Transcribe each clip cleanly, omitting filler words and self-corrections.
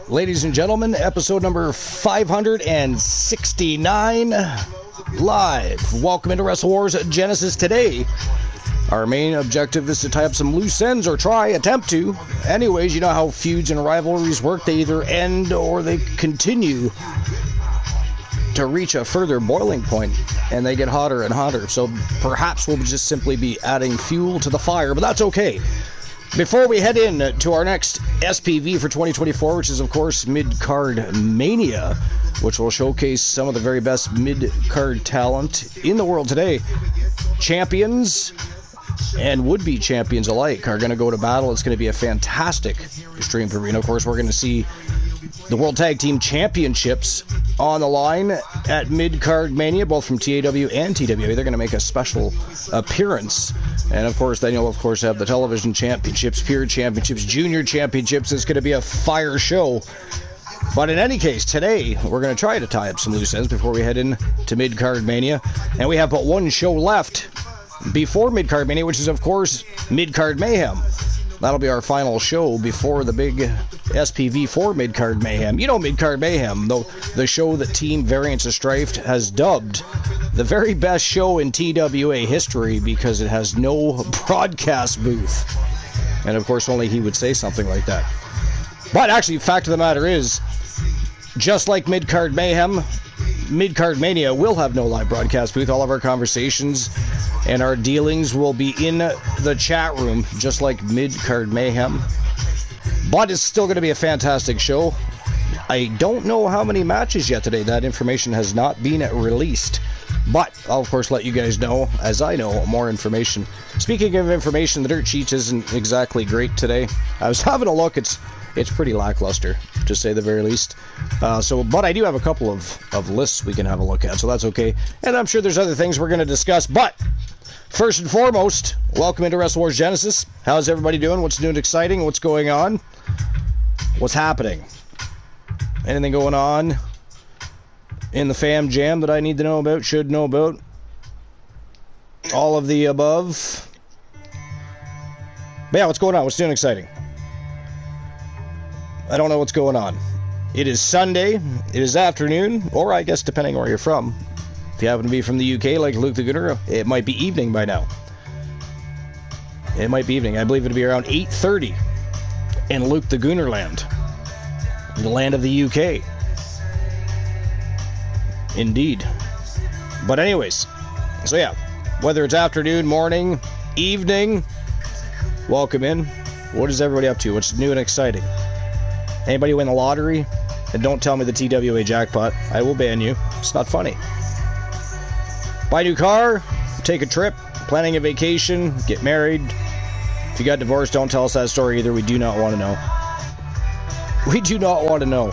Ladies and gentlemen, episode number 569 live. Welcome into Wrestle Wars Genesis today. Our main objective is to tie up some loose ends, or attempt to. Anyways, you know how feuds and rivalries work. They either end or they continue to reach a further boiling point, and they get hotter and hotter. So perhaps we'll just simply be adding fuel to the fire, but that's okay. Before we head in to our next SPV for 2024, which is, of course, Mid-Card Mania, which will showcase some of the very best mid-card talent in the world today. Champions and would-be champions alike are going to go to battle. It's going to be a fantastic stream for Reno. Of course, we're going to see the World Tag Team Championships on the line at Mid-Card Mania, both from TAW and TWA. They're going to make a special appearance. And, of course, then you'll, of course, have the Television Championships, Pure Championships, Junior Championships. It's going to be a fire show. But in any case, today, we're going to try to tie up some loose ends before we head in to Mid-Card Mania. And we have but one show left before Mid-Card Mania, which is, of course, Mid-Card Mayhem. That'll be our final show before the big SPV for Mid-Card Mayhem. You know Mid-Card Mayhem, though, the show that Team Variance of Strife has dubbed the very best show in TWA history because it has no broadcast booth. And, of course, only he would say something like that. But actually, fact of the matter is, just like Mid-Card Mayhem, Mid-Card Mania will have no live broadcast booth. All of our conversations and our dealings will be in the chat room, just like Mid-Card Mayhem. But it's still going to be a fantastic show. I don't know how many matches yet today. That information has not been released. But I'll, of course, let you guys know, as I know, more information. Speaking of information, the dirt sheet isn't exactly great today. I was having a look. It's pretty lackluster, to say the very least. But I do have a couple of lists we can have a look at, so that's okay. And I'm sure there's other things we're going to discuss. But first and foremost, welcome into Wrestle Wars Genesis. How's everybody doing? What's new and exciting? What's going on? What's happening? Anything going on in the fam jam that I need to know about, should know about? All of the above. But yeah, what's going on? What's new and exciting? I don't know what's going on. It is Sunday. It is afternoon, or I guess depending where you're from. If you happen to be from the UK, like Luke the Gooner, it might be evening by now. It might be evening. I believe it'll be around 8:30 in Luke the Gooner land, the land of the UK. Indeed. But anyways, so yeah, whether it's afternoon, morning, evening, welcome in. What is everybody up to? What's new and exciting? Anybody win the lottery? And don't tell me the TWA jackpot. I will ban you. It's not funny. Buy a new car, take a trip, planning a vacation, get married. If you got divorced, don't tell us that story either. We do not want to know. We do not want to know.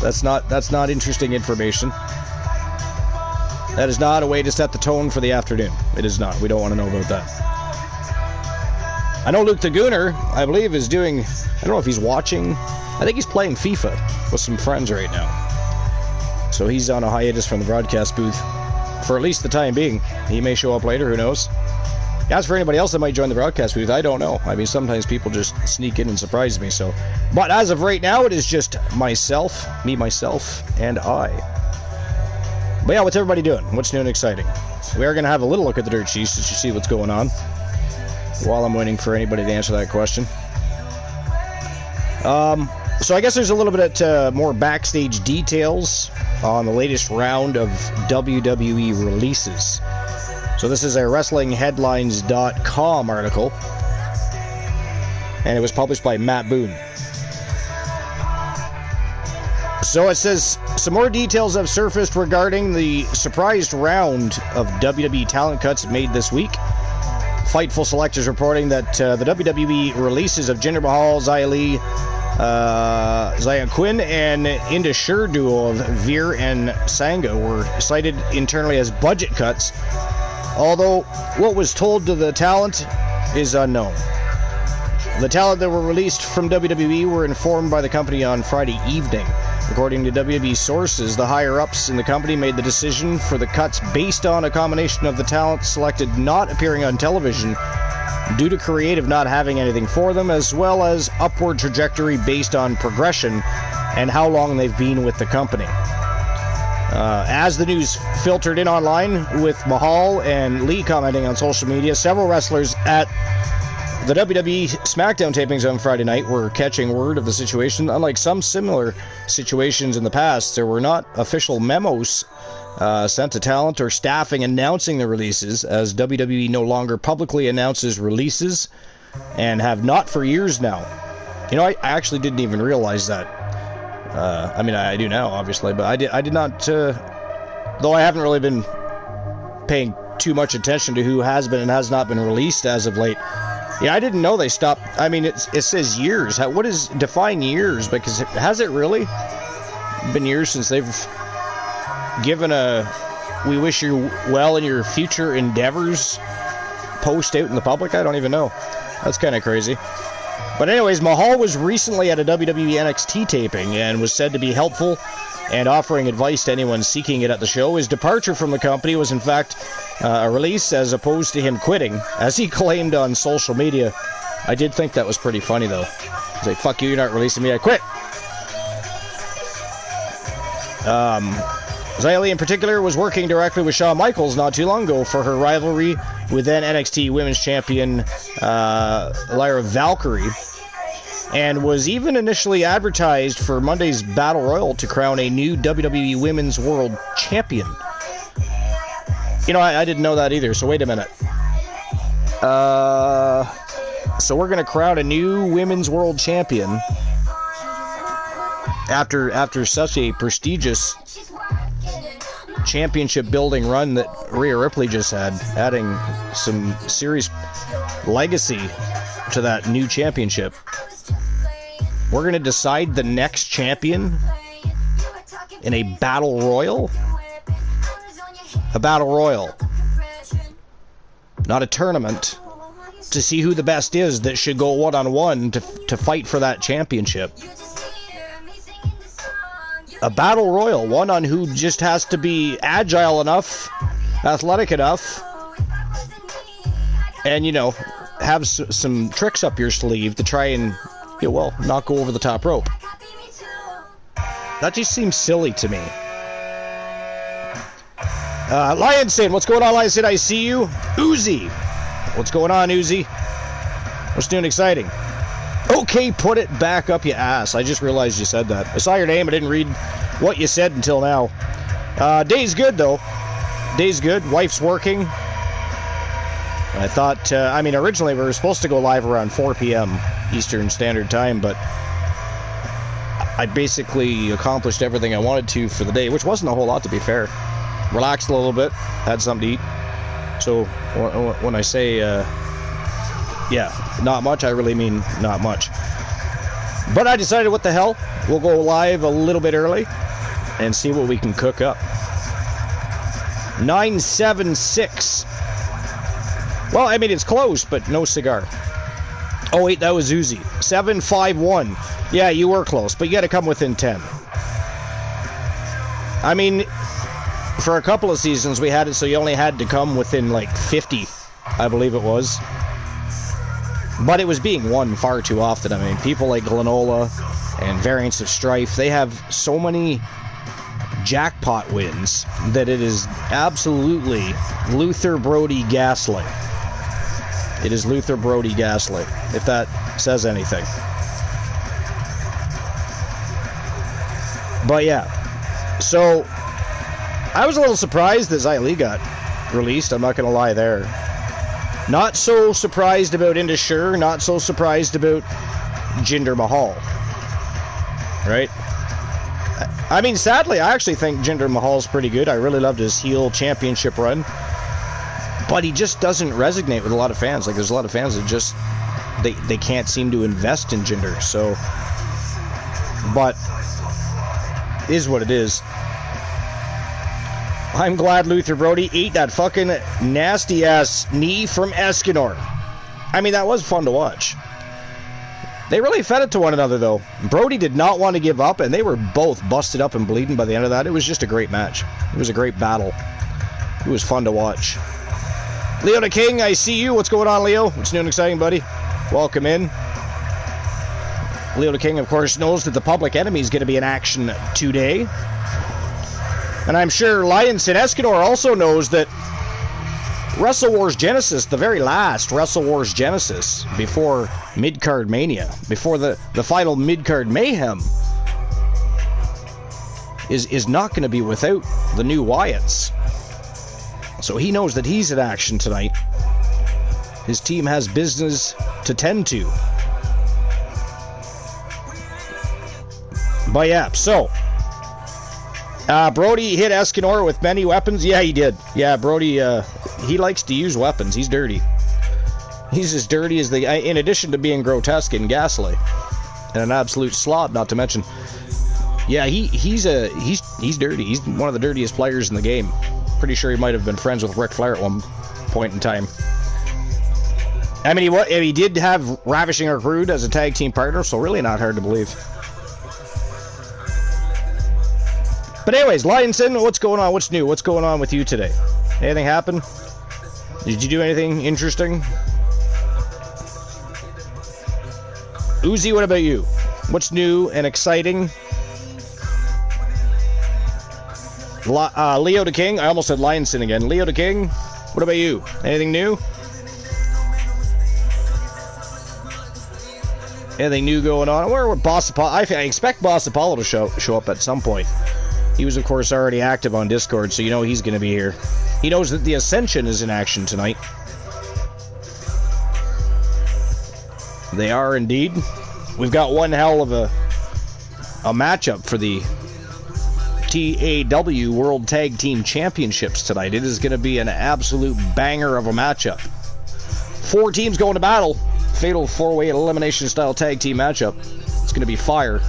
That's not interesting information. That is not a way to set the tone for the afternoon. It is not. We don't want to know about that. I know Luke the Gooner, I believe, is doing, I don't know if he's watching, I think he's playing FIFA with some friends right now. So he's on a hiatus from the broadcast booth for at least the time being. He may show up later, who knows. As for anybody else that might join the broadcast booth, I don't know. I mean, sometimes people just sneak in and surprise me, so. But as of right now, it is just myself, and I. But yeah, what's everybody doing? What's new and exciting? We are going to have a little look at the dirt sheets just to see what's going on, while I'm waiting for anybody to answer that question. So I guess there's a little bit more backstage details on the latest round of WWE releases. So this is a WrestlingHeadlines.com article, and it was published by Matt Boone. So it says, some more details have surfaced regarding the surprised round of WWE talent cuts made this week. Fightful Select is reporting that the WWE releases of Jinder Mahal, Xia Li, Xia Quinn, and Inda Sure duo of Veer and Sangha were cited internally as budget cuts, although what was told to the talent is unknown. The talent that were released from WWE were informed by the company on Friday evening. According to WWE sources, the higher-ups in the company made the decision for the cuts based on a combination of the talent selected not appearing on television due to creative not having anything for them, as well as upward trajectory based on progression and how long they've been with the company. As the news filtered in online, with Mahal and Lee commenting on social media, several wrestlers at the WWE SmackDown tapings on Friday night were catching word of the situation. Unlike some similar situations in the past, there were not official memos sent to talent or staffing announcing the releases, as WWE no longer publicly announces releases and have not for years now. You know, I actually didn't even realize that. I mean, I do now, obviously, but I did not, though I haven't really been paying too much attention to who has been and has not been released as of late. Yeah, I didn't know they stopped. I mean, it says years. What is define years? Because has it really been years since they've given a "we wish you well in your future endeavors" post out in the public? I don't even know. That's kind of crazy. But anyways, Mahal was recently at a WWE NXT taping and was said to be helpful and offering advice to anyone seeking it at the show. His departure from the company was in fact a release as opposed to him quitting, as he claimed on social media. I did think that was pretty funny though. He's like, fuck you, you're not releasing me, I quit. Xia Li in particular was working directly with Shawn Michaels not too long ago for her rivalry with then NXT Women's Champion Lyra Valkyrie, and was even initially advertised for Monday's Battle Royal to crown a new WWE Women's World Champion. You know, I didn't know that either, so wait a minute. So we're going to crown a new Women's World Champion after such a prestigious championship building run that Rhea Ripley just had, adding some serious legacy to that new championship. We're going to decide the next champion in a battle royal? A battle royal. Not a tournament. To see who the best is that should go one-on-one to fight for that championship. A battle royal, one on who just has to be agile enough, athletic enough, and, you know, have some tricks up your sleeve to try and, you know, well, not go over the top rope. That just seems silly to me. Lion Sin, what's going on, Lion Sin? I see you. Uzi, what's going on, Uzi? What's new and exciting? Okay, put it back up, you ass. I just realized you said that. I saw your name. I didn't read what you said until now. Day's good, though. Day's good. Wife's working. I thought, I mean, originally we were supposed to go live around 4 p.m. Eastern Standard Time, but I basically accomplished everything I wanted to for the day, which wasn't a whole lot, to be fair. Relaxed a little bit. Had something to eat. So when I say... yeah, not much, I really mean not much. But I decided, what the hell, we'll go live a little bit early and see what we can cook up. 976. Well, I mean, it's close, but no cigar. Oh, wait, that was Uzi. 751. Yeah, you were close, but you got to come within 10. I mean, for a couple of seasons, we had it so you only had to come within, like, 50, I believe it was. But it was being won far too often. I mean, people like Glenola and Variants of Strife, they have so many jackpot wins that it is absolutely Luther Brody gaslight. It is Luther Brody gaslight, if that says anything. But yeah, so I was a little surprised that Xia Li got released, I'm not going to lie there. Not so surprised about Indus Sher, not so surprised about Jinder Mahal. Right? I mean, sadly, I actually think Jinder Mahal's pretty good. I really loved his heel championship run. But he just doesn't resonate with a lot of fans. Like, there's a lot of fans that just, they can't seem to invest in Jinder. So, but, it is what it is. I'm glad Luther Brody ate that fucking nasty-ass knee from Escanor. I mean, that was fun to watch. They really fed it to one another, though. Brody did not want to give up, and they were both busted up and bleeding by the end of that. It was just a great match. It was a great battle. It was fun to watch. Leo the King, I see you. What's going on, Leo? What's new and exciting, buddy? Welcome in. Leo the King, of course, knows that the Public Enemy is going to be in action today. And I'm sure Lionson Escanor also knows that Wrestle Wars Genesis, the very last Wrestle Wars Genesis, before Mid-Card Mania, before the final Mid-Card Mayhem, is not going to be without the new Wyatts. So he knows that he's in action tonight. His team has business to tend to. But yeah, so Brody hit Escanor with many weapons. Yeah, he did. Yeah, Brody, he likes to use weapons. He's dirty. He's as dirty as in addition to being grotesque and ghastly, and an absolute slob, not to mention. Yeah, he's dirty. He's one of the dirtiest players in the game. Pretty sure he might have been friends with Ric Flair at one point in time. I mean, he did have Ravishing Recruit as a tag team partner, so really not hard to believe. But anyways, Lionson, what's going on? What's new? What's going on with you today? Anything happen? Did you do anything interesting? Uzi, what about you? What's new and exciting? Leo the King, I almost said Lionson again. Leo the King, what about you? Anything new? Anything new going on? Where would Boss Apollo? I expect Boss Apollo to show up at some point. He was, of course, already active on Discord, so you know he's going to be here. He knows that the Ascension is in action tonight. They are indeed. We've got one hell of a matchup for the TAW World Tag Team Championships tonight. It is going to be an absolute banger of a matchup. 4 teams going to battle. Fatal 4-way elimination style tag team matchup. It's going to be fire.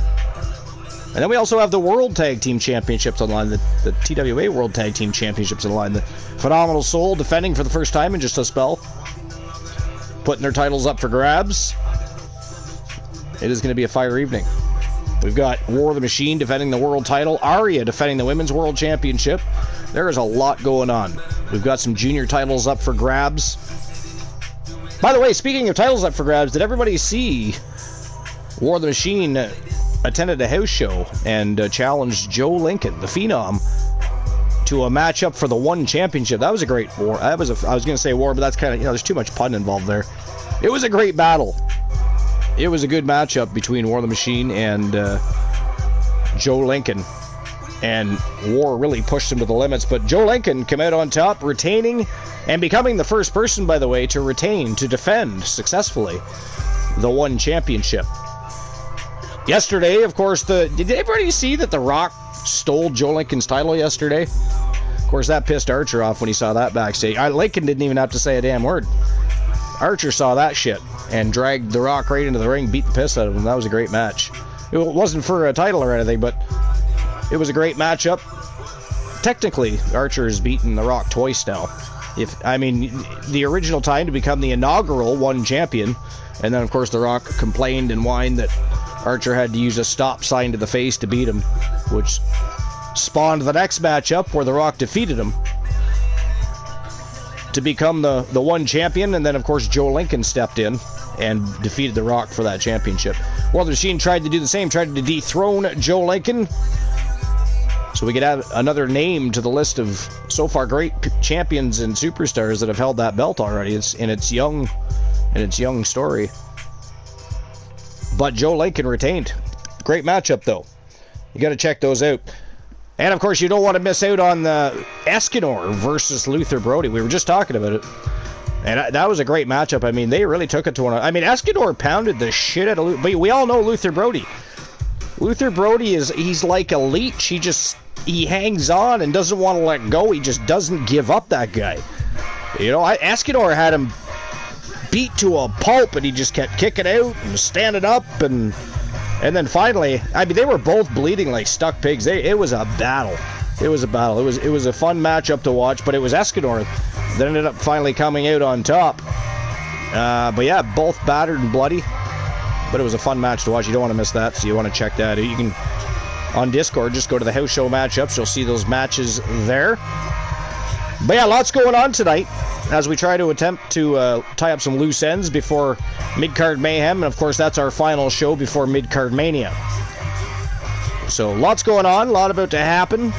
And then we also have the World Tag Team Championships online, the TWA World Tag Team Championships online. The Phenomenal Soul defending for the first time in just a spell, putting their titles up for grabs. It is going to be a fire evening. We've got War of the Machine defending the world title, Aria defending the Women's World Championship. There is a lot going on. We've got some junior titles up for grabs. By the way, speaking of titles up for grabs, did everybody see War of the Machine attended a house show and challenged Joe Lincoln, the Phenom, to a matchup for the One Championship? That was a great war. I was going to say war, but that's kind of, there's too much pun involved there. It was a great battle. It was a good matchup between War of the Machine and Joe Lincoln. And War really pushed him to the limits. But Joe Lincoln came out on top, retaining and becoming the first person, by the way, to defend successfully the One Championship. Yesterday, of course, did everybody see that The Rock stole Joe Lincoln's title yesterday? Of course, that pissed Archer off when he saw that backstage. Lincoln didn't even have to say a damn word. Archer saw that shit and dragged The Rock right into the ring, beat the piss out of him. That was a great match. It wasn't for a title or anything, but it was a great matchup. Technically, Archer has beaten The Rock twice now. The original time to become the inaugural One Champion, and then, of course, The Rock complained and whined that Archer had to use a stop sign to the face to beat him, which spawned the next matchup where The Rock defeated him to become the One Champion, and then, of course, Joe Lincoln stepped in and defeated The Rock for that championship. Well, the Machine tried to do the same, tried to dethrone Joe Lincoln, so we could add another name to the list of so far great champions and superstars that have held that belt already. It's in its young story. But Joe Lincoln retained. Great matchup, though. You got to check those out. And, of course, you don't want to miss out on the Escanor versus Luther Brody. We were just talking about it. And that was a great matchup. I mean, they really took it to one. I mean, Escanor pounded the shit out of Luther. But we all know Luther Brody. Luther Brody he's like a leech. He hangs on and doesn't want to let go. He just doesn't give up, that guy. You know, Escanor had him beat to a pulp, and he just kept kicking out and standing up, and then finally, I mean, they were both bleeding like stuck pigs. It was a battle. It was a battle. It was a fun matchup to watch, but it was Escanor that ended up finally coming out on top. But yeah, both battered and bloody. But it was a fun match to watch. You don't want to miss that, so you want to check that out. You can, on Discord, just go to the house show matchups. You'll see those matches there. But yeah, lots going on tonight as we try to attempt to tie up some loose ends before Mid-Card Mayhem. And of course, that's our final show before Mid-Card Mania. So lots going on, a lot about to happen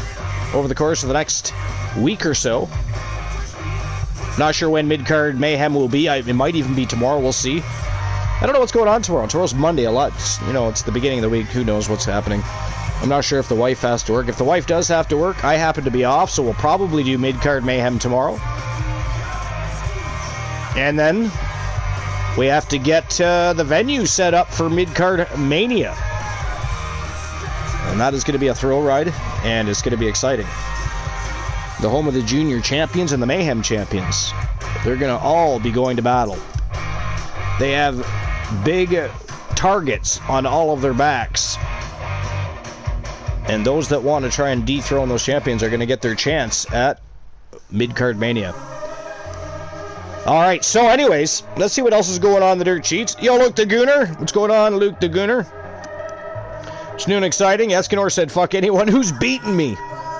over the course of the next week or so. Not sure when Mid-Card Mayhem will be. It might even be tomorrow. We'll see. I don't know what's going on tomorrow. Tomorrow's Monday a lot. It's the beginning of the week. Who knows what's happening. I'm not sure if the wife has to work. If the wife does have to work, I happen to be off, so we'll probably do Mid-Card Mayhem tomorrow. And then we have to get the venue set up for Mid-Card Mania. And that is going to be a thrill ride, and it's going to be exciting. The home of the Junior Champions and the Mayhem Champions. They're going to all be going to battle. They have big targets on all of their backs. And those that want to try and dethrone those champions are going to get their chance at Mid-Card Mania. Alright, so anyways, let's see what else is going on in the dirt sheets. Yo, Luke the Gooner. What's going on, Luke the Gooner? It's new and exciting. Escanor said, fuck anyone who's beaten me.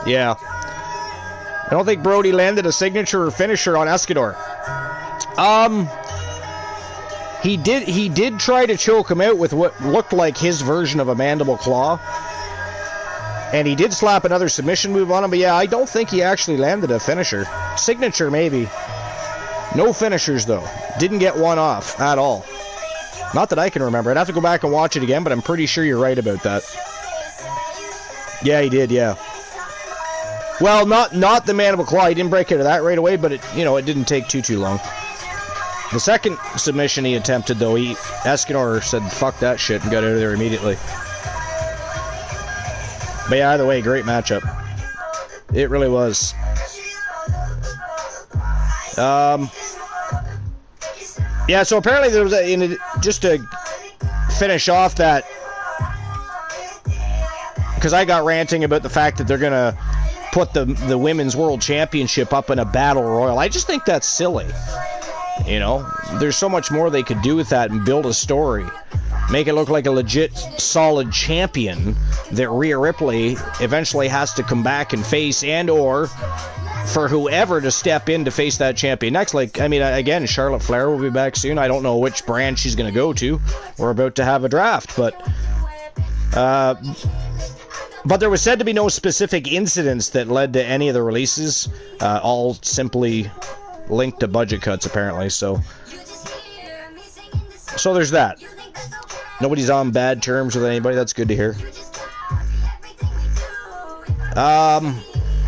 Yeah. I don't think Brody landed a signature or finisher on Escanor. He did try to choke him out with what looked like his version of a mandible claw. And he did slap another submission move on him, but yeah, I don't think he actually landed a finisher. Signature, maybe. No finishers, though. Didn't get one off at all. Not that I can remember. I'd have to go back and watch it again, but I'm pretty sure you're right about that. Yeah, he did, yeah. Well, not the mandible claw. He didn't break out of that right away, but it didn't take too long. The second submission he attempted, though, Escanor said, fuck that shit, and got out of there immediately. But yeah, either way, great matchup. It really was. Yeah, so apparently there was just to finish off that, because I got ranting about the fact that they're going to put the Women's World Championship up in a battle royal. I just think that's silly. There's so much more they could do with that and build a story. Make it look like a legit, solid champion that Rhea Ripley eventually has to come back and face, and or for whoever to step in to face that champion next. Again, Charlotte Flair will be back soon. I don't know which brand she's going to go to. We're about to have a draft, but there was said to be no specific incidents that led to any of the releases. All simply linked to budget cuts, apparently. So there's that. Nobody's on bad terms with anybody. That's good to hear.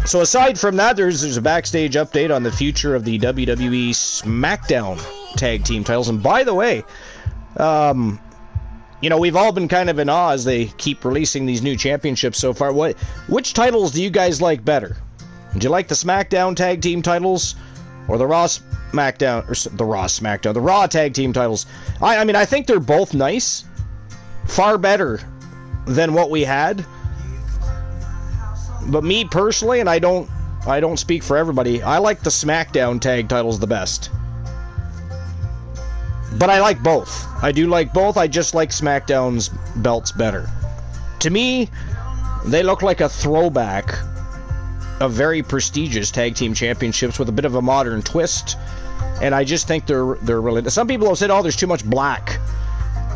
So aside from that, there's a backstage update on the future of the WWE SmackDown Tag Team titles. And by the way, we've all been kind of in awe as they keep releasing these new championships so far. Which titles do you guys like better? Do you like the SmackDown Tag Team titles or the Raw SmackDown, or the Raw Tag Team titles? I think they're both nice. Far better than what we had. But me personally, and I don't speak for everybody, I like the SmackDown tag titles the best. But I like both. I do like both. I just like SmackDown's belts better. To me, they look like a throwback of very prestigious tag team championships with a bit of a modern twist. And I just think they're really... Some people have said, oh, there's too much black.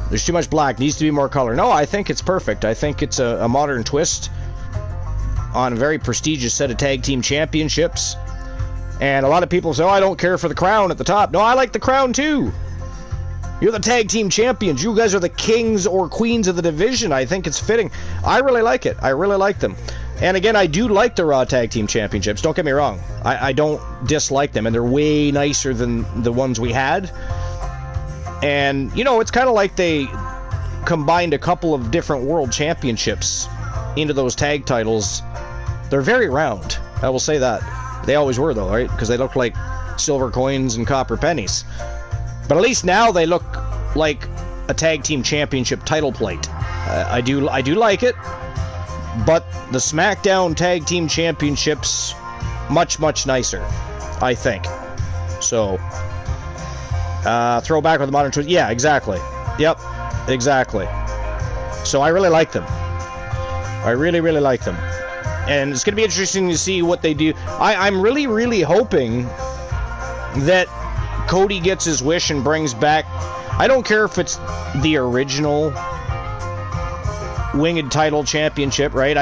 There's too much black. Needs to be more color. No, I think it's perfect. I think it's a modern twist on a very prestigious set of tag team championships. And a lot of people say, oh, I don't care for the crown at the top. No, I like the crown too. You're the tag team champions. You guys are the kings or queens of the division. I think it's fitting. I really like it. I really like them. And again, I do like the Raw Tag Team Championships. Don't get me wrong. I don't dislike them. And they're way nicer than the ones we had. And, it's kind of like they combined a couple of different world championships into those tag titles. They're very round. I will say that. They always were, though, right? Because they look like silver coins and copper pennies. But at least now they look like a tag team championship title plate. I do like it. But the SmackDown Tag Team Championships, much, much nicer, I think. So, throwback with the modern twist. Yeah, exactly. Yep. Exactly. So I really like them. I really, really like them. And it's going to be interesting to see what they do. I'm really, really hoping that Cody gets his wish and brings back... I don't care if it's the original Winged Title Championship, right?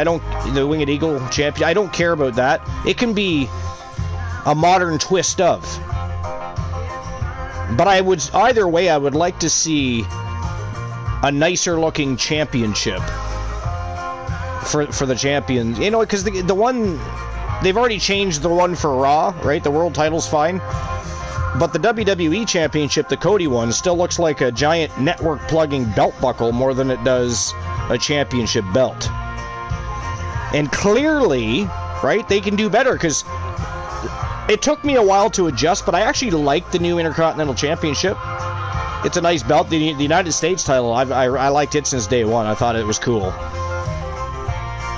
The Winged Eagle Champion. I don't care about that. It can be a modern twist of. But either way, I would like to see a nicer looking championship for the champions. You know, because the one, they've already changed the one for Raw, right? The world title's fine. But the WWE Championship, the Cody one, still looks like a giant network plugging belt buckle more than it does a championship belt. And clearly, right, they can do better, because it took me a while to adjust, but I actually like the new Intercontinental Championship. It's a nice belt. The United States title, I liked it since day one. I thought it was cool.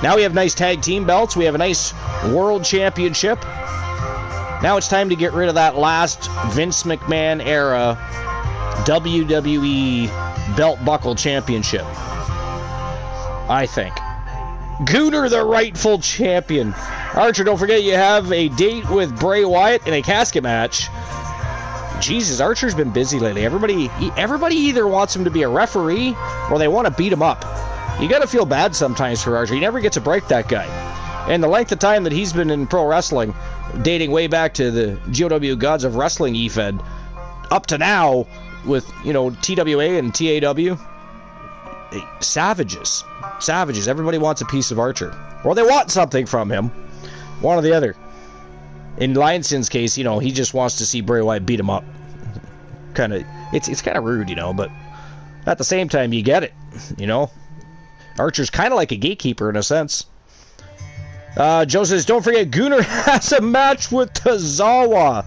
Now we have nice tag team belts. We have a nice World Championship. Now it's time to get rid of that last Vince McMahon era WWE belt buckle championship, I think. Gooner, the rightful champion. Archer, don't forget you have a date with Bray Wyatt in a casket match. Jesus, Archer's been busy lately. Everybody either wants him to be a referee or they want to beat him up. You got to feel bad sometimes for Archer. He never gets a break, that guy. And the length of time that he's been in pro wrestling, dating way back to the GOW Gods of Wrestling EFED, up to now with, you know, TWA and TAW, savages. Everybody wants a piece of Archer. Or they want something from him. One or the other. In Lionson's case, you know, he just wants to see Bray Wyatt beat him up. It's kind of rude, you know, but at the same time, you get it, you know. Archer's kind of like a gatekeeper in a sense. Joe says, don't forget, Gooner has a match with Tozawa.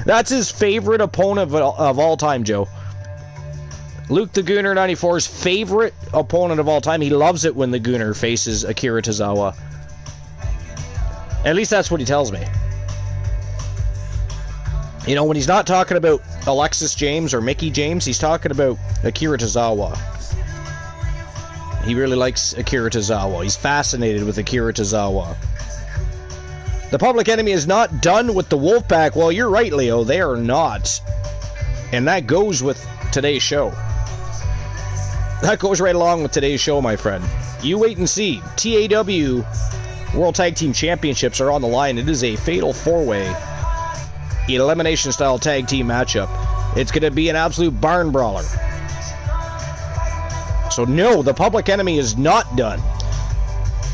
That's his favorite opponent of all time, Joe. Luke the Gooner 94's favorite opponent of all time. He loves it when the Gooner faces Akira Tozawa. At least that's what he tells me. You know, when he's not talking about Alexis James or Mickey James, he's talking about Akira Tozawa. He really likes Akira Tozawa. He's fascinated with Akira Tozawa. The Public Enemy is not done with the Wolfpack. Well, you're right, Leo. They are not. And that goes with today's show. That goes right along with today's show, my friend. You wait and see. TAW World Tag Team Championships are on the line. It is a fatal four-way elimination-style tag team matchup. It's going to be an absolute barn brawler. So no, the Public Enemy is not done.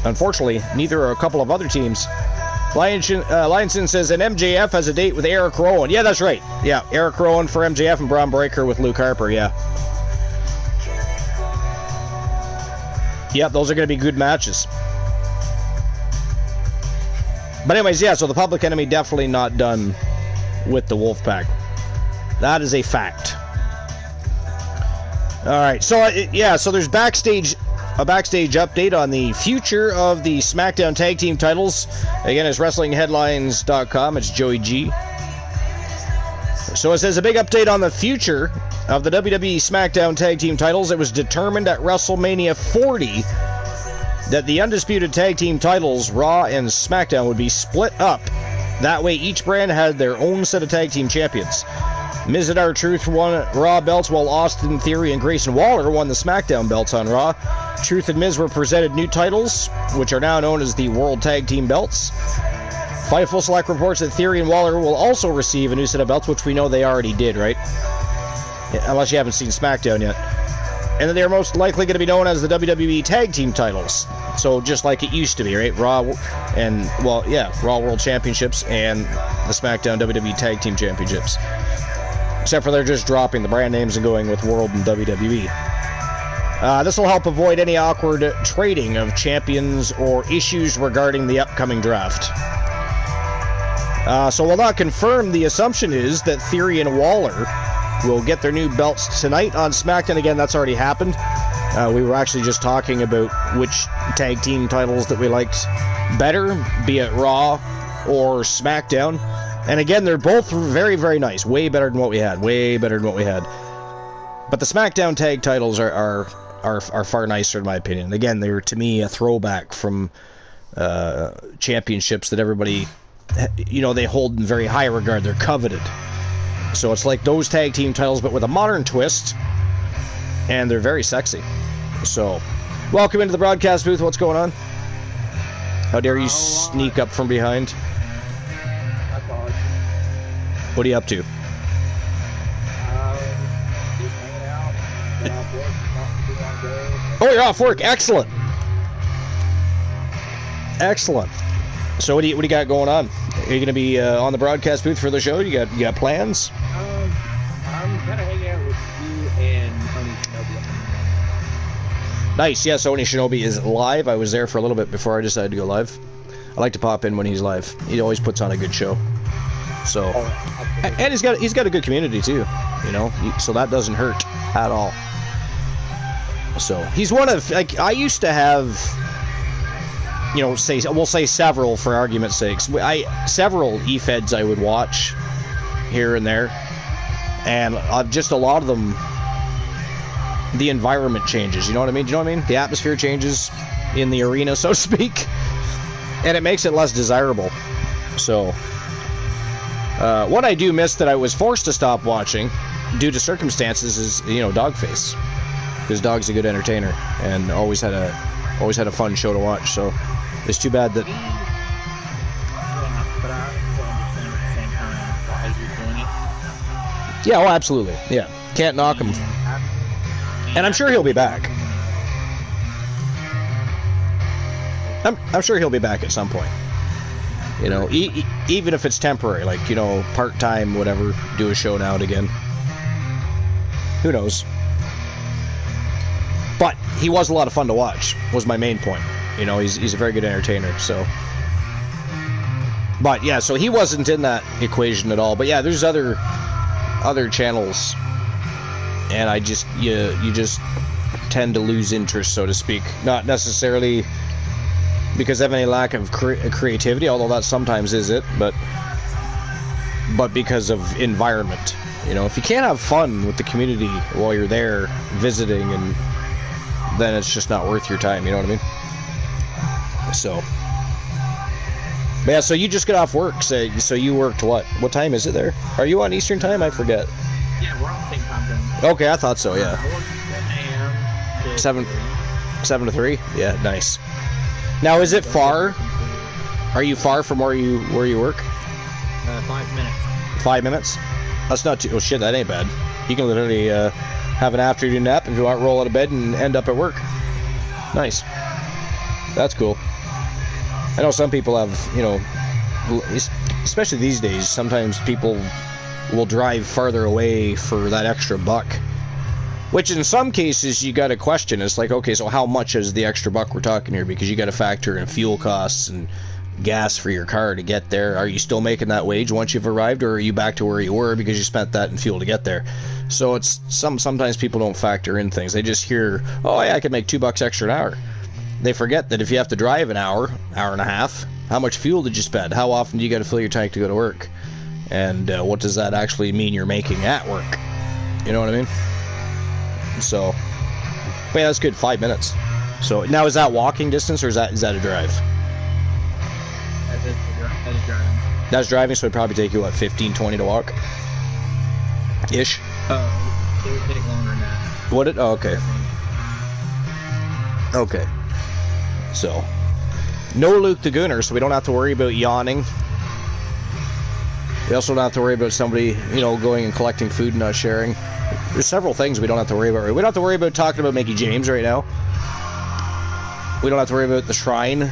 Unfortunately, neither are a couple of other teams. Lionson says, and MJF has a date with Eric Rowan. Yeah, that's right. Yeah, Eric Rowan for MJF and Braun Breaker with Luke Harper, yeah. Yep, those are going to be good matches. But anyways, yeah, so the Public Enemy definitely not done with the Wolfpack. That is a fact. Alright, so so there's a backstage update on the future of the SmackDown Tag Team titles. Again, it's WrestlingHeadlines.com. It's Joey G. So it says a big update on the future of the WWE SmackDown Tag Team titles. It was determined at WrestleMania 40 that the undisputed tag team titles, Raw and SmackDown, would be split up. That way, each brand had their own set of tag team champions. Miz and R-Truth won Raw belts, while Austin Theory and Grayson Waller won the SmackDown belts on Raw. Truth and Miz were presented new titles, which are now known as the World Tag Team belts. Fightful Select reports that Theory and Waller will also receive a new set of belts, which we know they already did, right? Yeah, unless you haven't seen SmackDown yet. And then they're most likely going to be known as the WWE Tag Team titles. So just like it used to be, right? Raw World Championships and the SmackDown WWE Tag Team Championships. Except for they're just dropping the brand names and going with World and WWE. This will help avoid any awkward trading of champions or issues regarding the upcoming draft. So while not confirmed, the assumption is that Theory and Waller will get their new belts tonight on SmackDown. Again, that's already happened. We were actually just talking about which tag team titles that we liked better, be it Raw or SmackDown. And again, they're both very, very nice. Way better than what we had. But the SmackDown tag titles are far nicer in my opinion. Again, they're to me a throwback from championships that everybody, they hold in very high regard. They're coveted. So it's like those tag team titles, but with a modern twist, and they're very sexy. So, welcome into the broadcast booth. What's going on? How dare you sneak up from behind? What are you up to? Oh, you're off work. Excellent. Excellent. So what do you got going on? Are you going to be on the broadcast booth for the show? You got plans? I'm kind of hanging out with you and Tony Shinobi. Nice. Yes, Oni Shinobi is live. I was there for a little bit before I decided to go live. I like to pop in when he's live. He always puts on a good show. So, and he's got a good community too. So that doesn't hurt at all. So he's one of, like, I used to have, we'll say several for argument's sakes. Several E-Feds I would watch here and there, and just a lot of them, the environment changes. You know what I mean? Do you know what I mean? The atmosphere changes in the arena, so to speak, and it makes it less desirable. So, what I do miss that I was forced to stop watching due to circumstances is, Dogface. Because Dog's a good entertainer and always had a fun show to watch. So it's too bad that. Yeah, oh, absolutely. Yeah, can't knock him. And I'm sure he'll be back. I'm sure he'll be back at some point. Even if it's temporary, like part-time, whatever. Do a show now and again. Who knows? But he was a lot of fun to watch, was my main point. He's a very good entertainer, so. But yeah, so he wasn't in that equation at all. But yeah, there's other channels, and you just tend to lose interest, so to speak. Not necessarily because of any lack of creativity, although that sometimes is it, but because of environment. If you can't have fun with the community while you're there visiting, and then it's just not worth your time, you know what I mean? So, but yeah, so you just got off work, so you worked what? What time is it there? Are you on Eastern time? I forget. Yeah, we're on the same time zone. Okay, I thought so, yeah. I work 10 a.m. to 7 to 3? Yeah, nice. Now, is it far? Are you far from where you work? 5 minutes. 5 minutes? That's not too... Oh, shit, that ain't bad. You can literally have an afternoon nap if you want to roll out of bed and end up at work. Nice. That's cool. I know some people have, especially these days, sometimes people will drive farther away for that extra buck. Which in some cases you got to question. It's like, okay, so how much is the extra buck we're talking here? Because you got to factor in fuel costs and gas for your car to get there. Are you still making that wage once you've arrived, or are you back to where you were because you spent that in fuel to get there? So it's sometimes people don't factor in things. They just hear, oh yeah, I could make $2 extra an hour. They forget that if you have to drive an hour and a half, how much fuel did you spend? How often do you got to fill your tank to go to work? And what does that actually mean you're making at work? You know what I mean? So, but yeah, that's good. 5 minutes. So now, is that walking distance, or is that a drive? That is driving. That's driving, so it'd probably take you, what, 15, 20 to walk? Ish? It would take longer than that. Would it? Oh, okay. Okay. So, no Luke the Gunner, so we don't have to worry about yawning. We also don't have to worry about somebody, going and collecting food and not sharing. There's several things we don't have to worry about. We don't have to worry about talking about Mickey James right now. We don't have to worry about the shrine.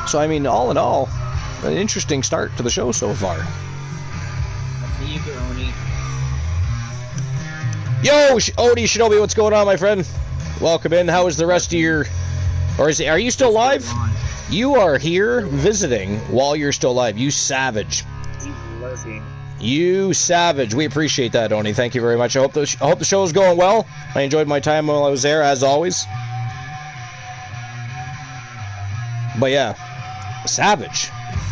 So, I mean, all in all, an interesting start to the show so far. Yo, Oni Shinobi, what's going on, my friend? Welcome in. How is the rest of your... Are you still live? You are here visiting while you're still live. You savage. You savage. We appreciate that, Oni. Thank you very much. I hope the show is going well. I enjoyed my time while I was there, as always. But yeah, savage.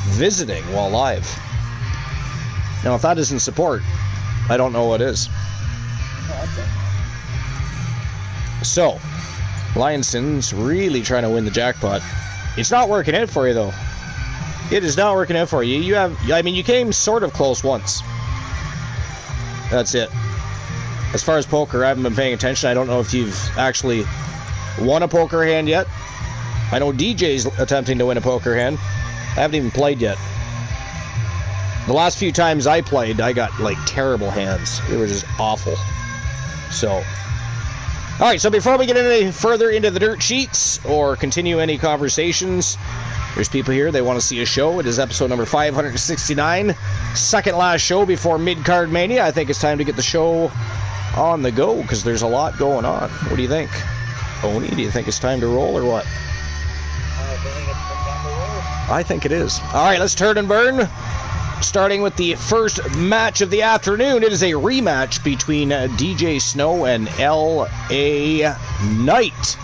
Visiting while live. Now, if that isn't support, I don't know what is. So, Lionson's really trying to win the jackpot. It's not working out for you, though. It is not working out for you. You came sort of close once. That's it. As far as poker, I haven't been paying attention. I don't know if you've actually won a poker hand yet. I know DJ's attempting to win a poker hand. I haven't even played yet. The last few times I played, I got, like, terrible hands. They were just awful. So... Alright, so before we get any further into the dirt sheets or continue any conversations, there's people here, they want to see a show. It is episode number 569, second last show before Mid-Card Mania. I think it's time to get the show on the go, because there's a lot going on. What do you think? Oni, do you think it's time to roll, or what? I think it is. Alright, let's turn and burn. Starting with the first match of the afternoon, it is a rematch between DJ Snow and LA Knight.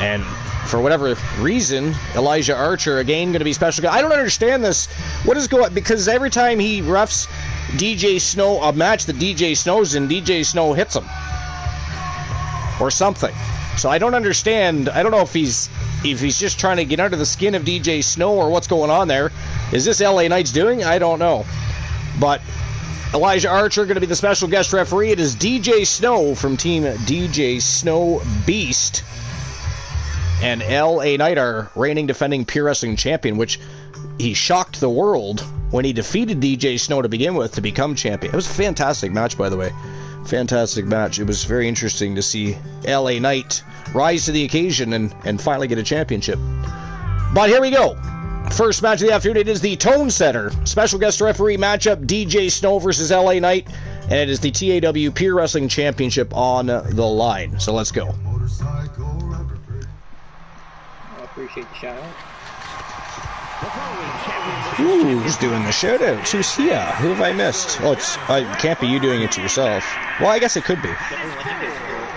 And for whatever reason, Elijah Archer, again, going to be special guy. I don't understand this. What is going on? Because every time he refs DJ Snow, a match that DJ Snow's in, DJ Snow hits him. Or something. So I don't understand. I don't know if he's just trying to get under the skin of DJ Snow or what's going on there. Is this LA Knight's doing? I don't know. But Elijah Archer going to be the special guest referee. It is DJ Snow from Team DJ Snow Beast. And LA Knight, our reigning defending Pure Wrestling champion, which he shocked the world when he defeated DJ Snow to begin with to become champion. It was a fantastic match, by the way. Fantastic match. It was very interesting to see LA Knight rise to the occasion and finally get a championship. But here we go. First match of the afternoon, it is the Tone Setter special guest referee matchup, DJ Snow versus LA Knight, and it is the TAW Pure Wrestling Championship on the line. So let's go. I appreciate the shout out. Ooh, who's doing the shout outs? Who's here? Who have I missed? Oh, it can't be you doing it to yourself. Well, I guess it could be.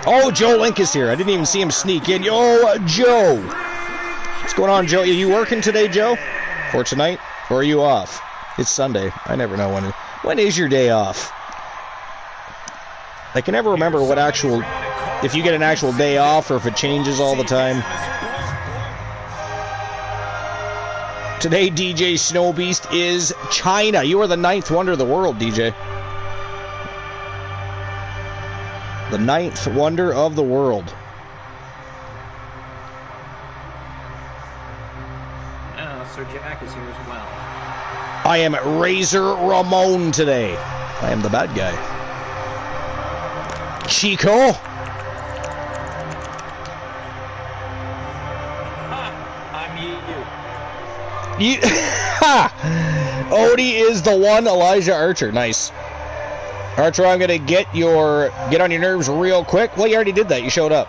Oh, Joe Link is here. I didn't even see him sneak in. Yo, Joe! What's going on, Joe? Are you working today, Joe? Or tonight? Or are you off? It's Sunday. I never know when is your day off. I can never remember if you get an actual day off or if it changes all the time. Today, DJ Snow Beast is China. You are the 9th wonder of the world, DJ. The 9th wonder of the world. Sir Jack is here as well. I am Razor Ramon today. I am the bad guy. Chico. I'm you. Odie is the one. Elijah Archer. Nice. Archer, I'm gonna get on your nerves real quick. Well, you already did that. You showed up.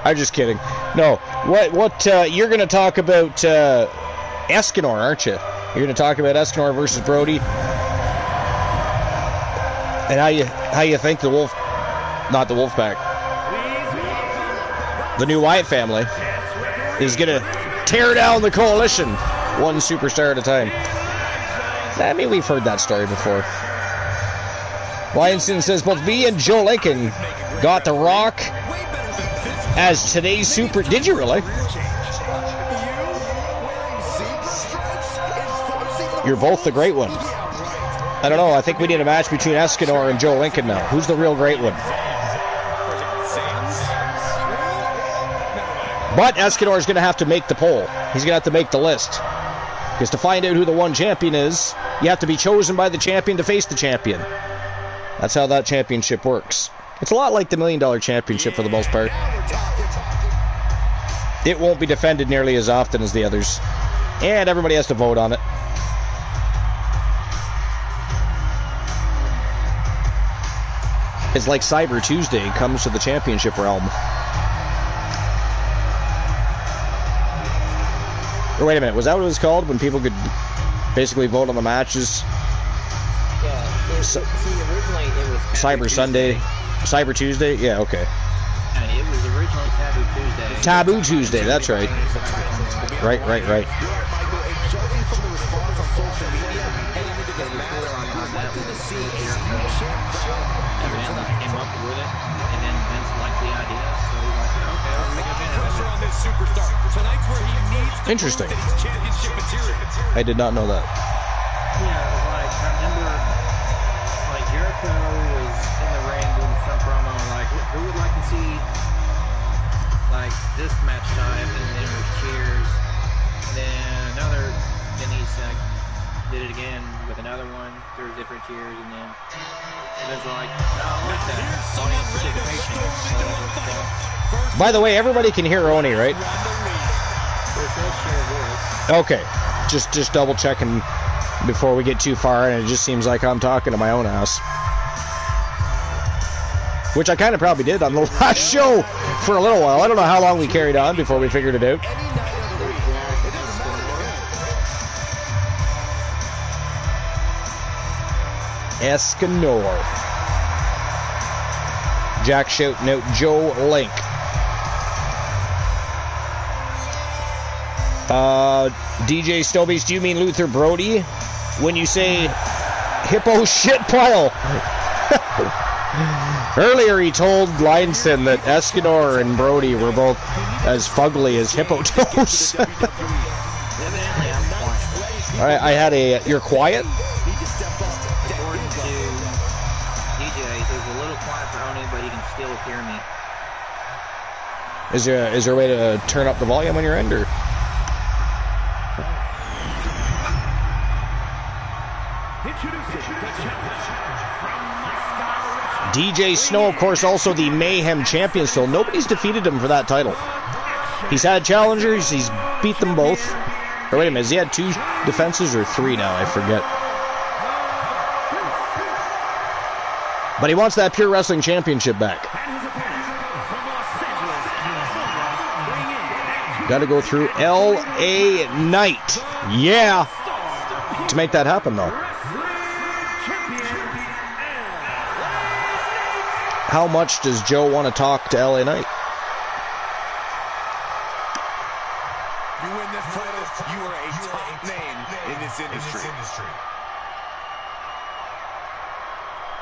I'm just kidding. No, what you're going to talk about Escanor, aren't you? You're going to talk about Escanor versus Brody, and how you think the not the Wolfpack, the new Wyatt family, is going to tear down the coalition, one superstar at a time. I mean, we've heard that story before. Lionston says both me and Joe Lincoln got The Rock as today's super... Did you really? You're both the great one. I don't know. I think we need a match between Escanor and Joe Lincoln now. Who's the real great one? But Escanor's going to have to make the poll. He's going to have to make the list. Because to find out who the one champion is, you have to be chosen by the champion to face the champion. That's how that championship works. It's a lot like the $1 Million Championship for the most part. It won't be defended nearly as often as the others. And everybody has to vote on it. It's like Cyber Tuesday comes to the championship realm. Or wait a minute, was that what it was called? When people could basically vote on the matches? Yeah, originally it was Cyber Sunday. Cyber Tuesday? Yeah, okay. Yeah, it was originally Taboo Tuesday. Taboo Tuesday, that's right. Right. Interesting. I did not know that. Yeah, like, I remember, like, Jericho was in the ring doing some promo, like, who would like to see, like, this match type, and then there was cheers, and then he's, like, did it again with another one, there was different cheers, and then it was like, no, I like that, audience participation. By the way, everybody can hear Oni, right? Okay, just double checking before we get too far, and it just seems like I'm talking to my own ass. Which I kind of probably did on the last show for a little while. I don't know how long we carried on before we figured it out. Escanor. Jack shouting out Joe Link. DJ Stobies, do you mean Luther Brody when you say hippo shit pile? Earlier he told Lineson that Escanor and Brody were both as fugly as hippo toes. I had a... You're quiet? According to DJ, it was a little quiet for Oni, but you can still hear me. Is there a way to turn up the volume on your end, or... DJ Snow, of course, also the Mayhem champion, so nobody's defeated him for that title. He's had challengers, he's beat them both. Or wait a minute, has he had 2 defenses or 3 now? I forget. But he wants that Pure Wrestling Championship back. Got to go through L.A. Knight. Yeah. To make that happen, though. How much does Joe want to talk to L.A. Knight? You win this title, you are a top name in this industry.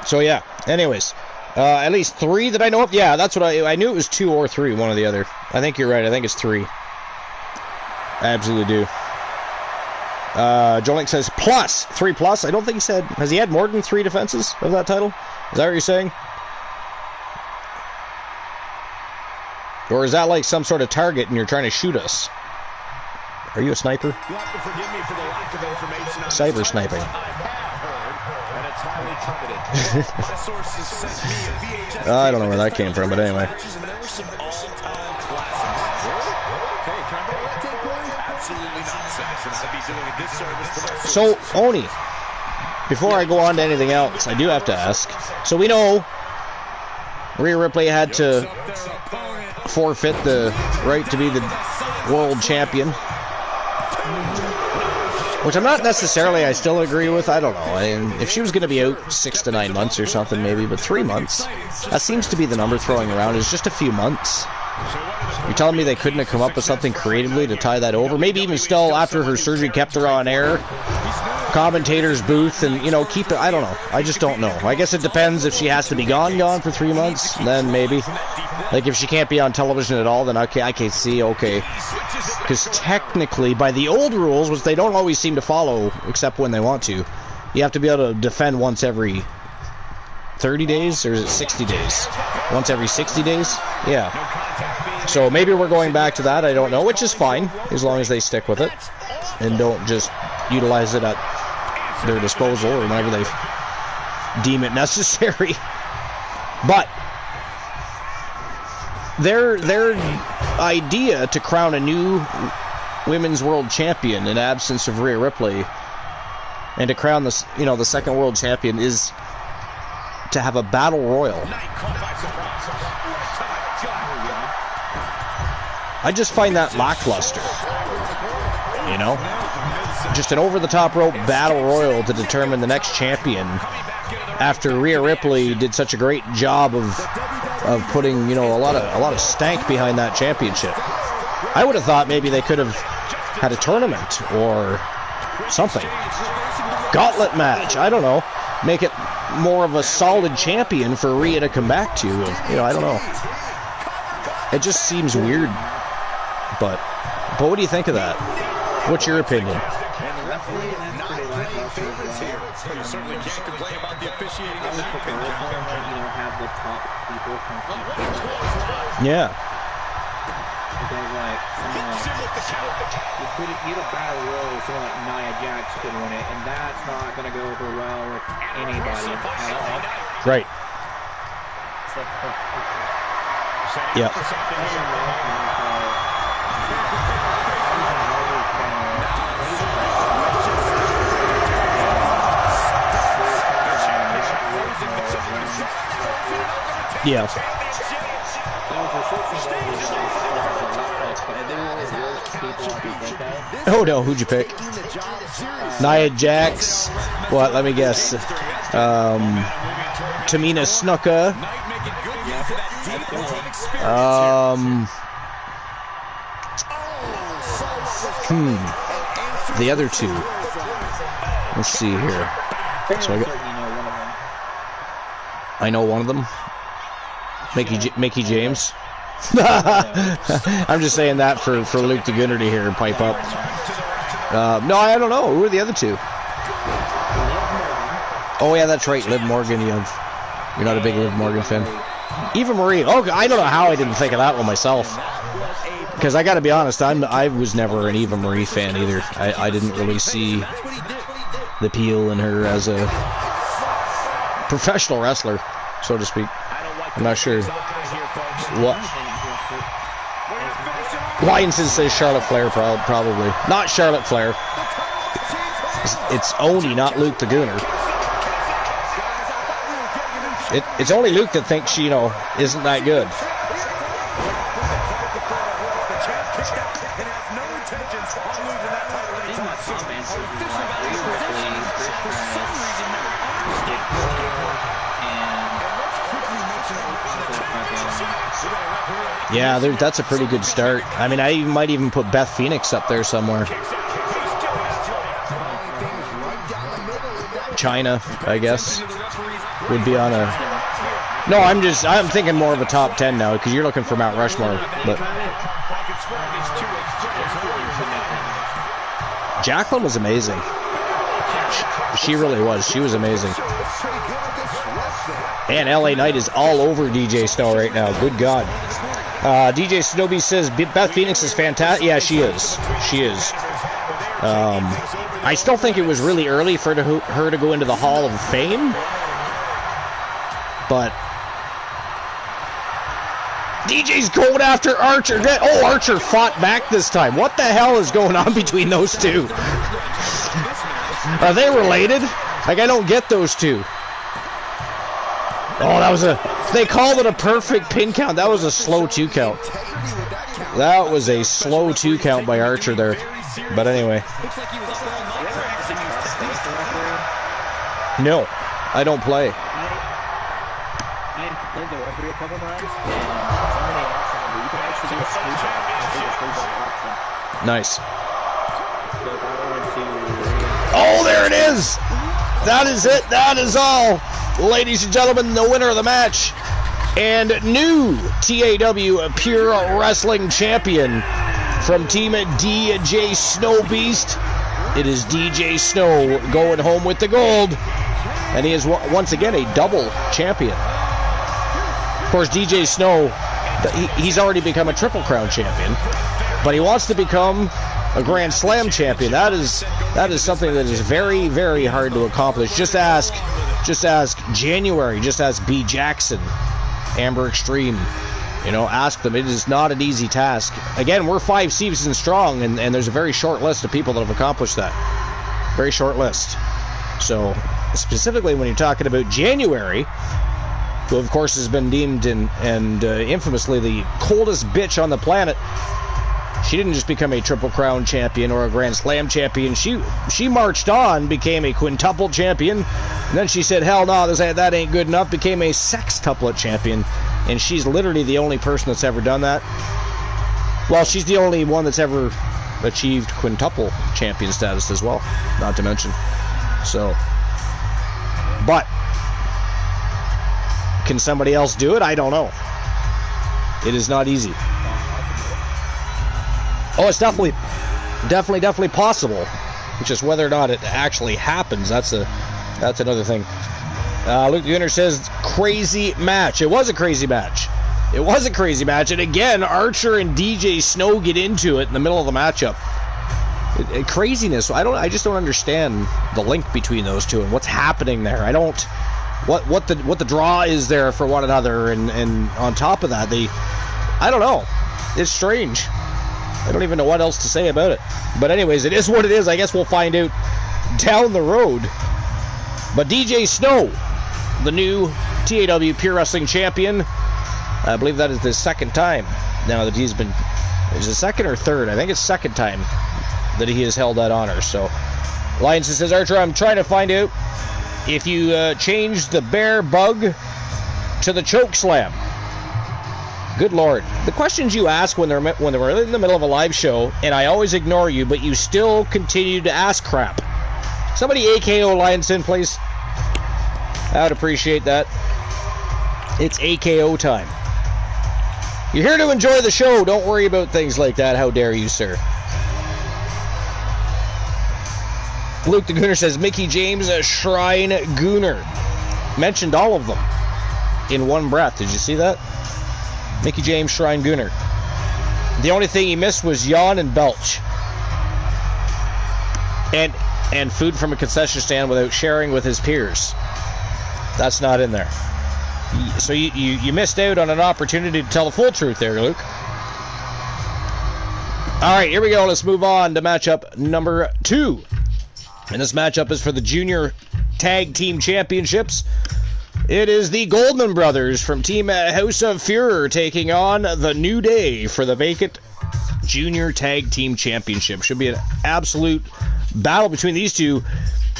So yeah, anyways, at least 3 that I know of. Yeah, that's what I knew it was 2 or 3, one or the other. I think you're right, I think it's 3. I absolutely do. Joe Link says plus, 3 plus. I don't think he said, has he had more than 3 defenses of that title? Is that what you're saying? Or is that like some sort of target and you're trying to shoot us? Are you a sniper? You'll have to forgive me for the lack of information on Cyber sniping. I don't know where that came from, but anyway. So, Oni, before I go on to anything else, I do have to ask. So we know Rhea Ripley had to forfeit the right to be the world champion, which I'm not necessarily, I still agree with. I don't know. If she was going to be out 6 to 9 months or something, maybe, but 3 months, that seems to be the number throwing around, is just a few months. You're telling me they couldn't have come up with something creatively to tie that over? Maybe even still, after her surgery, kept her on air, commentator's booth, and, you know, keep it. I don't know. I just don't know. I guess it depends. If she has to be gone for 3 months, then maybe. Like, if she can't be on television at all, then okay, I can see, okay. Because technically, by the old rules, which they don't always seem to follow, except when they want to, you have to be able to defend once every 30 days, or is it 60 days? Once every 60 days? Yeah. So maybe we're going back to that, I don't know, which is fine, as long as they stick with it, and don't just utilize it at their disposal, or whenever they deem it necessary. But their idea to crown a new women's world champion in absence of Rhea Ripley, and to crown the, you know, the second world champion, is to have a battle royal. I just find that lackluster. You know, just an over-the-top rope battle royal to determine the next champion, after Rhea Ripley did such a great job of putting, you know, a lot of stank behind that championship. I would have thought maybe they could have had a tournament or something. Gauntlet match, I don't know. Make it more of a solid champion for Rhea to come back to. You know, I don't know. It just seems weird. But But what do you think of that? What's your opinion? You certainly can't complain about the officiating in that pin count. Have the top people Yeah. Because like you had a battle royal, someone like Nia Jax could win it, and that's not going to go over well with anybody at all. Right. Yep. Yeah. Oh no, who'd you pick? Nia Jax. What? Let me guess. Tamina Snuka. The other two. Let's see here. So I know one of them. Mickey James. I'm just saying that for Luke the Gunner to hear and pipe up. No, I don't know. Who are the other two? Oh yeah, that's right, Liv Morgan. You're not a big Liv Morgan fan. Eva Marie. Oh, I don't know how I didn't think of that one myself. Because I got to be honest, I was never an Eva Marie fan either. I didn't really see the appeal in her as a professional wrestler, so to speak. I'm not sure what. Wyanson says Charlotte Flair, probably. Not Charlotte Flair. It's Oni, not Luke the Gooner. It's only Luke that thinks she, isn't that good. Yeah, that's a pretty good start. I mean, I might even put Beth Phoenix up there somewhere. China, I guess, would be on a... No, I'm thinking more of a top 10 now, because you're looking for Mount Rushmore. But Jacqueline was amazing. She really was. She was amazing. And LA Knight is all over DJ Snow right now. Good God. DJ Snowby says Beth Phoenix is fantastic. Yeah, she is. She is. I still think it was really early for her to go into the Hall of Fame. But DJ's going after Archer. Oh, Archer fought back this time. What the hell is going on between those two? Are they related? Like, I don't get those two. Oh, that was they called it a perfect pin count. That was a slow 2 count. That was a slow 2 count by Archer there. But anyway. No, I don't play. Nice. Oh, there it is! That is it. That is all. Ladies and gentlemen, the winner of the match and new TAW Pure Wrestling Champion from Team DJ Snow Beast. It is DJ Snow going home with the gold. And he is once again a double champion. Of course, DJ Snow, he's already become a Triple Crown champion, but he wants to become a Grand Slam champion. That is something that is very, very hard to accomplish. Just ask January. Just ask B. Jackson, Amber Extreme. Ask them. It is not an easy task. Again, we're 5 seasons strong, and there's a very short list of people that have accomplished that. Very short list. So, specifically when you're talking about January, who of course has been deemed and infamously the coldest bitch on the planet, she didn't just become a Triple Crown champion or a Grand Slam champion. She marched on, became a quintuple champion, and then she said, hell no, that ain't good enough, became a sextuplet champion. And she's literally the only person that's ever done that. Well, she's the only one that's ever achieved quintuple champion status as well, not to mention. So, but can somebody else do it? I don't know. It is not easy. Oh, it's definitely possible. It's just whether or not it actually happens. That's another thing. Luke Gunner says, crazy match. It was a crazy match. It was a crazy match. And again, Archer and DJ Snow get into it in the middle of the matchup. Craziness. I just don't understand the link between those two and what's happening there. I don't. What the draw is there for one another, and on top of that, I don't know. It's strange. I don't even know what else to say about it. But anyways, it is what it is. I guess we'll find out down the road. But DJ Snow, the new TAW Pure Wrestling Champion, I believe that is the second time now that he's been... Is it second or third? I think it's second time that he has held that honor. So, Lions says, Archer, I'm trying to find out if you change the bear bug to the choke slam. Good Lord. The questions you ask when they're in the middle of a live show, and I always ignore you, but you still continue to ask crap. Somebody AKO Lionson, please. I would appreciate that. It's AKO time. You're here to enjoy the show. Don't worry about things like that. How dare you, sir? Luke the Gooner says, Mickey James, Shrine Gooner. Mentioned all of them in one breath. Did you see that? Mickey James, Shrine Gooner. The only thing he missed was yawn and belch. And food from a concession stand without sharing with his peers. That's not in there. So you missed out on an opportunity to tell the full truth there, Luke. Alright, here we go. Let's move on to matchup number 2. And this matchup is for the Junior Tag Team Championships. It is the Goldman Brothers from Team House of Fuhrer taking on the New Day for the vacant Junior Tag Team Championship. Should be an absolute battle between these two.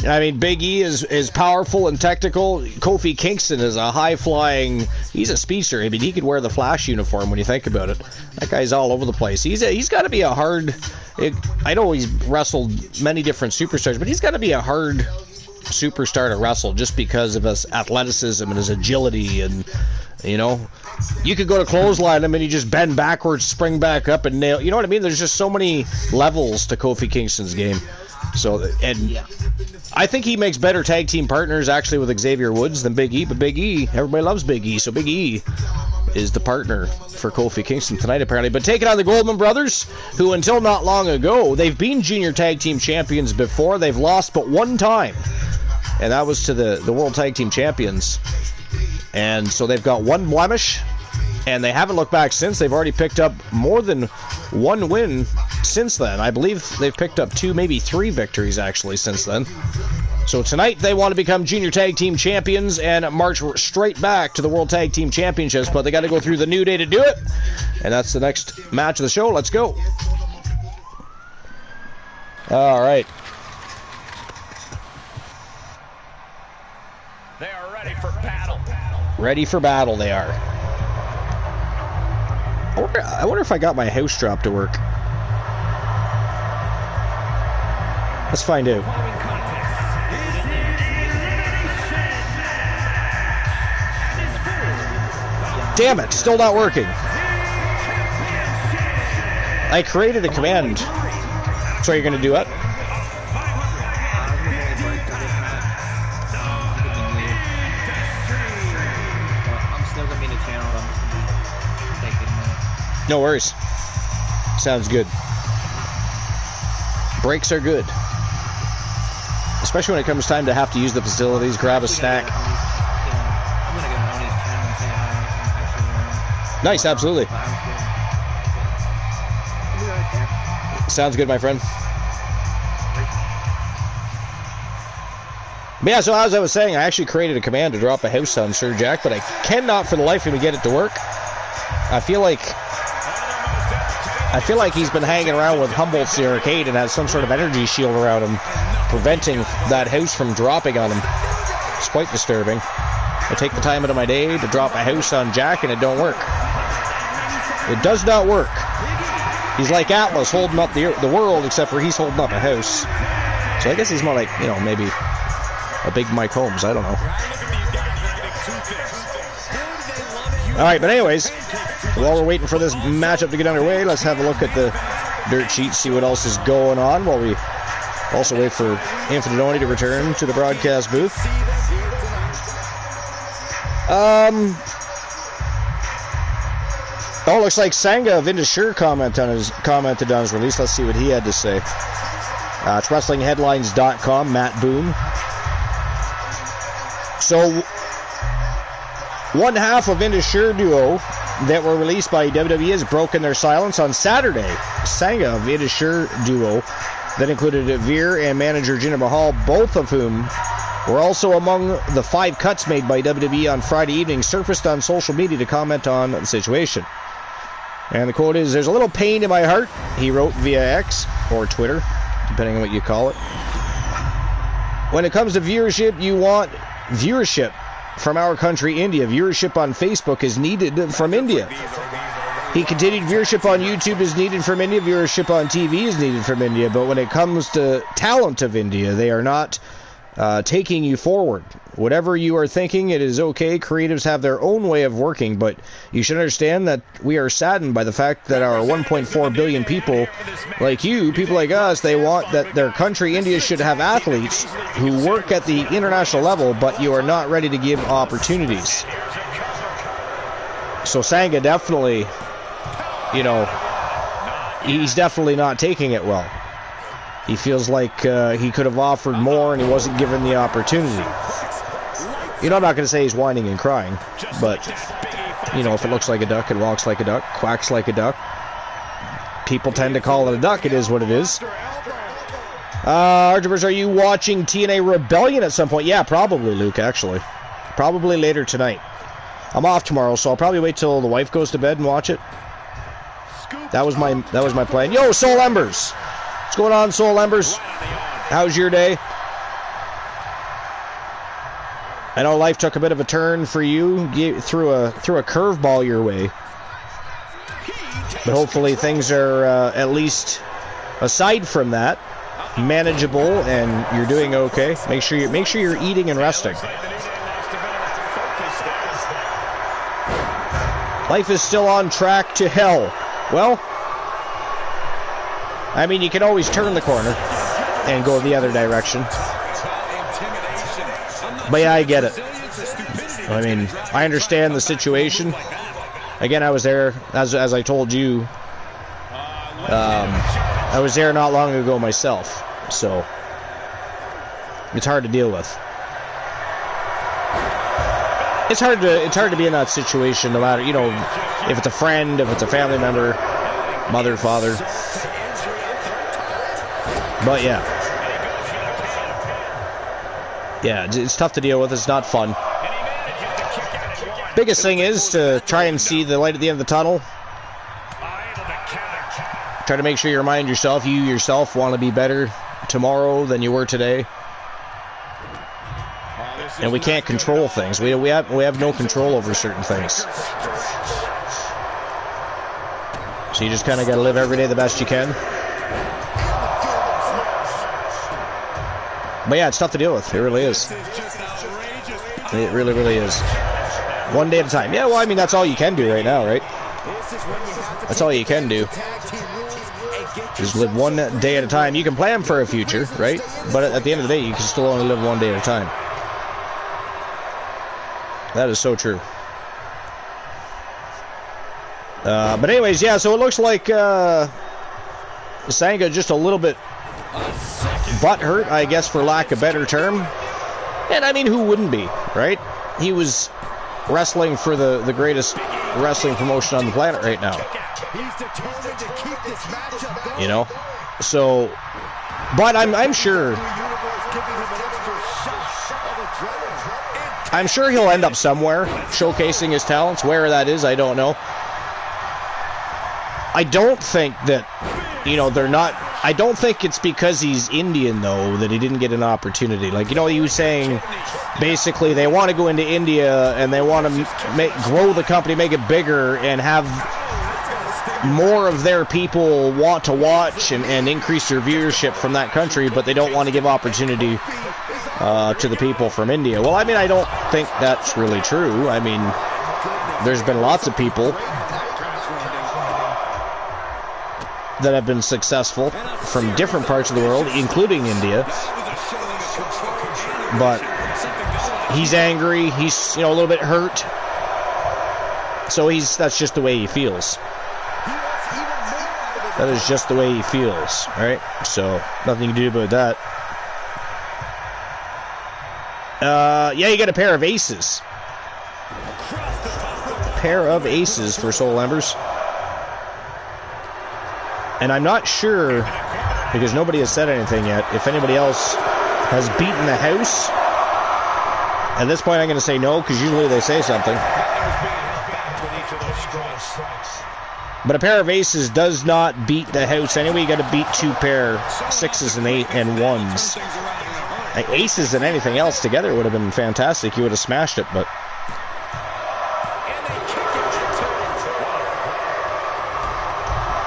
I mean, Big E is powerful and technical. Kofi Kingston is a high-flying... He's a speedster. I mean, he could wear the Flash uniform when you think about it. That guy's all over the place. He's got to be a hard... I know he's wrestled many different superstars, but he's got to be a hard superstar to wrestle just because of his athleticism and his agility. And, you know, you could go to clothesline him and he just bend backwards, spring back up, and nail... You know what I mean? There's just so many levels to Kofi Kingston's game. So, and yeah. I think he makes better tag team partners actually with Xavier Woods than Big E, but Big E, everybody loves Big E, so Big E is the partner for Kofi Kingston tonight apparently. But taking on the Goldman Brothers, who until not long ago, they've been Junior Tag Team Champions before. They've lost but one time, and that was to the World Tag Team Champions. And so they've got one blemish, and they haven't looked back since. They've already picked up more than one win since then. I believe they've picked up 2, maybe 3 victories actually since then. So tonight they want to become Junior Tag Team Champions and march straight back to the World Tag Team Championships, but they got to go through the New Day to do it. And that's the next match of the show. Let's go. All right. They are ready for battle. Ready for battle they are. I wonder if I got my house drop to work. Let's find out. Damn it, still not working. I created a command. So you're going to do it? No worries. Sounds good. Breaks are good. Especially when it comes time to have to use the facilities, grab a snack. Nice, absolutely. Sounds good, my friend. But yeah, so as I was saying, I actually created a command to drop a house on Sir Jack, but I cannot for the life of me get it to work. I feel like he's been hanging around with Humboldt's the arcade and has some sort of energy shield around him, preventing that house from dropping on him. It's quite disturbing. I take the time out of my day to drop a house on Jack and it don't work. It does not work. He's like Atlas holding up the world, except for he's holding up a house. So I guess he's more like, you know, maybe a big Mike Holmes. I don't know. Alright, but anyways, while we're waiting for this matchup to get underway, let's have a look at the dirt sheet, see what else is going on while we also wait for Infinitoni to return to the broadcast booth. Oh, looks like Sanga of Indusure commented on his release. Let's see what he had to say. It's WrestlingHeadlines.com, Matt Boone. So, one half of Indusure Duo that were released by WWE has broken their silence on Saturday. Sanga of Indusure Duo that included Veer and manager Jinder Mahal, both of whom were also among the 5 cuts made by WWE on Friday evening, surfaced on social media to comment on the situation. And the quote is, "There's a little pain in my heart," he wrote via X or Twitter, depending on what you call it. "When it comes to viewership, you want viewership from our country, India. Viewership on Facebook is needed from India." He continued, "Viewership on YouTube is needed from India. Viewership on TV is needed from India. But when it comes to talent of India, they are not taking you forward. Whatever you are thinking, it is okay. Creatives have their own way of working, but you should understand that we are saddened by the fact that our 1.4 billion people like you, people like us, they want that their country, India, should have athletes who work at the international level, but you are not ready to give opportunities." So Sanga definitely, he's definitely not taking it well. He feels like he could have offered more and he wasn't given the opportunity. I'm not going to say he's whining and crying, but, if it looks like a duck, it walks like a duck, quacks like a duck. People tend to call it a duck. It is what it is. Archivers, are you watching TNA Rebellion at some point? Yeah, probably, Luke, actually. Probably later tonight. I'm off tomorrow, so I'll probably wait till the wife goes to bed and watch it. That was my plan. Yo, Soul Embers! What's going on, Soul Embers? How's your day? I know life took a bit of a turn for you, threw a curveball your way, but hopefully things are at least, aside from that, manageable, and you're doing okay. Make sure you're eating and resting. Life is still on track to hell. Well, I mean, you can always turn the corner and go the other direction. But yeah, I get it. I mean, I understand the situation. Again, I was there, as I told you, I was there not long ago myself, so it's hard to deal with. It's hard to be in that situation, no matter, if it's a friend, if it's a family member, mother, father. But yeah, it's tough to deal with. It's not fun. Biggest thing is to try and see the light at the end of the tunnel. Try to make sure you remind yourself, you yourself want to be better tomorrow than you were today. And we can't control things. We have no control over certain things. So you just kind of got to live every day the best you can. But yeah, it's tough to deal with. It really is. It really, really is. One day at a time. Yeah, well, I mean, that's all you can do right now, right? That's all you can do. Just live one day at a time. You can plan for a future, right? But at the end of the day, you can still only live one day at a time. That is so true. But anyways, yeah, so it looks like Sanga just a little bit butthurt, I guess, for lack of a better term. And I mean, who wouldn't be, right? He was wrestling for the greatest wrestling promotion on the planet right now. So, but I'm sure he'll end up somewhere showcasing his talents. Where that is, I don't know. I don't think that, they're not. I don't think it's because he's Indian, though, that he didn't get an opportunity. Like, he was saying, basically, they want to go into India and they want to grow the company, make it bigger, and have more of their people want to watch and increase their viewership from that country, but they don't want to give opportunity to the people from India. Well, I mean, I don't think that's really true. I mean, there's been lots of people that have been successful from different parts of the world, including India. But he's angry. He's, a little bit hurt. So that's just the way he feels. That is just the way he feels, right? So nothing to do about that. Yeah, you got a pair of aces. Pair of aces for Soul Embers. And I'm not sure, because nobody has said anything yet, if anybody else has beaten the house. At this point, I'm going to say no, because usually they say something. But a pair of aces does not beat the house. Anyway, you got to beat 2 pair 6s and 8 and 1s. Aces and anything else together would have been fantastic. You would have smashed it, but...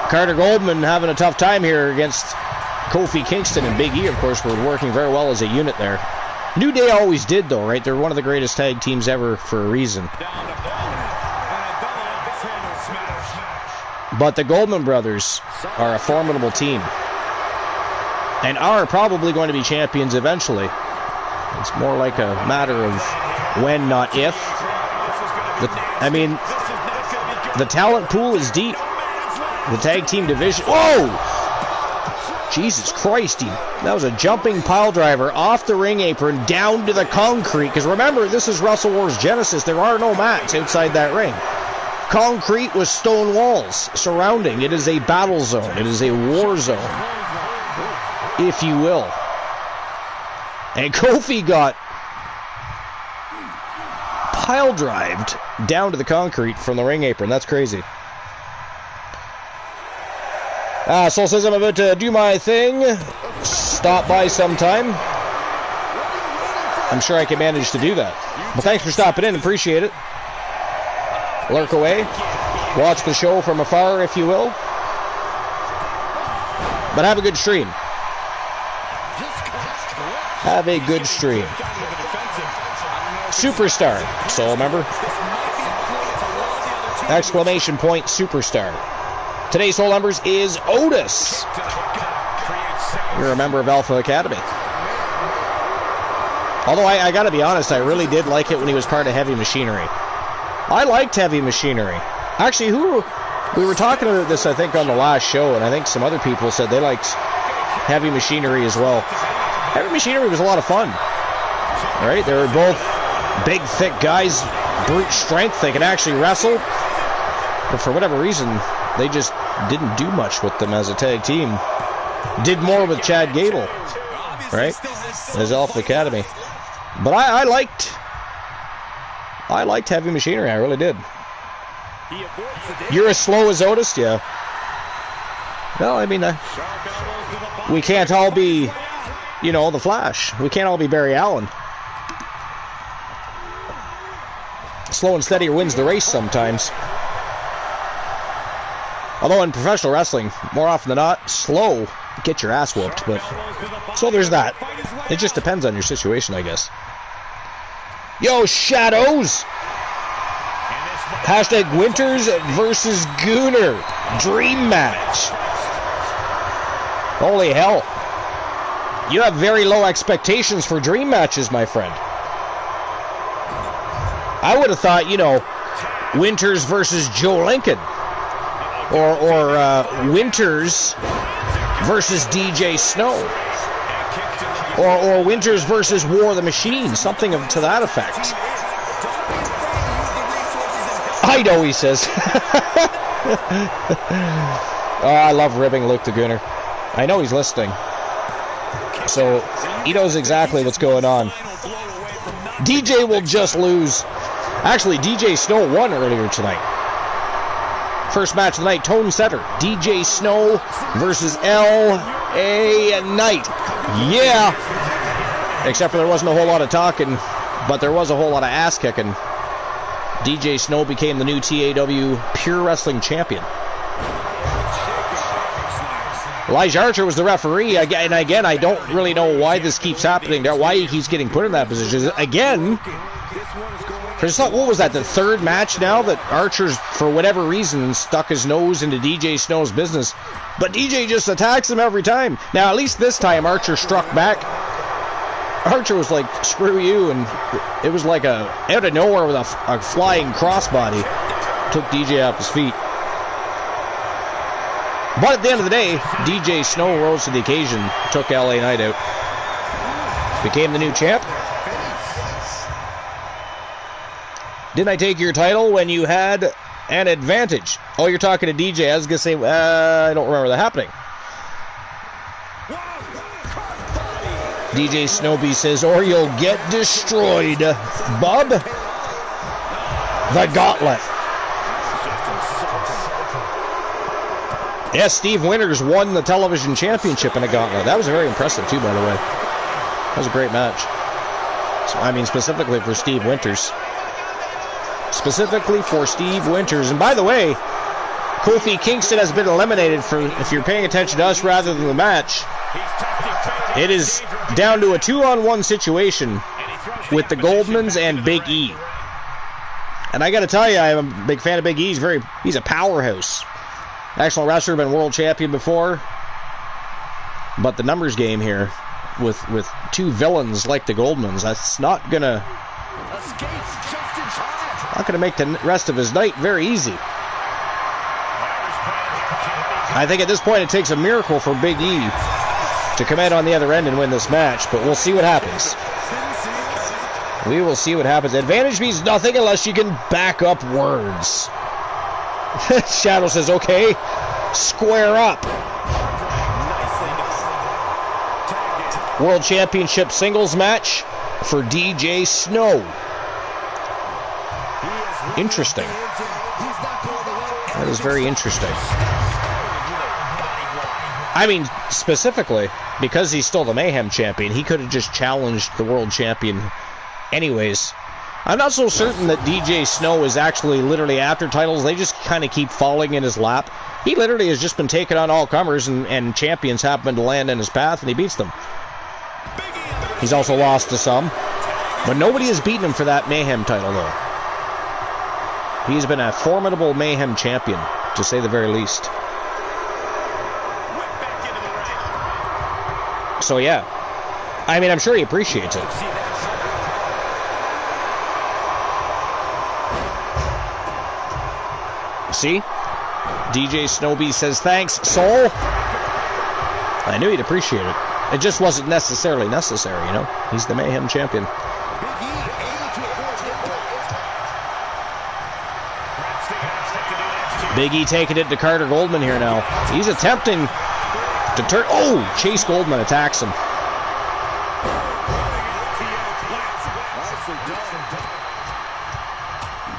Carter Goldman having a tough time here against Kofi Kingston, and Big E, of course, were working very well as a unit there. New Day always did, though, right? They're one of the greatest tag teams ever for a reason. But the Goldman brothers are a formidable team, and are probably going to be champions eventually. It's more like a matter of when, not if. The talent pool is deep. The tag team division. Whoa! Jesus Christ, that was a jumping pile driver off the ring apron down to the concrete. Because remember, this is Wrestle Wars Genesis. There are no mats outside that ring. Concrete with stone walls surrounding. It is a battle zone. It is a war zone, if you will. And Kofi got pile drived down to the concrete from the ring apron. That's crazy. Soul says I'm about to do my thing. Stop by sometime. I'm sure I can manage to do that. Well, thanks for stopping in. Appreciate it. Lurk away. Watch the show from afar, if you will. But have a good stream. Have a good stream. Superstar. Soul member. Exclamation point superstar. Today's Soul Members is Otis. You're a member of Alpha Academy. Although I gotta be honest, I really did like it when he was part of Heavy Machinery. I liked Heavy Machinery. Actually, we were talking about this, I think, on the last show, and I think some other people said they liked Heavy Machinery as well. Heavy Machinery was a lot of fun. Right? They were both big, thick guys, brute strength. They could actually wrestle. But for whatever reason, they just didn't do much with them as a tag team. Did more with Chad Gable, right? As Alpha Academy. But I liked Heavy Machinery. I really did. You're as slow as Otis, yeah. Well, I mean, we can't all be, the Flash. We can't all be Barry Allen. Slow and steady wins the race sometimes. Although in professional wrestling, more often than not, slow, get your ass whooped. But so there's that. It just depends on your situation, I guess. Yo, Shadows! Hashtag Winters versus Gooner. Dream match. Holy hell. You have very low expectations for dream matches, my friend. I would have thought, Winters versus Joe Lincoln. Or Winters versus DJ Snow. Or Winters versus War the Machine. Something to that effect. I know, he says. Oh, I love ribbing Luke the Gooner. I know he's listening. So, he knows exactly what's going on. DJ will just lose. Actually, DJ Snow won earlier tonight. First match of the night, Tone Setter. DJ Snow versus L.A. Knight. Yeah! Except for there wasn't a whole lot of talking, but there was a whole lot of ass kicking. DJ Snow became the new TAW Pure Wrestling Champion. Elijah Archer was the referee, and again, I don't really know why this keeps happening, why he keeps getting put in that position. Again, What was that, the third match now that Archer's, for whatever reason, stuck his nose into DJ Snow's business? But DJ just attacks him every time. Now, at least this time, Archer struck back. Archer was like, screw you, and it was like out of nowhere with a flying crossbody. Took DJ off his feet. But at the end of the day, DJ Snow rose to the occasion, took LA Knight out. Became the new champ. Didn't I take your title when you had an advantage? Oh, you're talking to DJ. I was going to say, I don't remember that happening. DJ Snowby says, or you'll get destroyed, bub. The gauntlet. Yes, Steve Winters won the television championship in a gauntlet. That was very impressive, too, by the way. That was a great match. So, I mean, specifically for Steve Winters. Specifically for Steve Winters. And by the way, Kofi Kingston has been eliminated for, if you're paying attention to us rather than the match, it is down to a 2-on-1 situation with the Goldmans and Big E. And I got to tell you, I'm a big fan of Big E. He's a powerhouse. National wrestler, been world champion before. But the numbers game here with two villains like the Goldmans, that's not gonna make the rest of his night very easy. I think at this point it takes a miracle for Big E to come out on the other end and win this match, but we'll see what happens. We will see what happens. Advantage means nothing unless you can back up words. Shadow says, okay, square up. World Championship singles match for DJ Snow. Interesting. That is very interesting. I mean, specifically, because he's still the Mayhem champion, he could have just challenged the world champion anyways. I'm not so certain that DJ Snow is actually literally after titles. They just kind of keep falling in his lap. He literally has just been taking on all comers, and champions happen to land in his path, and he beats them. He's also lost to some, but nobody has beaten him for that Mayhem title, though. He's been a formidable Mayhem champion, to say the very least. So, yeah. I mean, I'm sure he appreciates it. See? DJ Snowby says, thanks, soul. I knew he'd appreciate it. It just wasn't necessarily necessary, you know? He's the Mayhem champion. Big E taking it to Carter Goldman here now. He's attempting to turn. Oh! Chase Goldman attacks him.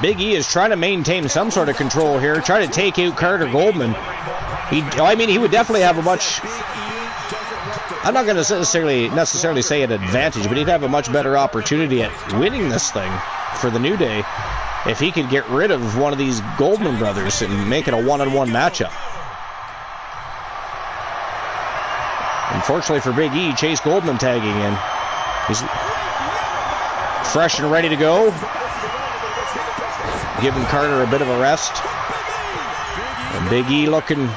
Big E is trying to maintain some sort of control here, trying to take out Carter Goldman. He would definitely have a much... I'm not going to necessarily say an advantage, but he'd have a much better opportunity at winning this thing for the New Day if he could get rid of one of these Goldman brothers and make it a one-on-one matchup. Unfortunately for Big E, Chase Goldman tagging in. He's fresh and ready to go. Giving Carter a bit of a rest. And Big E looking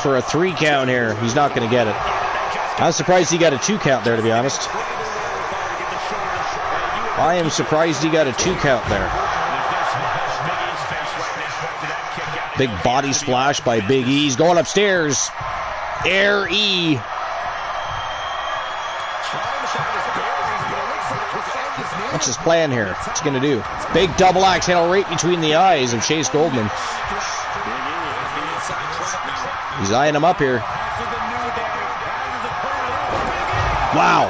for a 3 count here. He's not going to get it. I'm surprised he got a 2 count there, to be honest. I am surprised he got a 2 count there. Big body splash by Big E. He's going upstairs. Air E. What's his plan here? What's he going to do? Big double axe handle right between the eyes of Chase Goldman. He's eyeing him up here. Wow.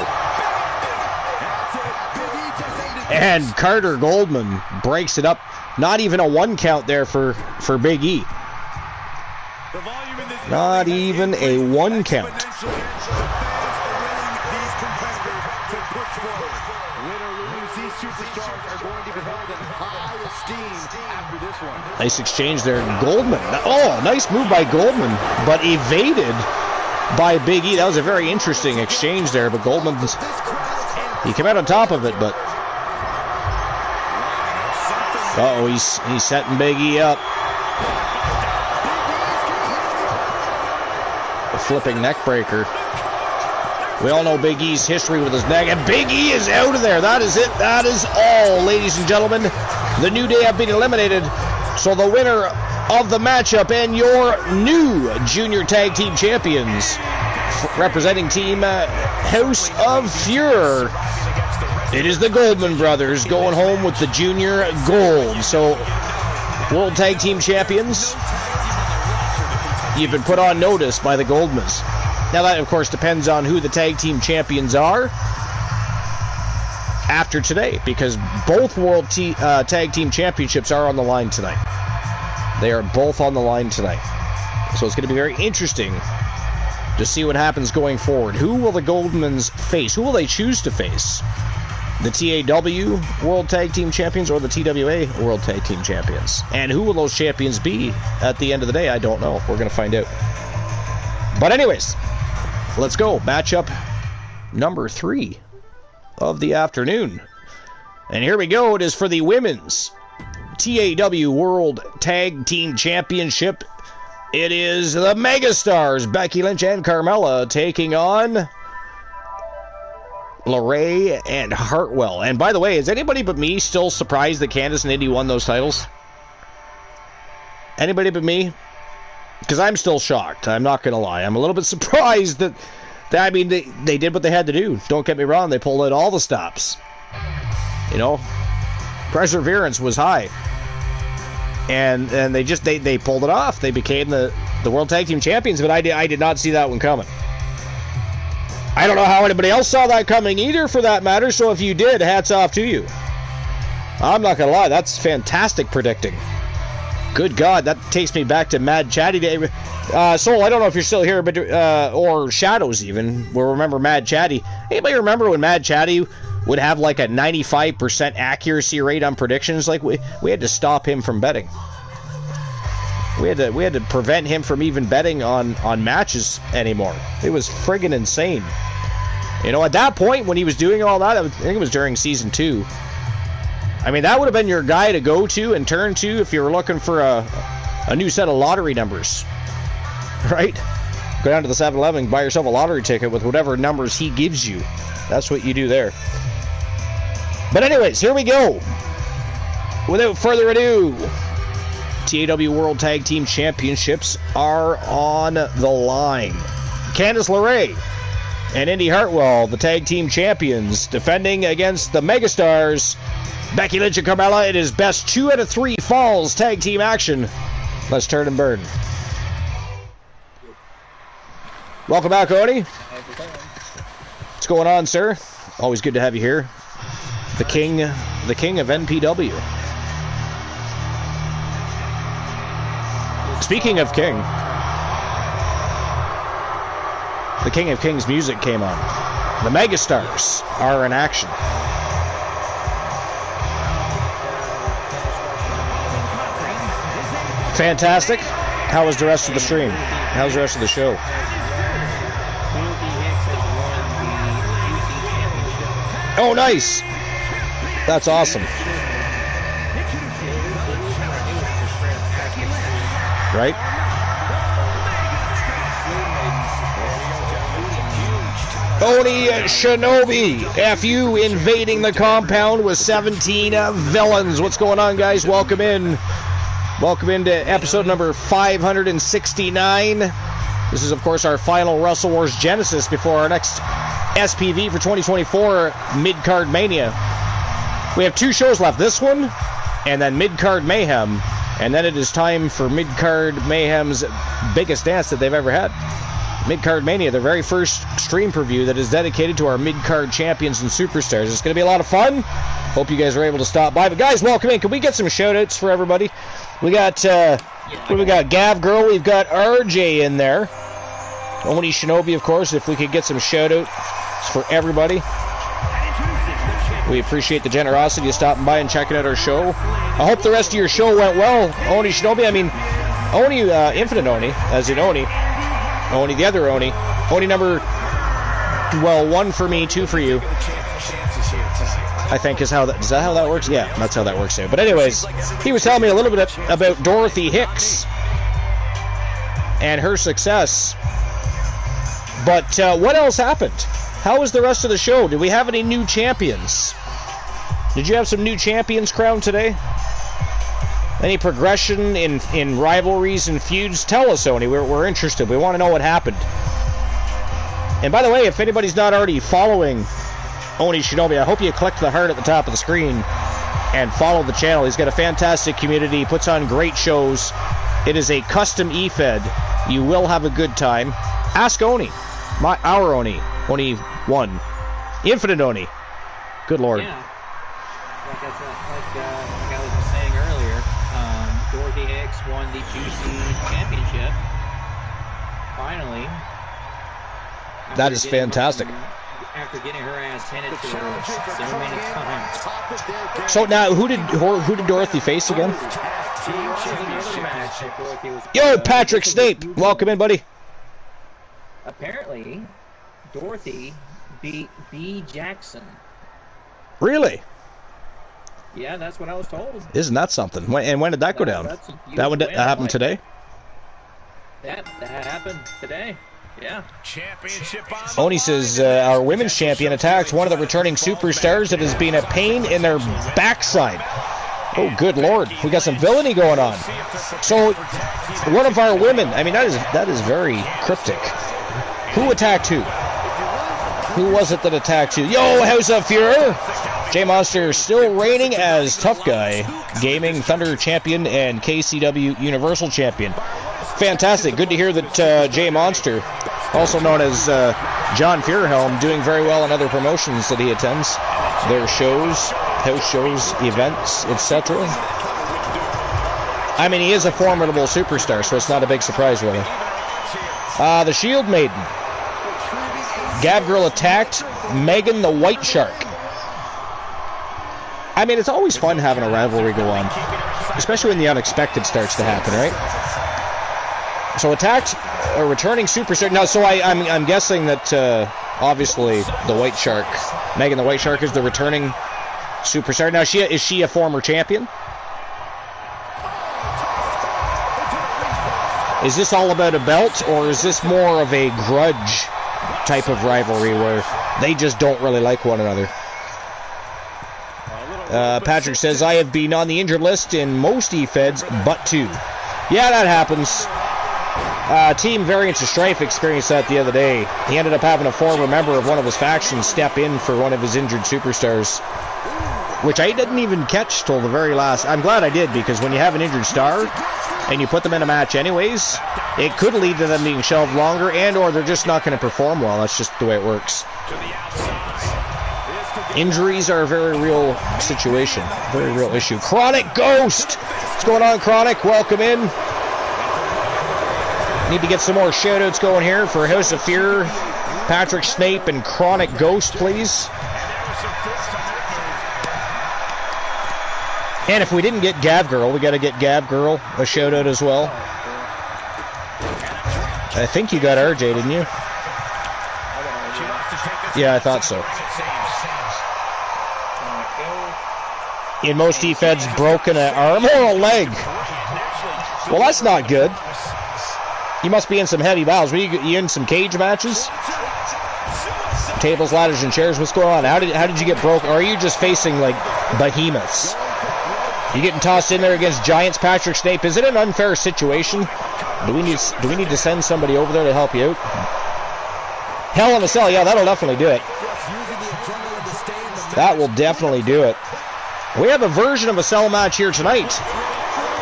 And Carter Goldman breaks it up. Not even a 1 count there for Big E. Not even a 1 count. Nice exchange there. Goldman. Oh, nice move by Goldman, but evaded by Big E. That was a very interesting exchange there, but Goldman, he came out on top of it, but Uh-oh, he's setting Big E up. A flipping neck breaker. We all know Big E's history with his neck, and Big E is out of there. That is it. That is all, ladies and gentlemen. The New Day have been eliminated. So the winner of the matchup and your new junior tag team champions, representing Team House of Fure, it is the Goldman brothers going home with the junior gold. So, World Tag Team Champions, you've been put on notice by the Goldmans. Now that, of course, depends on who the tag team champions are after today, because both World Tag Team Championships are on the line tonight. They are both on the line tonight. So it's going to be very interesting to see what happens going forward. Who will the Goldmans face? Who will they choose to face? The TAW World Tag Team Champions or the TWA World Tag Team Champions? And who will those champions be at the end of the day? I don't know. We're going to find out. But anyways, let's go. Matchup number 3 of the afternoon. And here we go. It is for the women's TAW World Tag Team Championship. It is the Megastars, Becky Lynch and Carmella, taking on LeRae and Hartwell. And by the way, is anybody but me still surprised that Candice and Indy won those titles? Anybody but me? Because I'm still shocked. I'm not going to lie. I'm a little bit surprised that I mean, they did what they had to do. Don't get me wrong. They pulled out all the stops. You know, perseverance was high. And they pulled it off. They became the World Tag Team Champions, but I did not see that one coming. I don't know how anybody else saw that coming either, for that matter, so if you did, hats off to you. I'm not going to lie, that's fantastic predicting. Good God, that takes me back to Mad Chatty Day. Soul, I don't know if you're still here, but or Shadows even, will remember Mad Chatty. Anybody remember when Mad Chatty would have like a 95% accuracy rate on predictions? Like, we had to stop him from betting. We had to prevent him from even betting on matches anymore. It was friggin' insane. You know, at that point, when he was doing all that, I think it was during Season 2. I mean, that would have been your guy to go to and turn to if you were looking for a new set of lottery numbers. Right? Go down to the 7-Eleven, buy yourself a lottery ticket with whatever numbers he gives you. That's what you do there. But anyways, here we go. Without further ado, TAW World Tag Team Championships are on the line. Candice LeRae and Indy Hartwell, the tag team champions, defending against the Megastars, Becky Lynch and Carmella. It is best 2 out of 3 falls tag team action. Let's turn and burn. Welcome back, Oni. What's going on, sir? Always good to have you here. The king of NPW. Speaking of King, the King of Kings music came on. The Megastars are in action. Fantastic. How was the rest of the stream? How's the rest of the show? Oh, nice. That's awesome. Right? Oni Shinobi, FU invading the compound with 17 villains. What's going on, guys? Welcome in. Welcome into episode number 569. This is, of course, our final Wrestle Wars Genesis before our next SPV for 2024, Mid-Card Mania. We have 2 shows left. This one, and then Mid-Card Mayhem. And then it is time for Mid-Card Mayhem's biggest dance that they've ever had. Mid-Card Mania, the very first stream preview that is dedicated to our Mid-Card champions and superstars. It's going to be a lot of fun. Hope you guys are able to stop by. But guys, welcome in. Can we get some shout-outs for everybody? We got, we got Gav Girl. We've got RJ in there. Oni Shinobi, of course. If we could get some shout-outs for everybody. We appreciate the generosity of stopping by and checking out our show. I hope the rest of your show went well, Oni Shinobi. I mean, Oni, Infinite Oni, as in Oni. Oni, the other Oni. Oni number, well, 1 for me, 2 for you. I think is how that, is that how that works? Yeah, that's how that works there. But anyways, he was telling me a little bit about Dorothy Hicks and her success. But what else happened? How was the rest of the show? Did we have any new champions? Did you have some new champions crowned today? Any progression in rivalries and feuds? Tell us, Oni. We're interested. We want to know what happened. And by the way, if anybody's not already following Oni Shinobi, I hope you click the heart at the top of the screen and follow the channel. He's got a fantastic community. He puts on great shows. It is a custom e-fed. You will have a good time. Ask Oni. Our Oni. Oni 1. Infinite Oni. Good Lord. Yeah. Like I was just saying earlier, Dorothy Hicks won the Juicy Championship. Finally. That is fantastic. After getting her ass handed to her so many times. So now, who did Dorothy face again? Yo, Patrick Snape, welcome in, buddy. Apparently, Dorothy beat B. Jackson. Really? Yeah, that's what I was told. Isn't that something? And when did that go down? That happened today? That happened today. Yeah. Oni says, our women's champion attacked one of the returning superstars that has been a pain in their backside. Oh, good Lord. We got some villainy going on. So, one of our women, I mean, that is very cryptic. Who attacked who? Who was it that attacked who? Yo, House of Fury! J Monster still reigning as Tough Guy, Gaming Thunder Champion and KCW Universal Champion. Fantastic. Good to hear that J Monster, also known as John Fearhelm, doing very well in other promotions that he attends. Their shows, house shows, events, etc. I mean, he is a formidable superstar, so it's not a big surprise, really. The Shield Maiden. Gab Girl attacked Megan the White Shark. I mean, it's always fun having a rivalry go on, especially when the unexpected starts to happen, right? So attacked a returning superstar. Now, so I'm guessing that obviously the White Shark, Megan the White Shark, is the returning superstar. Now, is she a former champion? Is this all about a belt, or is this more of a grudge type of rivalry where they just don't really like one another? Patrick says, I have been on the injured list in most E-Feds, but 2. Yeah, that happens. Team Variance of Strife experienced that the other day. He ended up having a former member of one of his factions step in for one of his injured superstars, which I didn't even catch till the very last. I'm glad I did, because when you have an injured star and you put them in a match anyways, it could lead to them being shelved longer, and or they're just not going to perform well. That's just the way it works. Injuries are a very real situation, very real issue. Chronic Ghost! What's going on, Chronic? Welcome in. Need to get some more shoutouts going here for House of Fear, Patrick Snape, and Chronic Ghost, please. And if we didn't get Gab Girl, we got to get Gab Girl a shoutout as well. I think you got RJ, didn't you? Yeah, I thought so. In most E-Feds, broken an arm or a leg. Well, that's not good. You must be in some heavy battles. Were you in some cage matches? Tables, ladders, and chairs. What's going on? How did you get broke? Or are you just facing, like, behemoths? You getting tossed in there against giants, Patrick Snape? Is it an unfair situation? Do we need to send somebody over there to help you out? Hell in a Cell. Yeah, that'll definitely do it. That will definitely do it. We have a version of a cell match here tonight,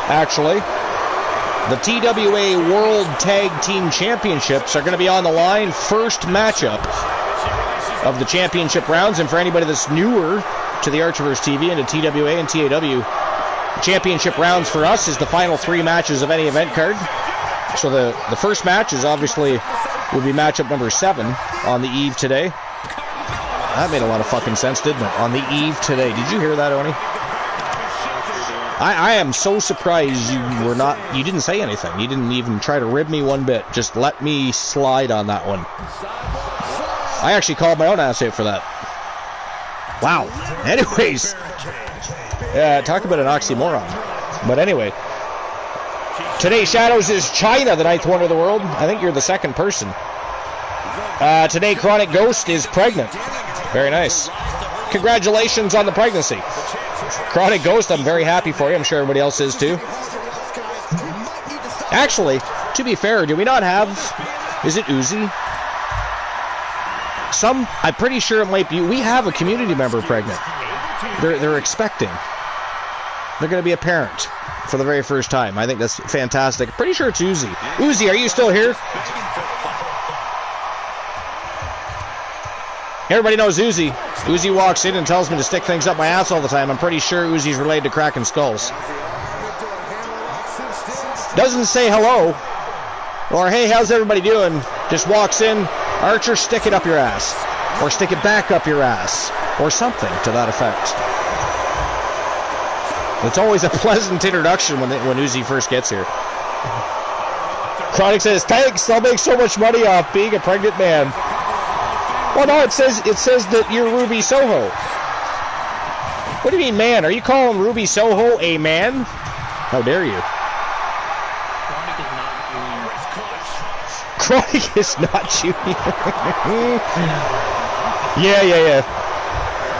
actually. The TWA World Tag Team Championships are going to be on the line. First matchup of the championship rounds. And for anybody that's newer to the Archiverse TV and to TWA and TAW, championship rounds for us is the final 3 matches of any event card. So the first match is obviously would be matchup number 7 on the eve today. That made a lot of fucking sense, didn't it? On the eve today. Did you hear that, Oni? I am so surprised you didn't say anything. You didn't even try to rib me one bit. Just let me slide on that one. I actually called my own ass out for that. Wow. Anyways, talk about an oxymoron. But anyway, today Shadows is China, the 9th wonder of the world. I think you're the 2nd person. Today Chronic Ghost is pregnant. Very nice. Congratulations on the pregnancy. Chronic Ghost, I'm very happy for you. I'm sure everybody else is too. Actually, to be fair, do we not have... Is it Uzi? I'm pretty sure it might be... We have a community member pregnant. They're expecting. They're going to be a parent for the very first time. I think that's fantastic. Pretty sure it's Uzi. Uzi, are you still here? Everybody knows Uzi. Uzi walks in and tells me to stick things up my ass all the time. I'm pretty sure Uzi's related to cracking skulls. Doesn't say hello. Or, hey, how's everybody doing? Just walks in. Archer, stick it up your ass. Or stick it back up your ass. Or something to that effect. It's always a pleasant introduction when Uzi first gets here. Chronic says, thanks, I'll make so much money off being a pregnant man. Well, no, it says that you're Ruby Soho. What do you mean, man? Are you calling Ruby Soho a man? How dare you? Chronic is not junior.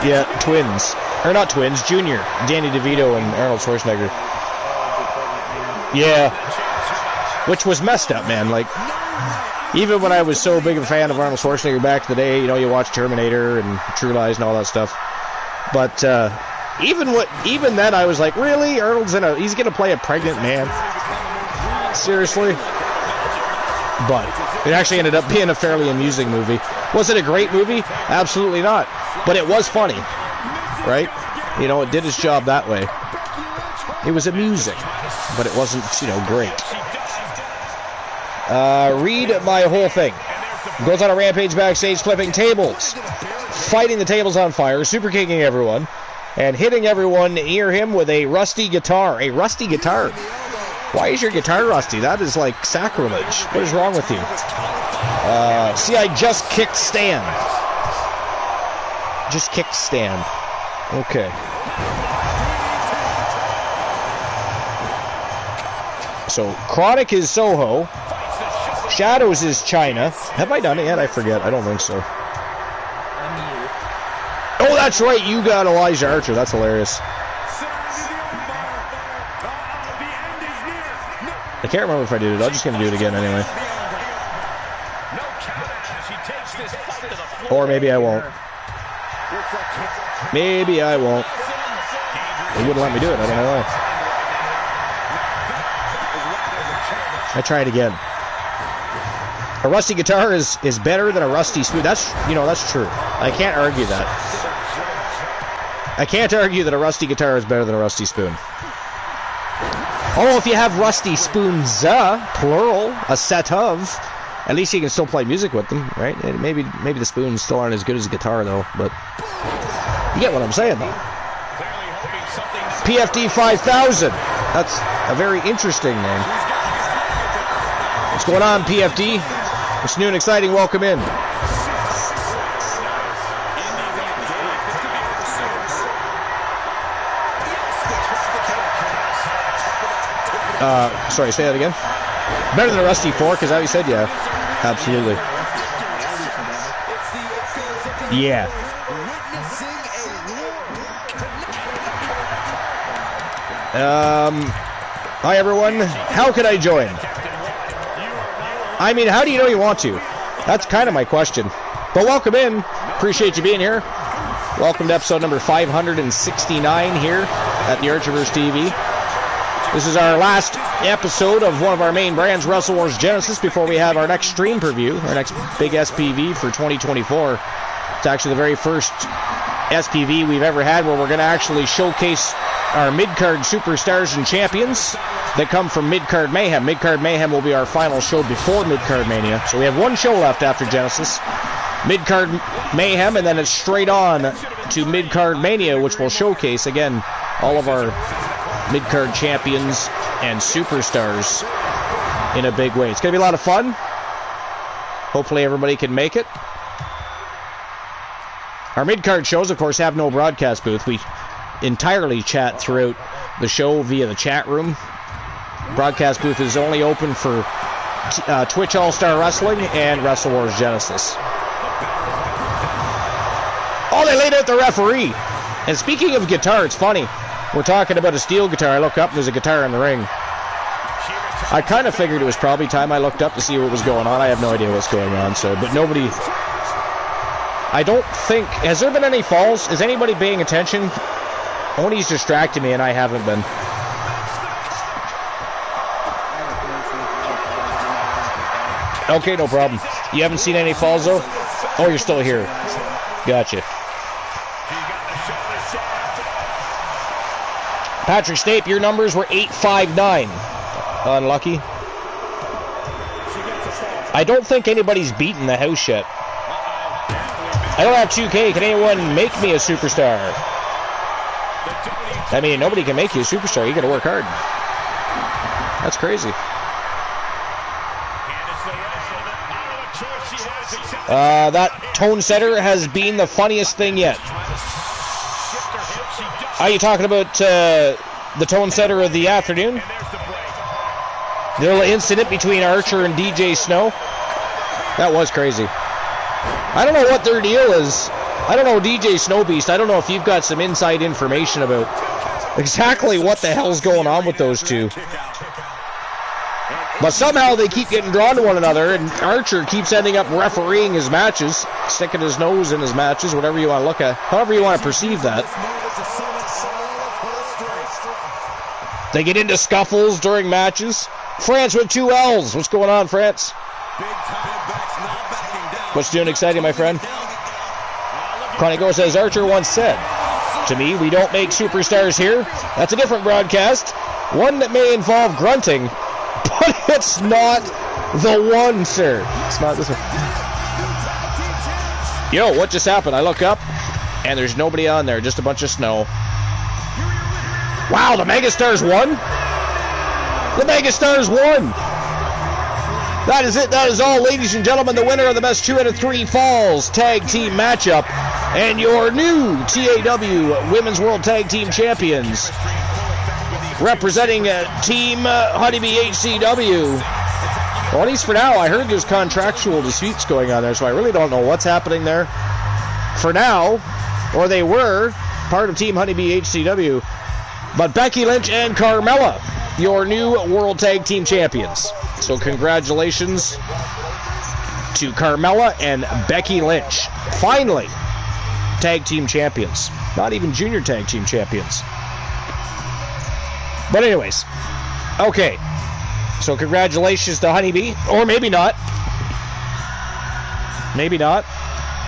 Yeah, twins. Or not twins, junior. Danny DeVito and Arnold Schwarzenegger. Yeah. Which was messed up, man. Like, even when I was so big of a fan of Arnold Schwarzenegger back in the day, you know, you watch Terminator and True Lies and all that stuff. But even then, I was like, really? He's gonna play a pregnant man? Seriously? But it actually ended up being a fairly amusing movie. Was it a great movie? Absolutely not. But it was funny, right? You know, it did its job that way. It was amusing, but it wasn't, you know, great. Read my whole thing. Goes on a rampage backstage, flipping tables, fighting the tables on fire, super kicking everyone, and hitting everyone near him with a rusty guitar. A rusty guitar. Why is your guitar rusty? That is like sacrilege. What is wrong with you? See, I just kicked Stan. Just kicked Stan. Okay. So, Chronic is Soho. Shadows is China. Have I done it yet? I forget. I don't think so. Oh, that's right. You got Elijah Archer. That's hilarious. I can't remember if I did it. I'm just going to do it again anyway. Or maybe I won't. Maybe I won't. They wouldn't let me do it. I don't know why. I try it again. A rusty guitar is better than a rusty spoon. That's true. I can't argue that. I can't argue that a rusty guitar is better than a rusty spoon. Oh, if you have rusty spoons, plural, a set of, at least you can still play music with them, right? And maybe the spoons still aren't as good as a guitar, though, but you get what I'm saying, though. PFD 5000. That's a very interesting name. What's going on, PFD? It's new and exciting. Welcome in. Sorry, say that again. Better than a rusty fork, is that what you said? Yeah, absolutely. Yeah. Hi everyone. How can I join? I mean, how do you know you want to? That's kind of my question. But welcome in. Appreciate you being here. Welcome to episode number 569 here at the Archerverse TV. This is our last episode of one of our main brands, Wrestle Wars Genesis, before we have our next stream preview, our next big SPV for 2024. It's actually the very first SPV we've ever had where we're going to actually showcase our mid-card superstars and champions that come from Mid-Card Mayhem. Mid-Card Mayhem will be our final show before Mid-Card Mania. So we have one show left after Genesis. Mid-Card Mayhem, and then it's straight on to Mid-Card Mania, which will showcase, again, all of our mid-card champions and superstars in a big way. It's going to be a lot of fun. Hopefully everybody can make it. Our mid-card shows, of course, have no broadcast booth. We entirely chat throughout the show via the chat room. Broadcast booth is only open for Twitch All-Star Wrestling and Wrestle Wars Genesis. Oh, they laid out the referee. And speaking of guitar, it's funny. We're talking about a steel guitar. I look up and there's a guitar in the ring. I kind of figured it was probably time I looked up to see what was going on. I have no idea what's going on, but nobody... I don't think... Has there been any falls? Is anybody paying attention? Oni's distracted me and I haven't been. Okay, no problem. You haven't seen any falls, though? Oh, you're still here. Gotcha. Patrick Snape, your numbers were 859. Unlucky. I don't think anybody's beaten the house yet. I don't have 2K. Can anyone make me a superstar? I mean, nobody can make you a superstar. You gotta work hard. That's crazy. That tone setter has been the funniest thing yet. Are you talking about the tone setter of the afternoon? The little incident between Archer and DJ Snow? That was crazy. I don't know what their deal is. I don't know, DJ Snowbeast. I don't know if you've got some inside information about exactly what the hell's going on with those two. But somehow they keep getting drawn to one another, and Archer keeps ending up refereeing his matches, sticking his nose in his matches, whatever you want to look at, however you want to perceive that. They get into scuffles during matches. France with 2 L's. What's going on, France? What's doing exciting, my friend? Connie Go says, Archer once said, to me, we don't make superstars here. That's a different broadcast. One that may involve grunting, but it's not the one, sir. It's not this one. Yo, what just happened? I look up, and there's nobody on there, just a bunch of snow. Wow, the Megastars won? The Megastars won! That is it. That is all, ladies and gentlemen. The winner of the best 2 out of 3 falls tag team matchup and your new TAW Women's World Tag Team Champions, representing Team Honeybee HCW. Well, at least for now, I heard there's contractual disputes going on there, so I really don't know what's happening there. For now, or they were part of Team Honeybee HCW. But Becky Lynch and Carmella, your new World Tag Team Champions. So congratulations to Carmella and Becky Lynch. Finally, Tag Team Champions. Not even Junior Tag Team Champions. But anyways, okay. So congratulations to Honeybee. Or maybe not. Maybe not.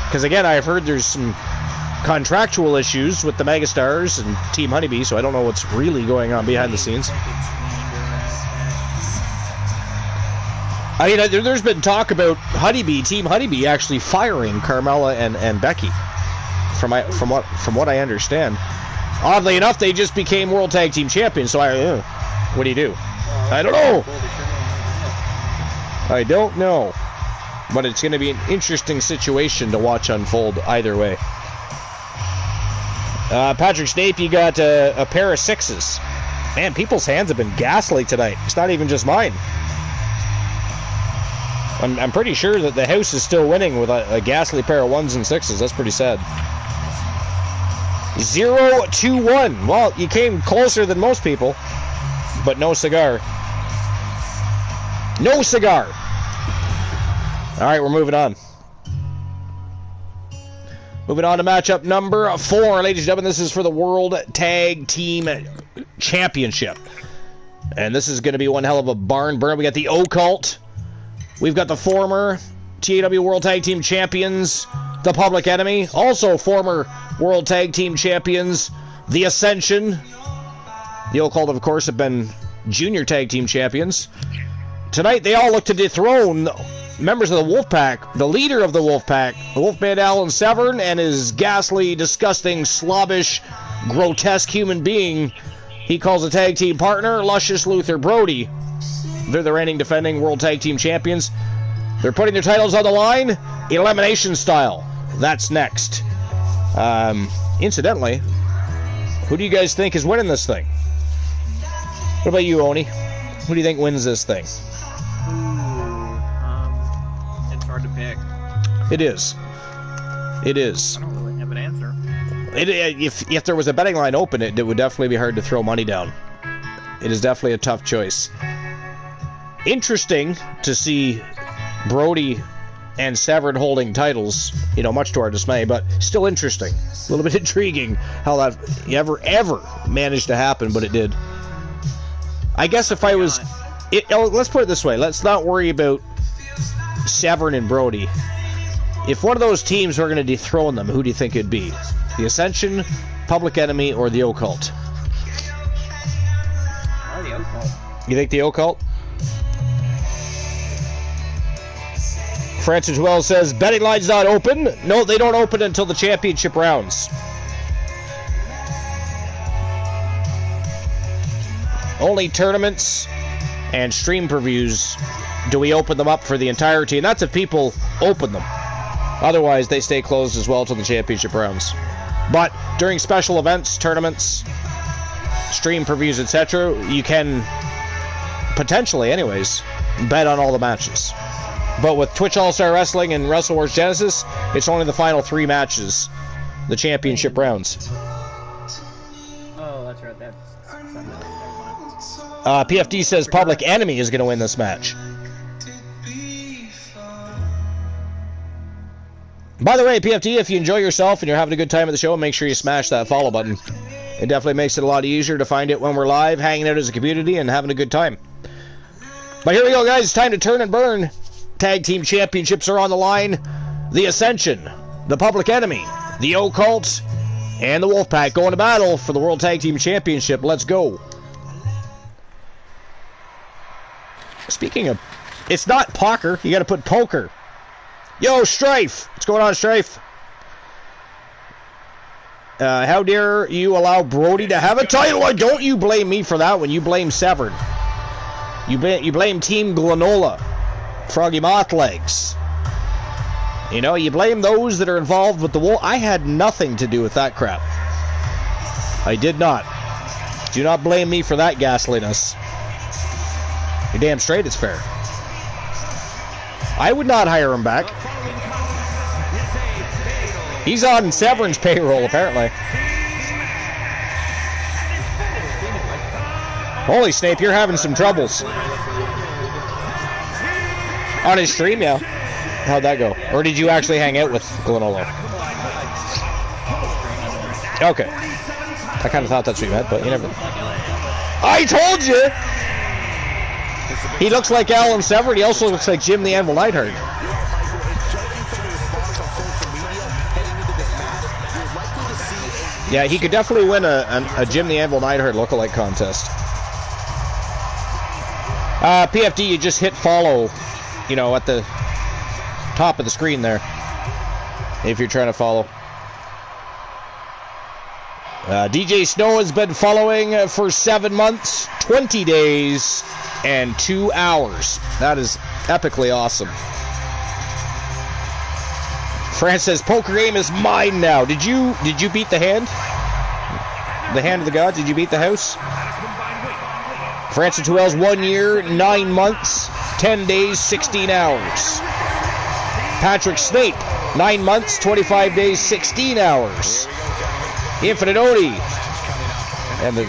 Because again, I've heard there's some contractual issues with the Megastars and Team Honeybee, so I don't know what's really going on behind the scenes. I mean, there's been talk about Team Honeybee actually firing Carmella and Becky, from what I understand. Oddly enough, they just became World Tag Team Champions, so what do you do? I don't know. I don't know. But it's going to be an interesting situation to watch unfold either way. Patrick Snape, you got a pair of 6s. Man, people's hands have been ghastly tonight. It's not even just mine. I'm pretty sure that the house is still winning with a ghastly pair of 1s and 6s. That's pretty sad. 0-2-1. Well, you came closer than most people, but no cigar. No cigar. All right, we're moving on. Moving on to matchup number 4, ladies and gentlemen. This is for the World Tag Team Championship. And this is going to be one hell of a barn burner. We got the Occult. We've got the former TAW World Tag Team Champions, the Public Enemy. Also former World Tag Team Champions, the Ascension. The Occult, of course, have been Junior Tag Team Champions. Tonight, they all look to dethrone members of the Wolfpack, the leader of the Wolfpack, the Wolfman Alan Severn, and his ghastly, disgusting, slobbish, grotesque human being he calls a tag team partner, Luscious Luther Brody. They're the reigning defending World Tag Team Champions. They're putting their titles on the line, elimination style. That's next. Incidentally, who do you guys think is winning this thing? What about you, Oni? Who do you think wins this thing? It's hard to pick. It is. It is. I don't really have an answer. If there was a betting line open, it would definitely be hard to throw money down. It is definitely a tough choice. Interesting to see Brody and Severn holding titles, you know, much to our dismay, but still interesting. A little bit intriguing how that ever managed to happen, but it did. I guess if I was... let's put it this way. Let's not worry about Severn and Brody. If one of those teams were going to dethrone them, who do you think it'd be? The Ascension, Public Enemy, or the Occult? Oh, the Occult. You think the Occult? Francis Wells says, betting line's not open. No, they don't open until the championship rounds. Only tournaments and stream previews do we open them up for the entirety, and that's if people open them. Otherwise, they stay closed as well till the championship rounds. But during special events, tournaments, stream previews, etc., you can potentially, anyways, bet on all the matches. But with Twitch All-Star Wrestling and Wrestle Wars Genesis, it's only the final 3 matches, the championship rounds. Oh, that's right. That's Sunday. Never mind. PFD says Public Enemy is going to win this match. By the way, PFD, if you enjoy yourself and you're having a good time at the show, make sure you smash that follow button. It definitely makes it a lot easier to find it when we're live, hanging out as a community, and having a good time. But here we go, guys. It's time to turn and burn. Tag Team Championships are on the line. The Ascension, the Public Enemy, the Occult, and the Wolfpack going to battle for the World Tag Team Championship. Let's go. Speaking of, it's not poker. You got to put poker. Yo, Strife. What's going on, Strife? How dare you allow Brody to have a title? Or don't you blame me for that when you blame Severn. You blame Team Glenola. Froggy Mothlegs. You know, you blame those that are involved with the Wolf. I had nothing to do with that crap. I did not. Do not blame me for that ghastliness. You're damn straight it's fair. I would not hire him back. He's on Severn's payroll, apparently. Holy Snape, you're having some troubles. On his stream, yeah. How'd that go? Or did you actually hang out with Glenolo? Okay. I kind of thought that's what you meant, but you never... I told you! He looks like Alan Severn. He also looks like Jim the Anvil Neidhart. Yeah, he could definitely win a Jim the Anvil Neidhart lookalike contest. PFD, you just hit follow, you know, at the top of the screen there, if you're trying to follow. DJ Snow has been following for 7 months, 20 days, and 2 hours. That is epically awesome. France says, poker game is mine now. Did you beat the hand? The hand of the gods? Did you beat the house? Francis Wells, 1 year, 9 months, 10 days, 16 hours. Patrick Snape, 9 months, 25 days, 16 hours. Infinite Odie. And the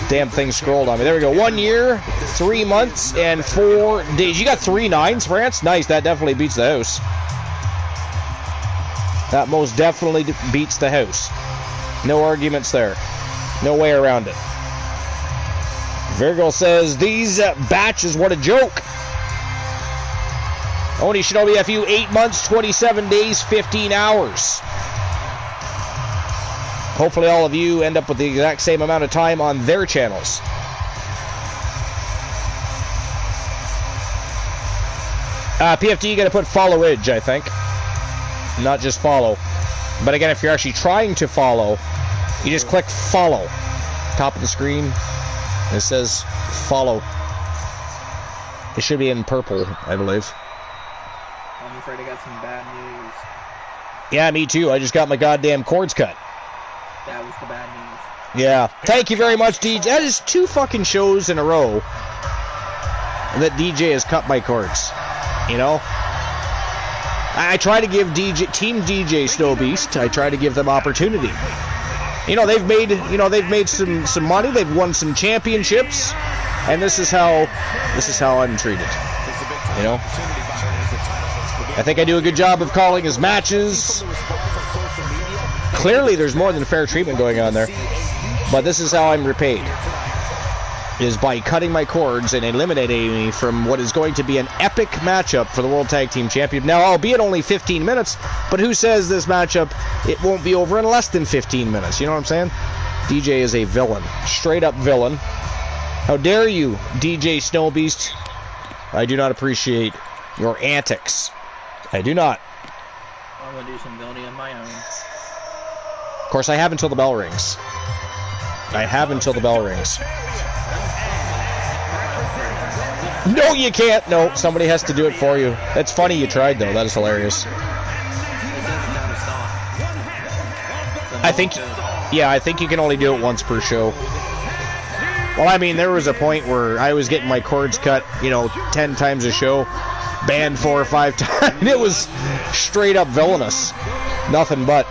damn thing scrolled on me. There we go. 1 year, 3 months, and 4 days. You got 3 9s, France? Nice. That definitely beats the house. That most definitely beats the house. No arguments there. No way around it. Virgo says, these batches, what a joke. Oni Shinobi FU, 8 months, 27 days, 15 hours. Hopefully all of you end up with the exact same amount of time on their channels. PFD, you got to put follow edge, I think. Not just follow. But again, if you're actually trying to follow, you just click follow. Top of the screen, it says follow. It should be in purple, I believe. I'm afraid I got some bad news. Yeah, me too. I just got my goddamn cords cut. That was the bad news. Yeah. Thank you very much, DJ. That is 2 fucking shows in a row that DJ has cut my cords. You know? I try to give Team DJ Snow Beast, I try to give them opportunity. You know, they've made some money, they've won some championships, and this is how I'm treated. You know? I think I do a good job of calling his matches. Clearly there's more than fair treatment going on there. But this is how I'm repaid. Is by cutting my cords and eliminating me from what is going to be an epic matchup for the World Tag Team Championship. Now, albeit only 15 minutes, but who says this matchup, it won't be over in less than 15 minutes? You know what I'm saying? DJ is a villain. Straight up villain. How dare you, DJ Snowbeast? I do not appreciate your antics. I do not. I'm going to do some villainy of my own. Of course, I have until the bell rings. I have until the bell rings. No, you can't. No, somebody has to do it for you. That's funny you tried, though. That is hilarious. I think you can only do it once per show. Well, I mean, there was a point where I was getting my cords cut, 10 times a show, banned 4 or 5 times. It was straight up villainous. Nothing but.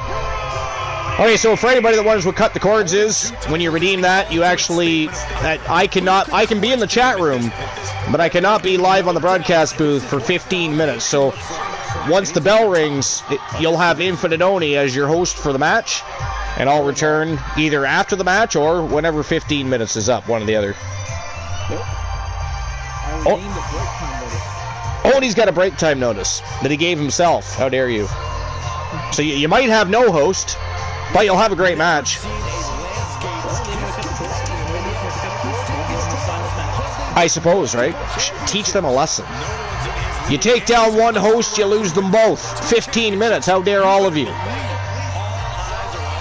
Okay, so for anybody that wonders what cut the cords is, when you redeem that, you actually, I can be in the chat room, but I cannot be live on the broadcast booth for 15 minutes. So once the bell rings, you'll have Infinite Oni as your host for the match, and I'll return either after the match or whenever 15 minutes is up, one or the other. Oni's got a break time notice that he gave himself. How dare you? So you might have no host, but you'll have a great match. I suppose, right? Teach them a lesson. You take down one host, you lose them both. 15 minutes, how dare all of you?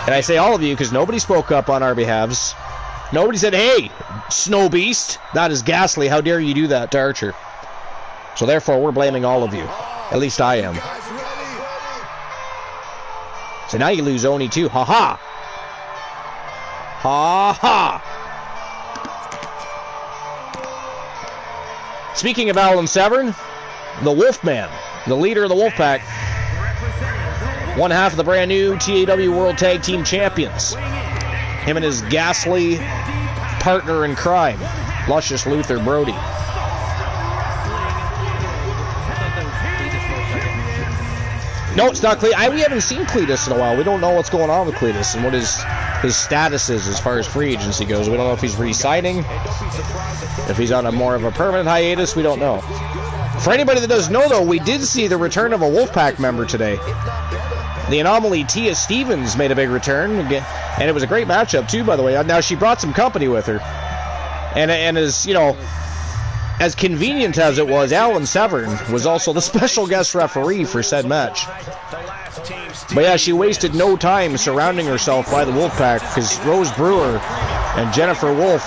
And I say all of you because nobody spoke up on our behalves. Nobody said, hey, Snow Beast, that is ghastly. How dare you do that to Archer? So therefore, we're blaming all of you. At least I am. So now you lose Oni too. Ha ha! Ha ha! Speaking of Alan Severn, the Wolfman, the leader of the Wolfpack, one half of the brand new TAW World Tag Team Champions. Him and his ghastly partner in crime, Luscious Luther Brody. No, it's not Cletus. We haven't seen Cletus in a while. We don't know what's going on with Cletus and what his status is as far as free agency goes. We don't know if he's re-signing, if he's on a more of a permanent hiatus. We don't know. For anybody that doesn't know, though, we did see the return of a Wolfpack member today. The Anomaly Tia Stevens made a big return, and it was a great matchup too, by the way. Now she brought some company with her, and as as convenient as it was, Alan Severn was also the special guest referee for said match. But yeah, she wasted no time surrounding herself by the Wolfpack, because Rose Brewer and Jennifer Wolf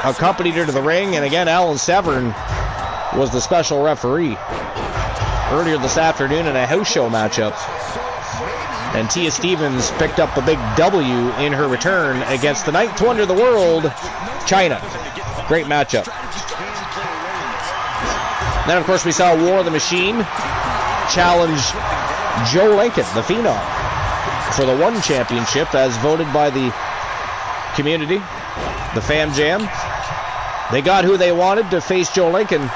accompanied her to the ring, and again, Alan Severn was the special referee earlier this afternoon in a house show matchup. And Tia Stevens picked up a big W in her return against the ninth wonder of the world, China. Great matchup. Then, of course, we saw War of the Machine challenge Joe Lincoln, the Phenom, for the One Championship as voted by the community, the Fam Jam. They got who they wanted to face Joe Lincoln.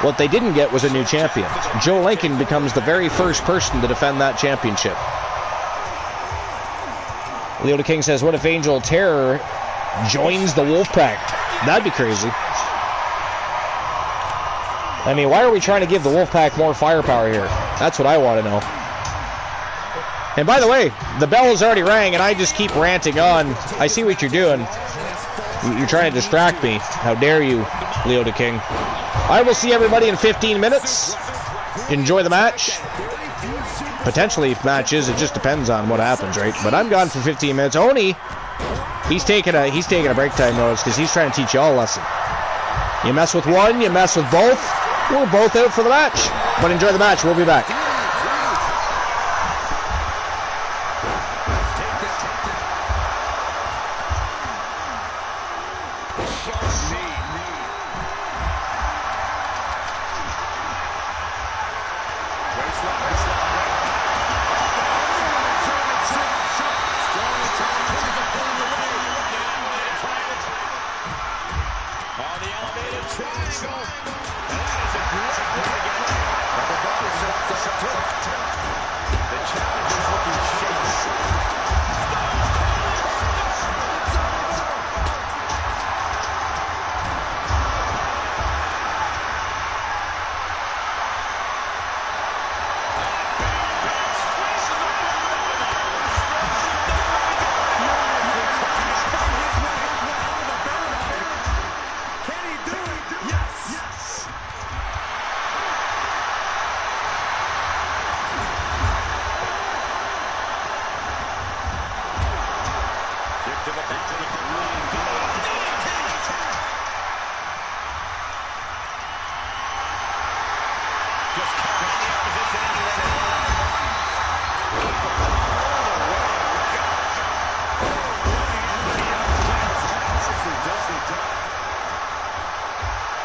What they didn't get was a new champion. Joe Lincoln becomes the very first person to defend that championship. Leota King says, what if Angel Terror joins the Wolfpack? That'd be crazy. I mean, why are we trying to give the Wolfpack more firepower here? That's what I want to know. And by the way, the bell has already rang, and I just keep ranting on. I see what you're doing. You're trying to distract me. How dare you, Leota King. I will see everybody in 15 minutes. Enjoy the match. Potentially matches, it just depends on what happens, right? But I'm gone for 15 minutes. Oni, he's taking a break time notice because he's trying to teach you all a lesson. You mess with one, you mess with both. We're both out for the match. But enjoy the match. We'll be back. On the elevated triangle. And that is a great way to get it. The body shot. The challenge is looking shaky.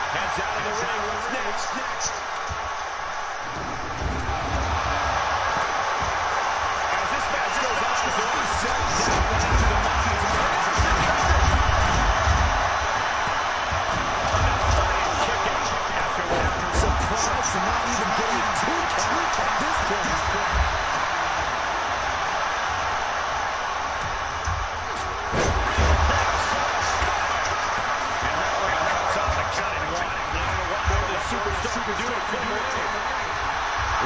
Heads out of the ring. What's next? As this match goes on, the one set down into the minds of kick out afterward. Surprised to not even getting two count at this point. Superstar can do it from the ring.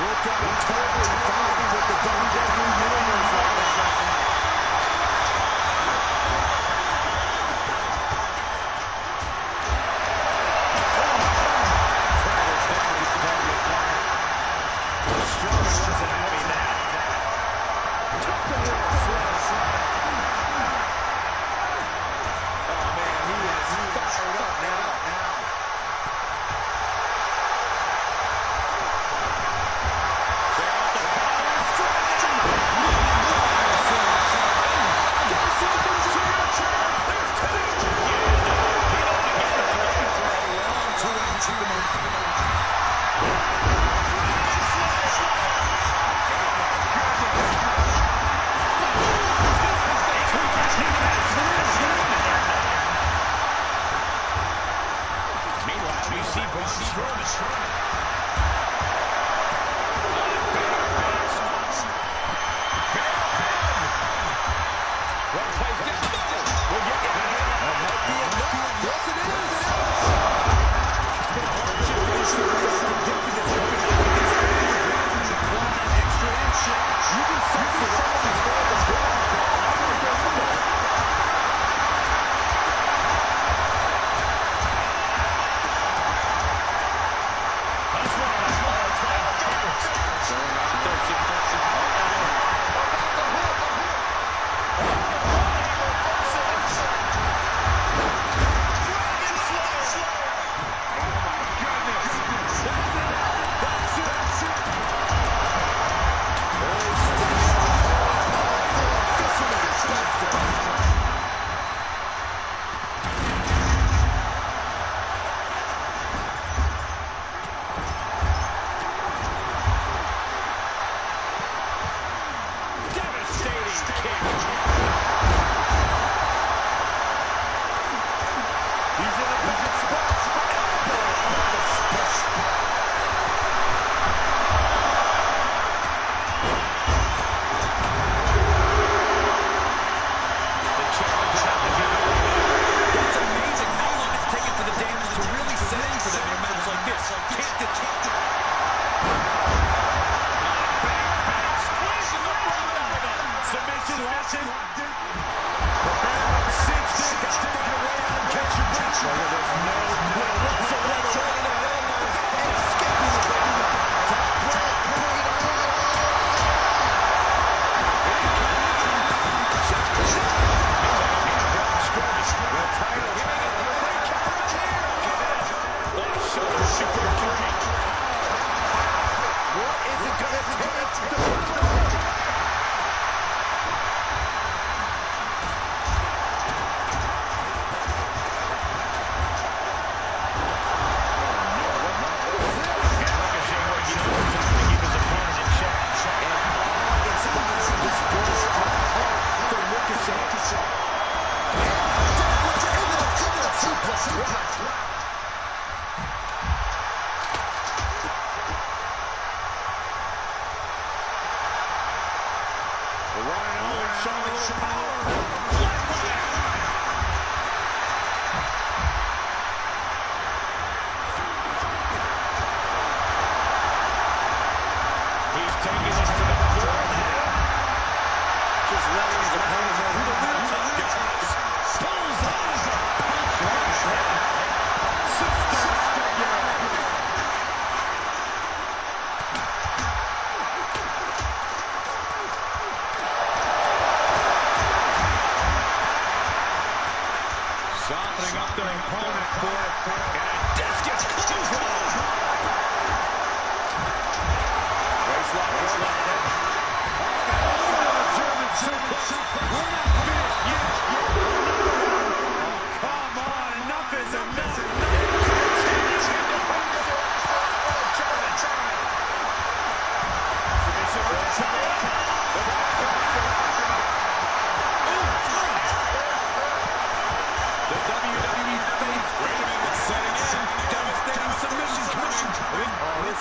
Look at him totally fine with the WWE Universe right now. Strong wasn't having that. Took the oh man, he is fired up now.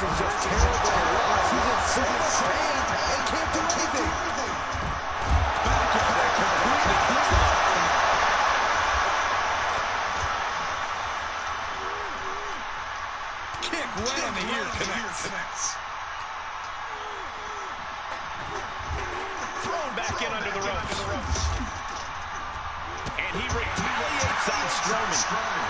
is just terrible to watch. He's in so much pain and can't do anything. Back in there, completely flips it up. Kick right on the ear connects. Thrown back in under the ropes. And he retaliates on Strowman.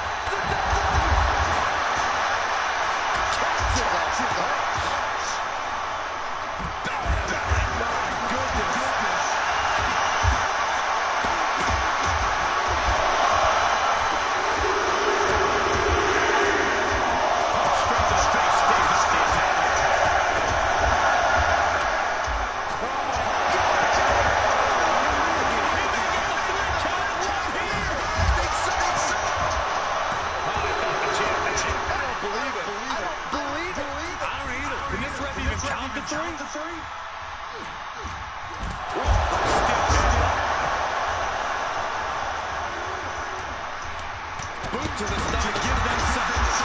To the stomach, give them seconds.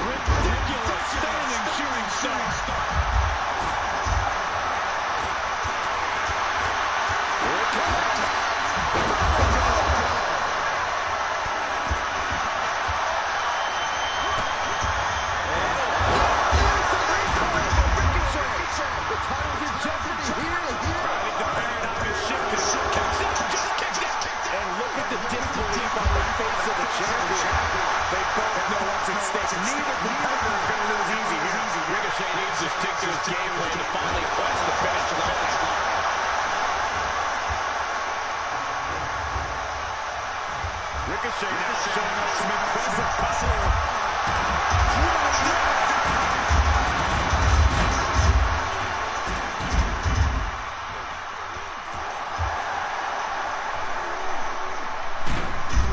Ridiculous, standing shooting star. Here it comes. Ricochet now showing us some impressive power.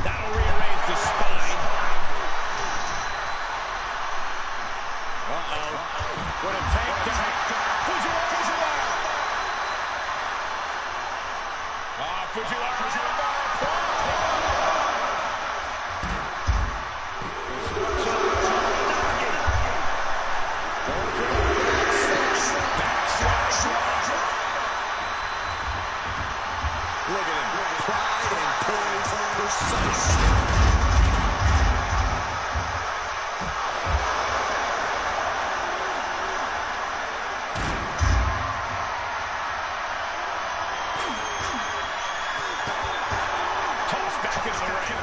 That'll rearrange the spine. Uh-oh. What a takedown. Fujiwara. Fujiwara. Look at him. Pride and poise, precise. Tossed back into the ring.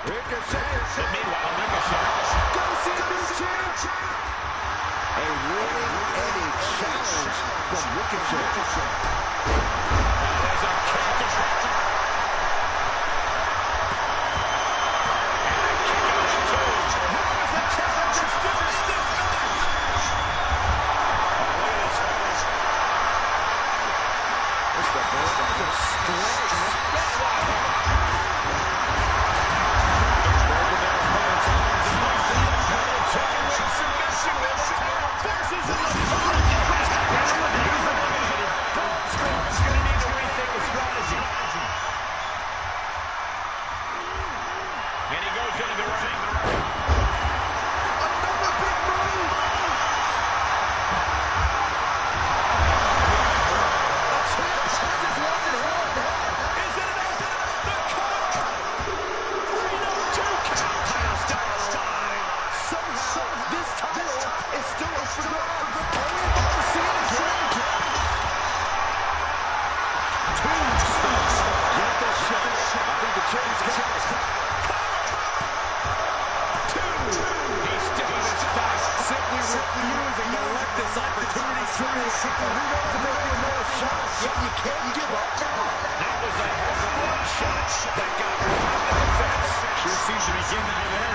Ricochet. And meanwhile, Ricochet. Go see the new champ. A winning any challenge from Ricochet. There's a kick. And a kick out of two. How is the challenger still in this match? Oh, look at this. It's the burst of strength. And he goes into the ring. Another big move. The champ has his one in hand. Is it enough? The cover. 3-2 count. Title style. Somehow, this title is still up for grabs. Are we about to see it again? Tombstone. Get the shot. I think the champ's got it. Simply refusing to let this opportunity slip. We got to make another shot, yet you can't give up now. That was a hell of a shot that got right in the fence. Sure seems to be getting it in.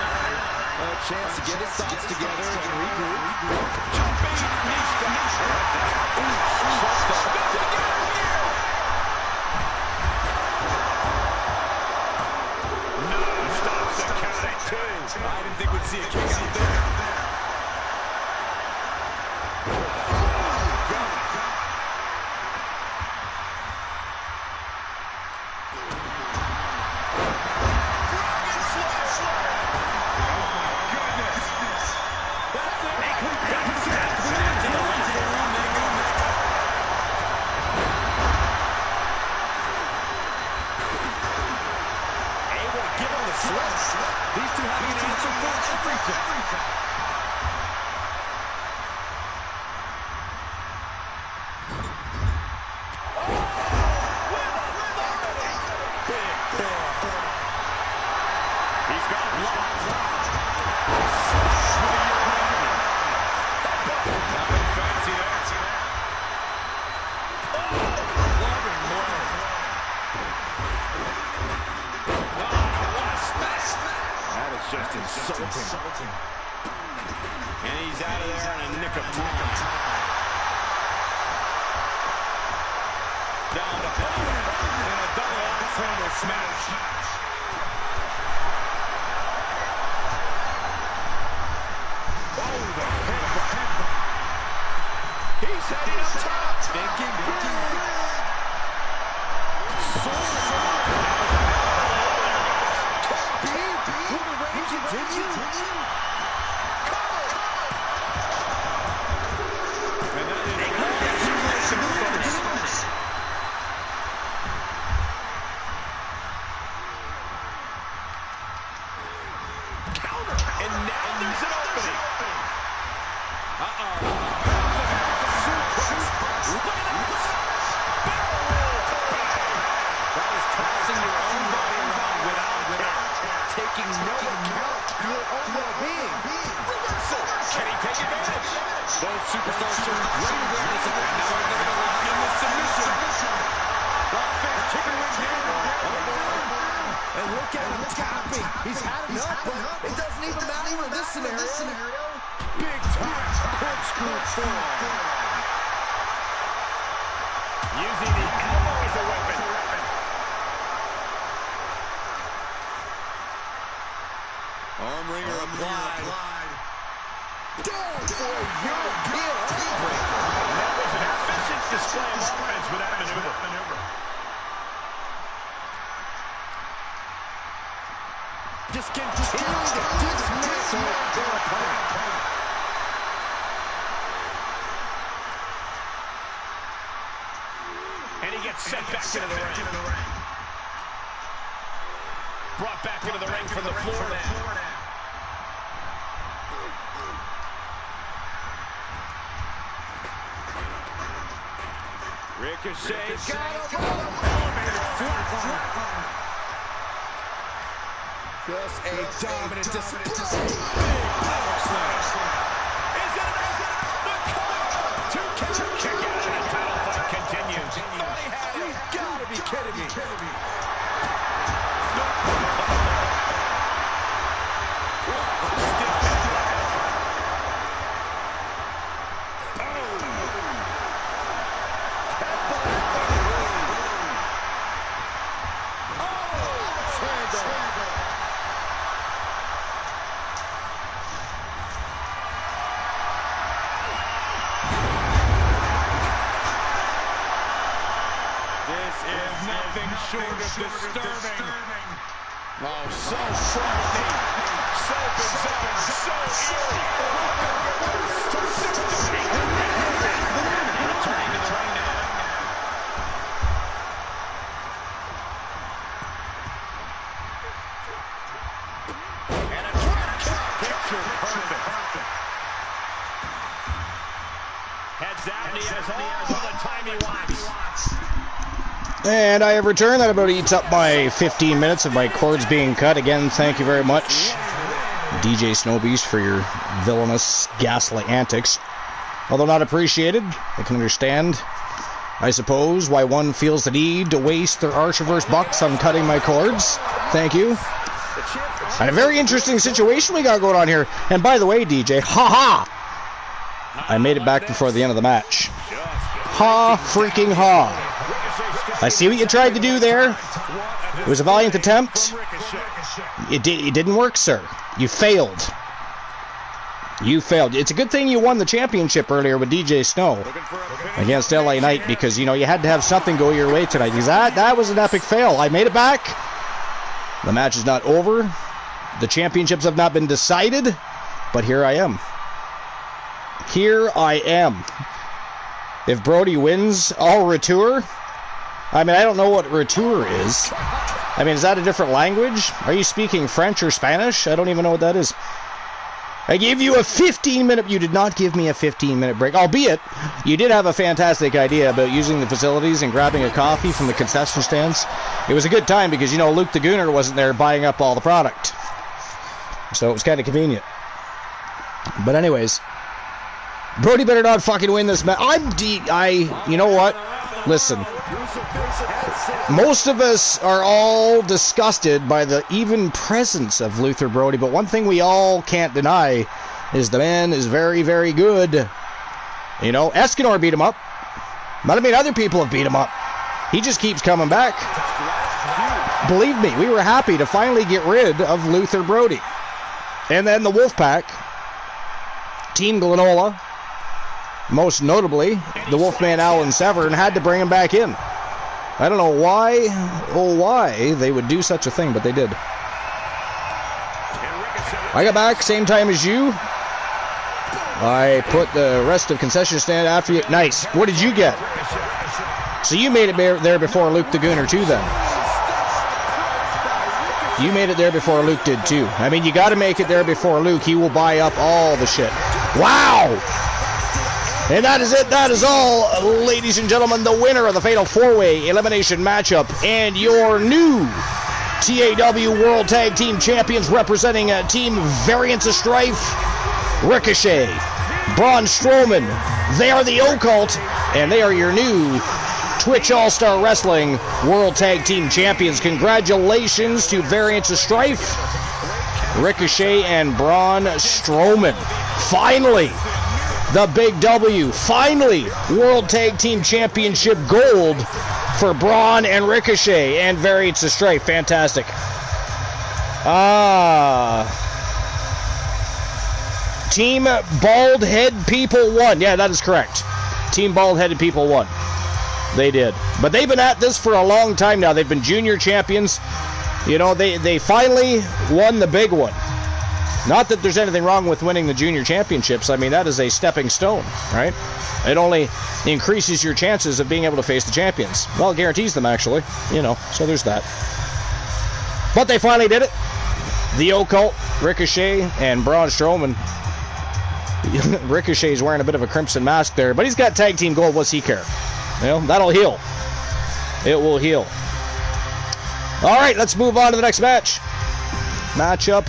chance to get his thoughts together and regroup. Jumping knee strike. No, stops the count at 2. I didn't think we'd see a kick out there. These two having an answer for everything. He's got blocked. Nothing fancy there. Loving blow. What a smash. That is just insulting. And he's out of there in a nick of time. Down to power. And a double axe-handle smash. Oh, the headbutt. He's heading up top. Thinking big. Will the reign continue? And that is congratulations, folks. Counter. And now there's an opening. Uh-oh. That is tossing your own body around without taking no account of your own well-being. Reversal. Can he take advantage? Both superstars showing great awareness of it. Now they're going to lock in with submission. Rockface kicking wing down. And look at him tapping. He's had enough, but it doesn't even matter in this scenario. Big time corkscrew forearm. Using the elbow as a weapon. Arm wringer applied. Down for a European arm breaker. That was an efficient display of offense with that maneuver. Just continuing to dismantle their opponent. And he gets sent back into the ring. Brought back into the ring from the floor now. Ricochet got him. Elevated flatline. Just a dominant display. Big power slam. Is it the cover? 2 count. Kick out and the title fight continues. Thought he had it. You gotta be kidding me. Short of disturbing. Oh, so frightening. So bizarre. So eerie. Returning to the ring now. And a drop kick. Picture perfect. Heads out and he has all the time he wants. And I have returned. That about eats up my 15 minutes of my cords being cut. Again, thank you very much, DJ Snowbeast, for your villainous, ghastly antics. Although not appreciated, I can understand, I suppose, why one feels the need to waste their Archiverse bucks on cutting my cords. Thank you. And a very interesting situation we got going on here. And by the way, DJ, ha-ha! I made it back before the end of the match. Ha freaking ha. I see what you tried to do there. It was a valiant attempt. It didn't work, sir. You failed. You failed. It's a good thing you won the championship earlier with DJ Snow against LA Knight, because, you know, you had to have something go your way tonight. Because that was an epic fail. I made it back. The match is not over. The championships have not been decided. But here I am. Here I am. If Brody wins, I'll retour. I mean, I don't know what retour is. I mean, is that a different language? Are you speaking French or Spanish? I don't even know what that is. I gave you a 15-minute... You did not give me a 15-minute break. Albeit, you did have a fantastic idea about using the facilities and grabbing a coffee from the concession stands. It was a good time because, you know, Luke the Gooner wasn't there buying up all the product. So it was kind of convenient. But anyways, Brody better not fucking win this match. You know what? Listen. Most of us are all disgusted by the even presence of Luther Brody, but one thing we all can't deny is the man is very, very good. You know, Escanor beat him up. But I mean, other people have beat him up. He just keeps coming back. Believe me, we were happy to finally get rid of Luther Brody. And then the Wolfpack, Team Glenola, most notably, the Wolfman Alan Severn, had to bring him back in. I don't know why they would do such a thing, but they did. I got back same time as you. I put the rest of concession stand after you. Nice. What did you get? So you made it there before Luke the Gooner too, then. You made it there before Luke did too. I mean, you got to make it there before Luke. He will buy up all the shit. Wow! And that is it. That is all, ladies and gentlemen. The winner of the Fatal 4-Way Elimination Matchup and your new TAW World Tag Team Champions representing Team Variance of Strife, Ricochet, Braun Strowman. They are the Occult, and they are your new Twitch All-Star Wrestling World Tag Team Champions. Congratulations to Variance of Strife, Ricochet, and Braun Strowman. Finally, the big W. Finally, World Tag Team Championship gold for Braun and Ricochet and Variance of Strife. Fantastic. Team Bald Head People won. Yeah, that is correct. Team Bald Headed People won. They did. But they've been at this for a long time now. They've been junior champions. You know, they finally won the big one. Not that there's anything wrong with winning the junior championships. I mean, that is a stepping stone, right? It only increases your chances of being able to face the champions. Well, it guarantees them, actually. You know, so there's that. But they finally did it. The Occult, Ricochet, and Braun Strowman. Ricochet's wearing a bit of a crimson mask there, but he's got tag team gold. What's he care? You know, that'll heal. It will heal. All right, let's move on to the next match. Matchup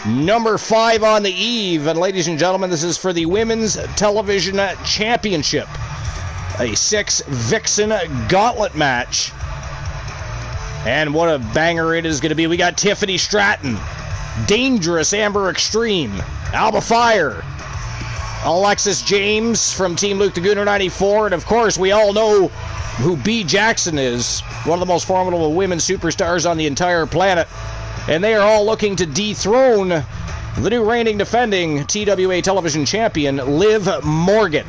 number 5 on the eve. And ladies and gentlemen, this is for the Women's Television Championship. A 6-Vixen Gauntlet match. And what a banger it is going to be. We got Tiffany Stratton, Dangerous Amber Extreme, Alba Fire, Alexis James from Team Luke the Gooner 94, and of course we all know who B. Jackson is, one of the most formidable women superstars on the entire planet. And they are all looking to dethrone the new reigning defending TWA television champion, Liv Morgan.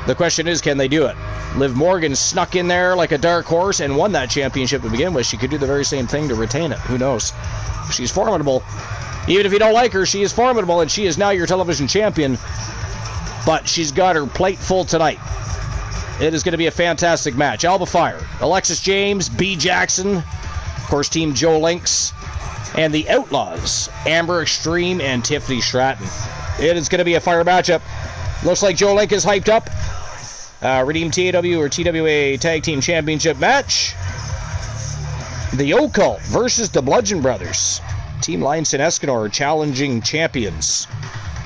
The question is, can they do it? Liv Morgan snuck in there like a dark horse and won that championship to begin with. She could do the very same thing to retain it. Who knows? She's formidable. Even if you don't like her, she is formidable, and she is now your television champion. But she's got her plate full tonight. It is going to be a fantastic match. Alba Fire, Alexis James, B. Jackson, of course, Team DLXIX, and the Outlaws, Amber Extreme and Tiffany Stratton. It is going to be a fire matchup. Looks like DLXIX is hyped up. Redeem TAW or TWA Tag Team Championship match. The Occult versus the Bludgeon Brothers. Team Lionson Escanor challenging champions.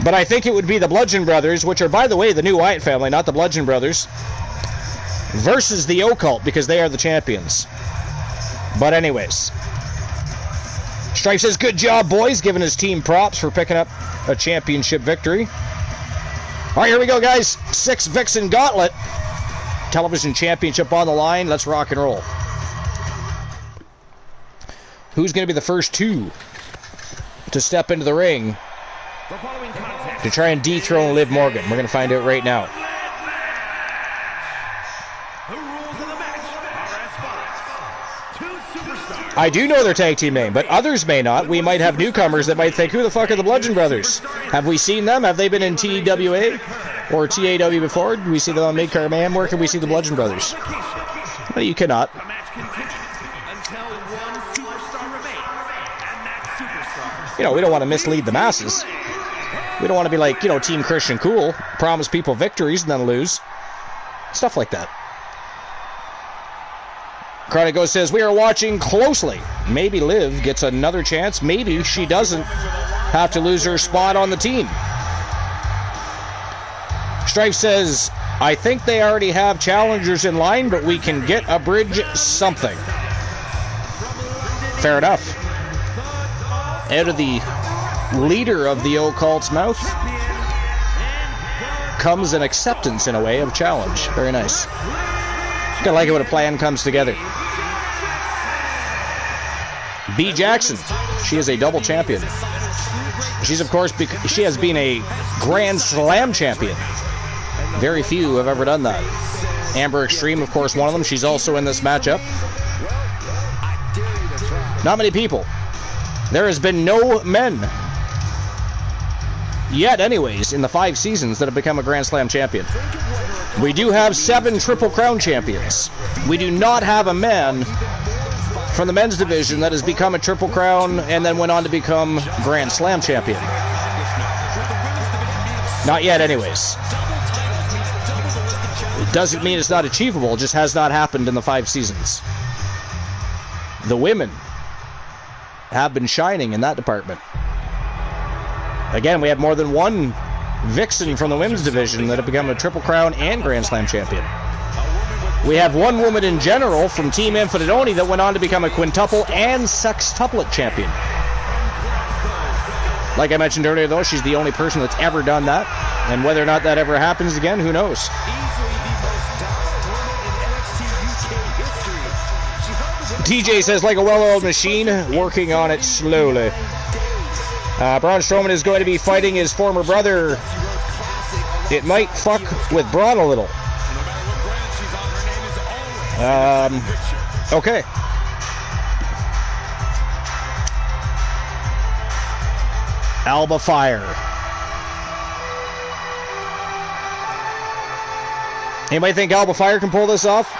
But I think it would be the Bludgeon Brothers, which are, by the way, the new Wyatt family, not the Bludgeon Brothers, versus the Occult, because they are the champions. But anyways, Strife says, good job, boys, giving his team props for picking up a championship victory. All right, here we go, guys. 6 Vixen Gauntlet. Television championship on the line. Let's rock and roll. Who's going to be the first 2 to step into the ring to try and dethrone Liv Morgan? We're going to find out right now. I do know their tag team name, but others may not. We might have newcomers that might think, who the fuck are the Bludgeon Brothers? Have we seen them? Have they been in TWA or TAW before? Do we see them on Mid-Card Mayhem? Where can we see the Bludgeon Brothers? Well, you cannot. You know, we don't want to mislead the masses. We don't want to be like, you know, Team Christian Cool, promise people victories and then lose. Stuff like that. Chronico says, we are watching closely. Maybe Liv gets another chance. Maybe she doesn't have to lose her spot on the team. Strife says, I think they already have challengers in line, but we can get a bridge something. Fair enough. Out of the leader of the occult's mouth comes an acceptance, in a way, of challenge. Very nice. I like it when a plan comes together. B. Jackson. She is a double champion. She's, of course, she has been a Grand Slam champion. Very few have ever done that. Amber Extreme, of course, one of them. She's also in this matchup. Not many people. There has been no men yet, anyways, in the 5 seasons that have become a Grand Slam champion. We do have 7 Triple Crown champions. We do not have a man from the men's division that has become a Triple Crown and then went on to become Grand Slam champion. Not yet, anyways. It doesn't mean it's not achievable, it just has not happened in the 5 seasons. The women have been shining in that department. Again, we have more than one Vixen from the women's division that have become a Triple Crown and Grand Slam champion. We have one woman in general from Team Infinite Oni that went on to become a quintuple and sextuplet champion. Like I mentioned earlier, though, she's the only person that's ever done that. And whether or not that ever happens again, who knows? TJ says, like a well-oiled machine, working on it slowly. Braun Strowman is going to be fighting his former brother. It might fuck with Braun a little. Okay. Alba Fire. Anybody think Alba Fire can pull this off?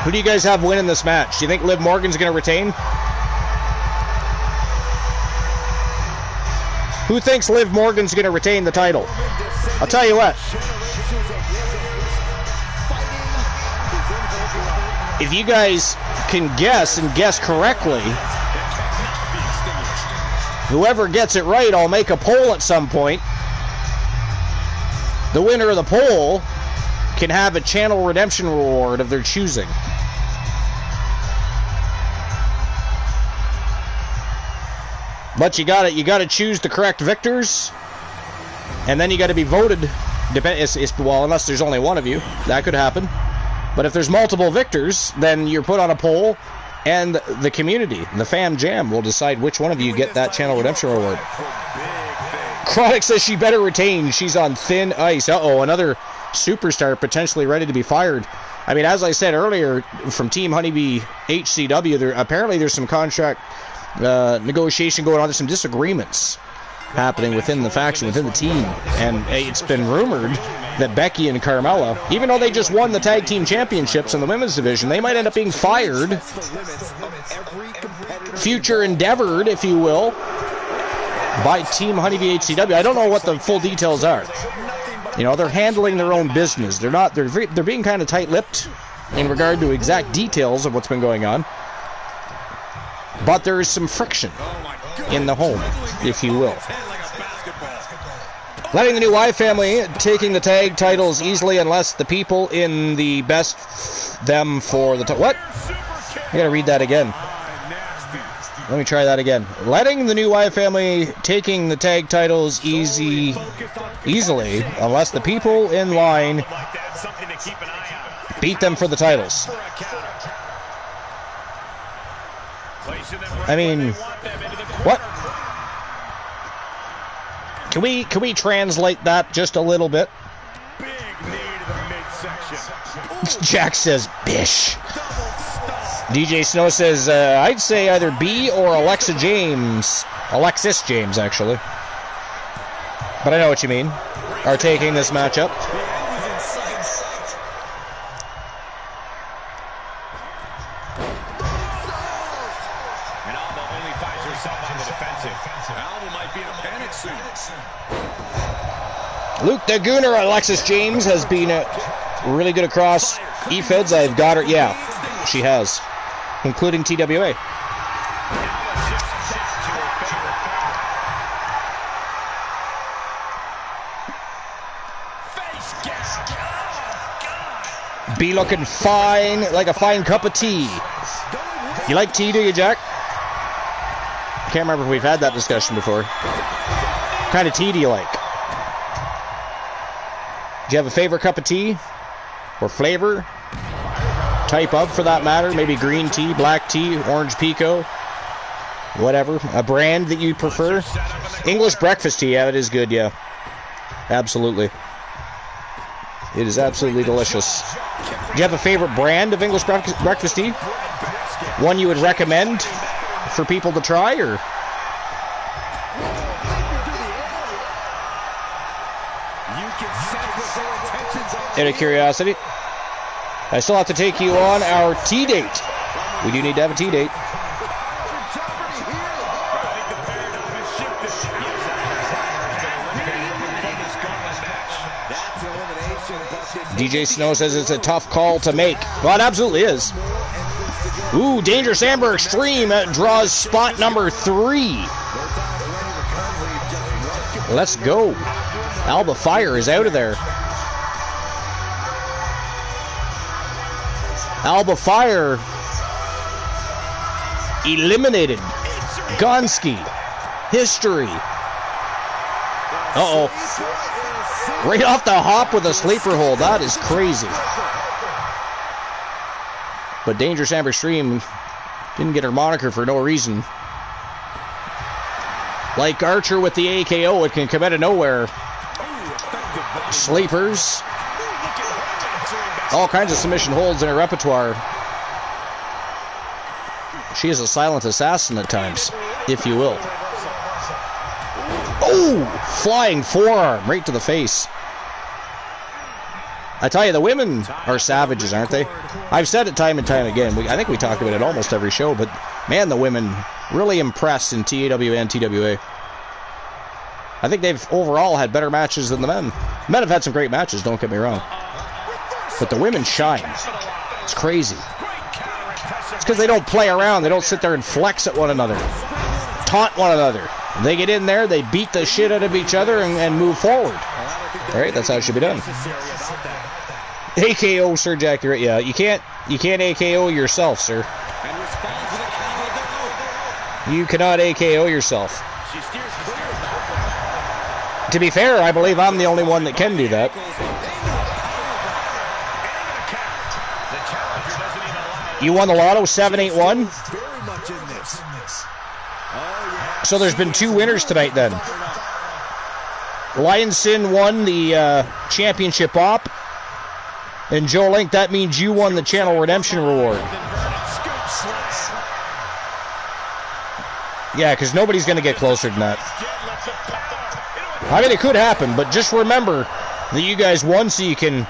Who do you guys have winning this match? Do you think Liv Morgan's going to retain? Who thinks Liv Morgan's going to retain the title? I'll tell you what. If you guys can guess and guess correctly, whoever gets it right, I'll make a poll at some point. The winner of the poll can have a channel redemption reward of their choosing. But you gotta choose the correct victors, and then you got to be voted. Well, unless there's only one of you, that could happen. But if there's multiple victors, then you're put on a poll, and the community, the Fam Jam, will decide which one of you get that channel redemption reward. Chronic says she better retain. She's on thin ice. Uh-oh, another superstar potentially ready to be fired. I mean, as I said earlier, from Team Honeybee HCW, apparently there's some contract negotiation going on. There's some disagreements happening within the faction, within the team, and it's been rumored that Becky and Carmella, even though they just won the tag team championships in the women's division, they might end up being fired, future endeavored, if you will, by Team Honeybee HCW. I don't know what the full details are. You know, they're handling their own business. They're being kind of tight-lipped in regard to exact details of what's been going on. But there is some friction in the home, if you will. Letting the new Y family taking the tag titles easily unless the people in the best them for the what? I gotta read that again. Let me try that again. Letting the new Wyatt family taking the tag titles easily, unless the people in line beat them for the titles. I mean, what? Can we translate that just a little bit? Jack says, bish. DJ Snow says, I'd say either B or Alexis James, actually. But I know what you mean. Are taking this matchup. And Alba only finds herself on the defensive. Alba might be in a panic soon. Luke the Gooner, Alexis James has been really good across E-Feds. I've got her. Yeah, she has. Including TWA. Be looking fine, like a fine cup of tea. You like tea, do you, Jack? I can't remember if we've had that discussion before. What kind of tea do you like? Do you have a favorite cup of tea? Or flavor? Type of, for that matter. Maybe green tea, black tea, orange pico. Whatever. A brand that you prefer? English breakfast tea, yeah, it is good, yeah. Absolutely. It is absolutely delicious. Do you have a favorite brand of English breakfast tea? One you would recommend for people to try, or? Out of curiosity, I still have to take you on our tea date. We do need to have a tea date. DJ Snow says it's a tough call to make. Well, it absolutely is. Ooh, Dangerous Amber Extreme draws spot number 3. Let's go. Alba Fire is out of there. Alba Fire eliminated. Gonski. History. Uh-oh. Right off the hop with a sleeper hold. That is crazy. But Dangerous Amber Extreme didn't get her moniker for no reason. Like Archer with the AKO, it can come out of nowhere. Sleepers. All kinds of submission holds in her repertoire. She is a silent assassin at times, if you will. Oh! Flying forearm right to the face. I tell you, the women are savages, aren't they? I've said it time and time again. I think we talk about it almost every show, but man, the women really impressed in TAW and TWA. I think they've overall had better matches than the men. The men have had some great matches, don't get me wrong. But the women shine. It's crazy. It's because they don't play around. They don't sit there and flex at one another. Taunt one another. They get in there, they beat the shit out of each other and move forward. Alright, that's how it should be done. AKO, Sir Jack, you're right. Yeah, you can't AKO yourself, sir. You cannot AKO yourself. To be fair, I believe I'm the only one that can do that. You won the lotto, 781. So there's been 2 winners tonight then. Lionson won the championship op. And Joe Link, that means you won the channel redemption reward. Yeah, because nobody's going to get closer than that. I mean, it could happen, but just remember that you guys won so you can...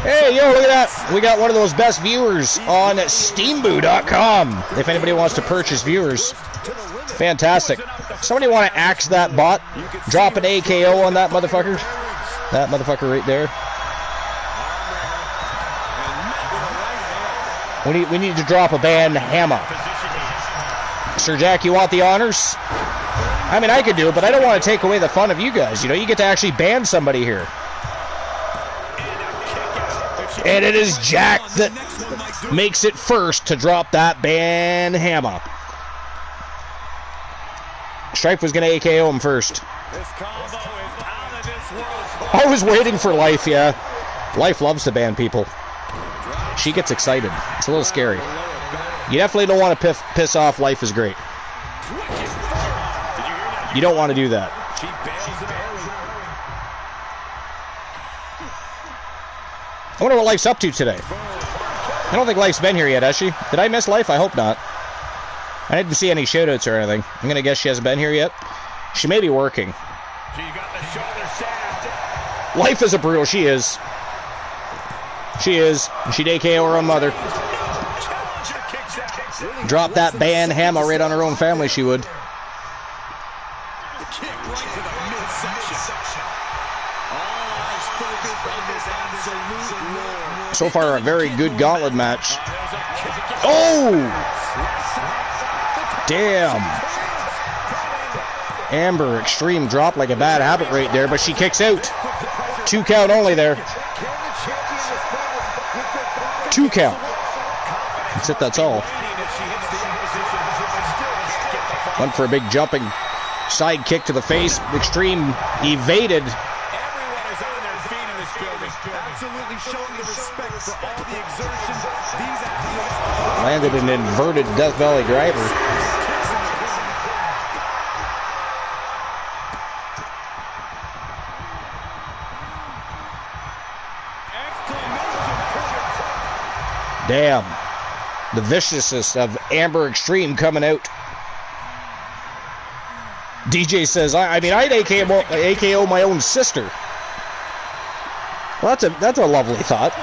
Hey, yo, look at that. We got one of those best viewers on Steamboo.com. If anybody wants to purchase viewers. Fantastic. Somebody want to axe that bot? Drop an AKO on that motherfucker. That motherfucker right there. We need to drop a band hammer. Sir Jack, you want the honors? I mean, I could do it, but I don't want to take away the fun of you guys. You know, you get to actually ban somebody here. And it is Jack that makes it first to drop that band hammer. Stripe was going to AKO him first. I was waiting for Life, yeah. Life loves to ban people. She gets excited. It's a little scary. You definitely don't want to piss off Life is Great. You don't want to do that. I wonder what Life's up to today. I don't think Life's been here yet, has she? Did I miss Life? I hope not. I didn't see any shoutouts or anything. I'm going to guess she hasn't been here yet. She may be working. Life is a brutal. She is. She is. She'd AKO her own mother. Drop that ban hammer right on her own family, she would. So far, a very good gauntlet match. Oh! Damn. Amber Extreme dropped like a bad habit right there, but she kicks out. 2 count only there. 2 count. That's it, that's all. Went for a big jumping side kick to the face. Extreme evaded. Landed an inverted Death Valley driver. Damn. The viciousness of Amber Extreme coming out. DJ says, I mean, I'd AKO my own sister. Well, that's a lovely thought.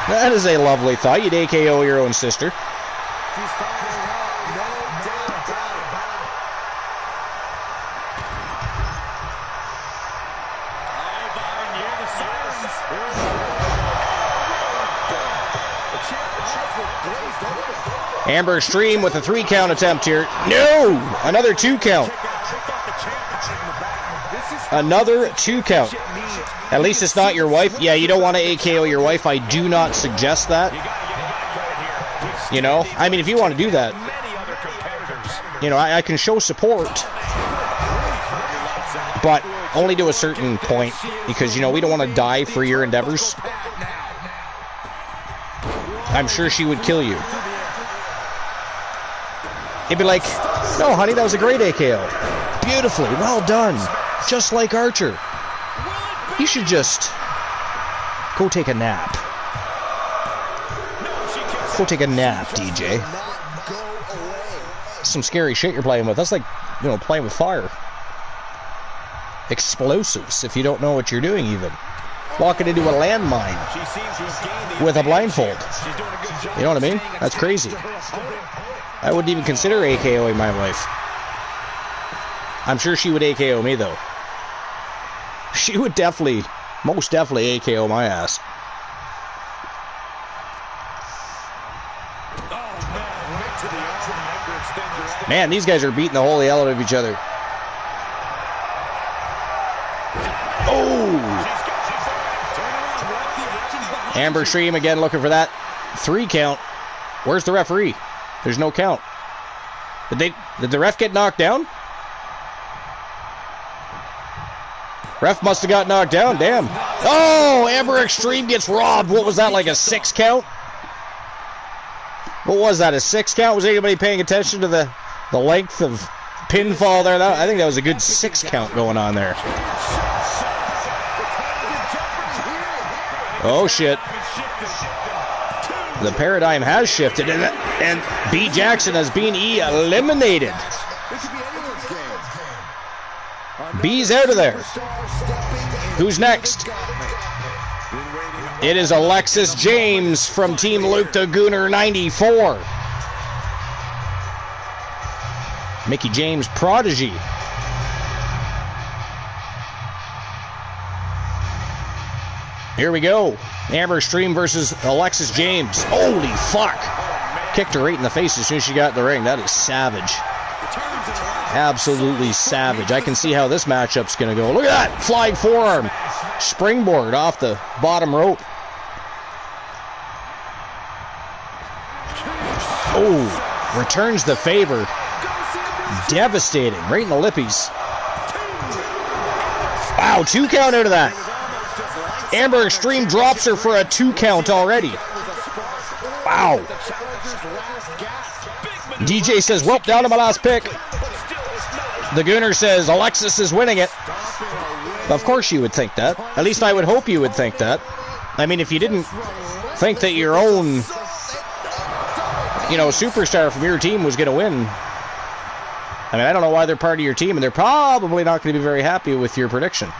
That is a lovely thought. You'd AKO your own sister. Amber Extreme with a 3 count attempt here. No! Another 2 count. Another 2 count. At least it's not your wife. Yeah, you don't want to AKO your wife. I do not suggest that. You know, I mean, if you want to do that, you know, I can show support, but only to a certain point, because, you know, we don't want to die for your endeavors. I'm sure she would kill you. He'd be like, no, honey, that was a great AKO. Beautifully, well done. Just like Archer. You should just go take a nap. Go take a nap, DJ. Some scary shit you're playing with. That's like, you know, playing with fire. Explosives, if you don't know what you're doing even. Walking into a landmine with a blindfold. You know what I mean? That's crazy. I wouldn't even consider AKOing my wife. I'm sure she would AKO me, though. She would definitely, most definitely AKO my ass. Man, these guys are beating the holy hell out of each other. Oh! Amber Extreme again looking for that 3 count. Where's the referee? There's no count. Did the ref get knocked down? Ref must have got knocked down. Damn. Oh, Amber Extreme gets robbed. What was that, like a 6 count? What was that, a 6 count? Was anybody paying attention to the length of pinfall there? I think that was a good 6 count going on there. Oh, shit. The paradigm has shifted, and B. Jackson has been eliminated. B's out of there. Who's next? It is Alexis James from Team Luke the Gooner 94. Mickey James prodigy. Here we go. Amber Extreme versus Alexis James. Holy fuck. Kicked her right in the face as soon as she got in the ring. That is savage. Absolutely savage. I can see how this matchup's going to go. Look at that. Flying forearm. Springboard off the bottom rope. Oh, returns the favor. Devastating, right in the lippies. Wow, 2 count out of that. Amber Extreme drops her for a 2 count already. Wow. DJ says, well, down to my last pick. The Gooner says, Alexis is winning it. Of course you would think that. At least I would hope you would think that. I mean, if you didn't think that your own, superstar from your team was going to win, I mean, I don't know why they're part of your team, and they're probably not going to be very happy with your prediction.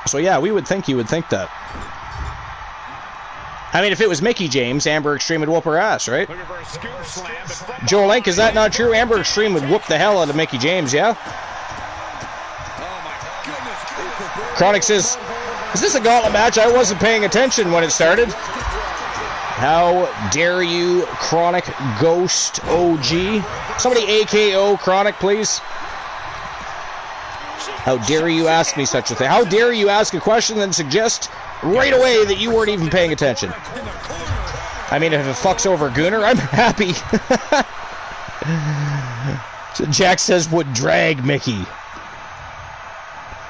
So yeah, we would think you would think that. I mean, if it was Mickie James, Amber Extreme would whoop her ass, right? Joe Link, is that not true? Amber Extreme would whoop the hell out of Mickie James, yeah? Chronic says, is this a gauntlet match? I wasn't paying attention when it started. How dare you, Chronic Ghost OG? Somebody AKO Chronic, please. How dare you ask me such a thing? How dare you ask a question and suggest right away that you weren't even paying attention? I mean, if it fucks over Gooner, I'm happy. Jack says, would drag Mickie.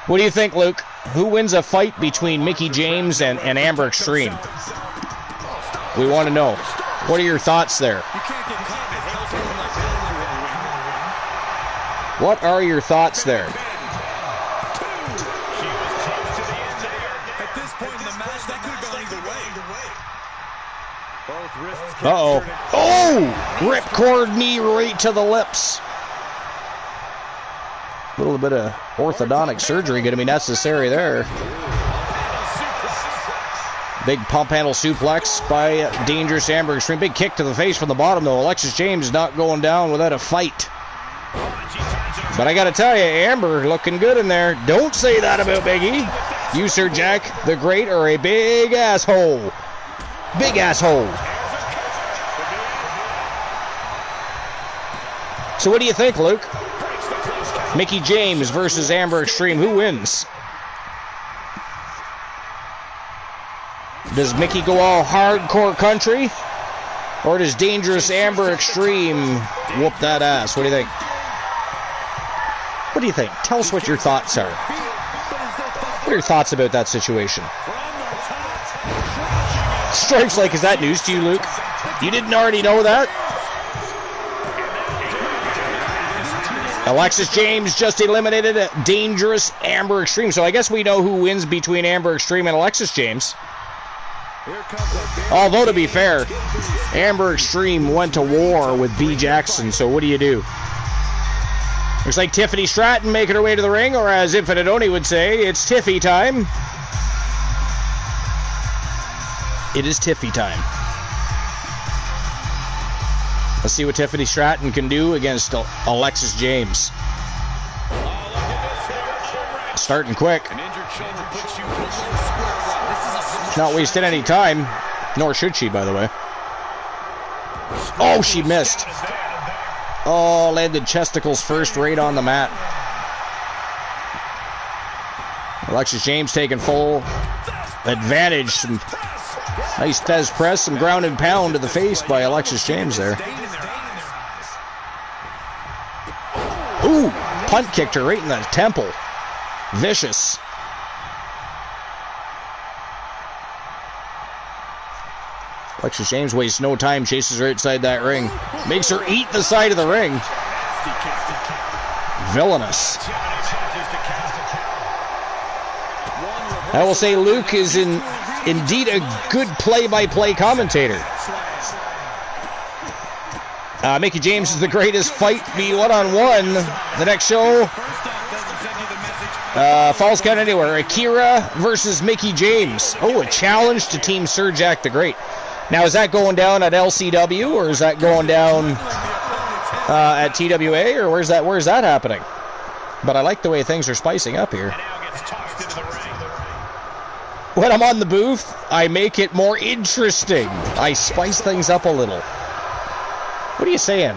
What do you think, Luke? Who wins a fight between Mickie James and Amber Extreme? We want to know. What are your thoughts there? What are your thoughts there? Uh-oh. Oh! Ripcord knee right to the lips. A little bit of orthodontic surgery going to be necessary there. Big pump handle suplex by Dangerous Amber Extreme. Big kick to the face from the bottom, though. Alexis James not going down without a fight. But I got to tell you, Amber looking good in there. Don't say that about Biggie. You, Sir Jack the Great, are a big asshole. Big asshole. So what do you think, Luke? Mickie James versus Amber Extreme. Who wins? Does Mickie go all hardcore country? Or does Dangerous Amber Extreme whoop that ass? What do you think? What do you think? Tell us what your thoughts are. What are your thoughts about that situation? Stripes like, is that news to you, Luke? You didn't already know that? Alexis James just eliminated a Dangerous Amber Extreme. So I guess we know who wins between Amber Extreme and Alexis James. Although, to be fair, Amber Extreme went to war with B. Jackson, so what do you do? Looks like Tiffany Stratton making her way to the ring, or as Infinite Oni would say, it's Tiffy time. It is Tiffy time. Let's see what Tiffany Stratton can do against Alexis James. Starting quick. Not wasting any time, nor should she, by the way. Oh, she missed. Oh, landed chesticles first right on the mat. Alexis James taking full advantage. Some nice Thez press, some ground and pound to the face by Alexis James there. Ooh, punt kicked her right in the temple. Vicious. Alexis James wastes no time, chases her outside that ring. Makes her eat the side of the ring. Villainous. I will say Luke is indeed a good play-by-play commentator. Mickie James is the greatest fight, be one-on-one. The next show, Falls Count Anywhere. Akira versus Mickie James. Oh, a challenge to Team Sir Jack the Great. Now, is that going down at LCW, or is that going down at TWA, or where's that happening? But I like the way things are spicing up here. When I'm on the booth, I make it more interesting. I spice things up a little. What are you saying,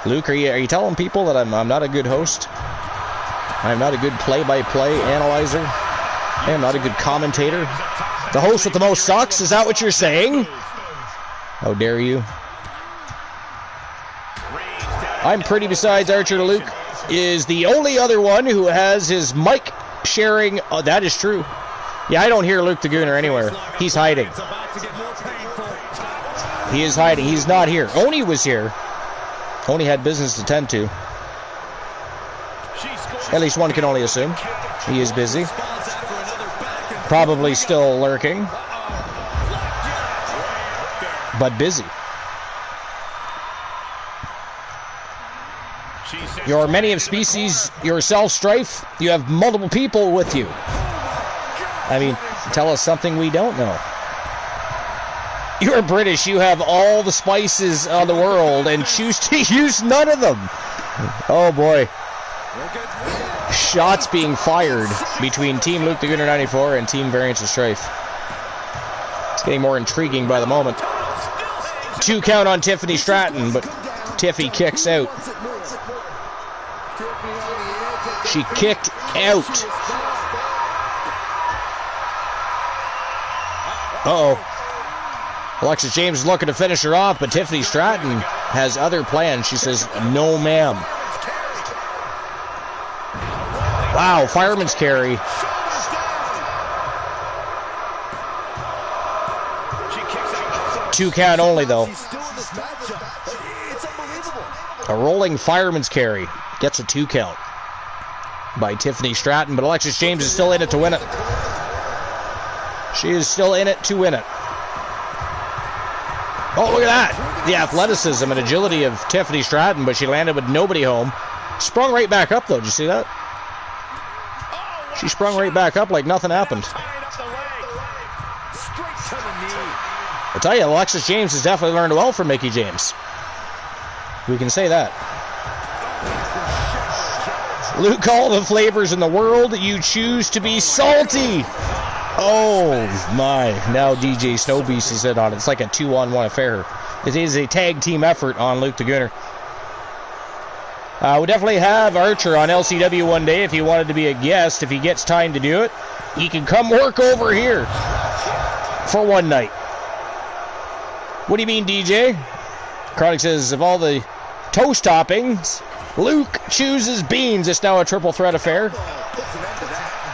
Luke? Are you telling people that I'm not a good host? I'm not a good play-by-play analyzer? I'm not a good commentator? The host with the most sucks? Is that what you're saying? How dare you? I'm pretty besides Archer to Luke is the only other one who has his mic sharing. Oh, that is true. Yeah, I don't hear Luke the Gooner anywhere. He's hiding. He is hiding. He's not here. Oni was here. Oni had business to tend to. At least one can only assume. He is busy. Probably still lurking. But busy. You're many of species yourself, Strife. You have multiple people with you. I mean, tell us something we don't know. You're British. You have all the spices of the world and choose to use none of them. Oh, boy. Shots being fired between Team Luke the Gooner 94 and Team Variance of Strife. It's getting more intriguing by the moment. 2 count on Tiffany Stratton, but Tiffy kicks out. She kicked out. Uh-oh. Alexis James is looking to finish her off, but Tiffany Stratton has other plans. She says, no, ma'am. Wow, fireman's carry. Two count only, though. A rolling fireman's carry gets a 2 count by Tiffany Stratton, but Alexis James is still in it to win it. She is still in it to win it. Oh, look at that. The athleticism and agility of Tiffany Stratton, but she landed with nobody home. Sprung right back up, though. Did you see that? She sprung right back up like nothing happened. I tell you, Alexis James has definitely learned well from Mickie James. We can say that. Luke, all the flavors in the world, you choose to be salty. Oh, my. Now DJ Snowbeast is in on it. It's like a 2-on-1 affair. It is a tag team effort on Luke the Gooner. We'll definitely have Archer on LCW one day if he wanted to be a guest. If he gets time to do it, he can come work over here for one night. What do you mean, DJ? Chronic says, of all the toast toppings, Luke chooses beans. It's now a triple threat affair.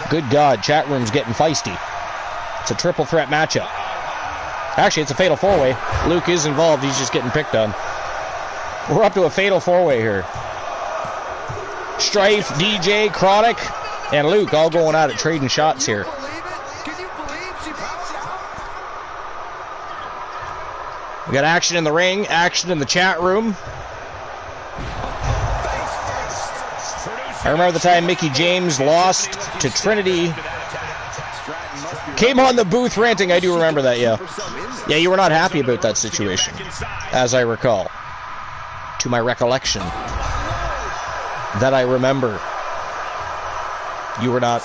Good God, chat room's getting feisty. It's a triple threat matchup. Actually, it's a fatal 4-way. Luke is involved. He's just getting picked on. We're up to a fatal 4-way here. Strife, DJ, Chronic, and Luke all going out at trading shots here. We got action in the ring, action in the chat room. I remember the time Mickie James lost to Trinity. Came on the booth ranting. I do remember that, yeah. Yeah, you were not happy about that situation, as I recall. To my recollection. That I remember. You were not.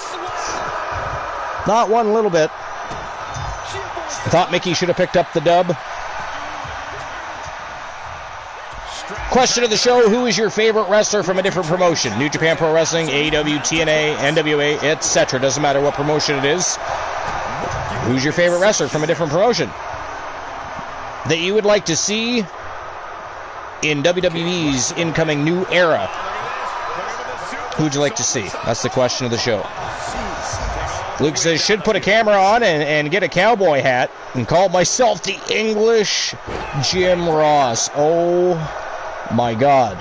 Not one little bit. I thought Mickie should have picked up the dub. Question of the show, who is your favorite wrestler from a different promotion? New Japan Pro Wrestling, AEW, TNA, NWA, etc. Doesn't matter what promotion it is. Who's your favorite wrestler from a different promotion that you would like to see in WWE's incoming new era? Who would you like to see? That's the question of the show. Luke says, should put a camera on and get a cowboy hat and call myself the English Jim Ross. Oh my God.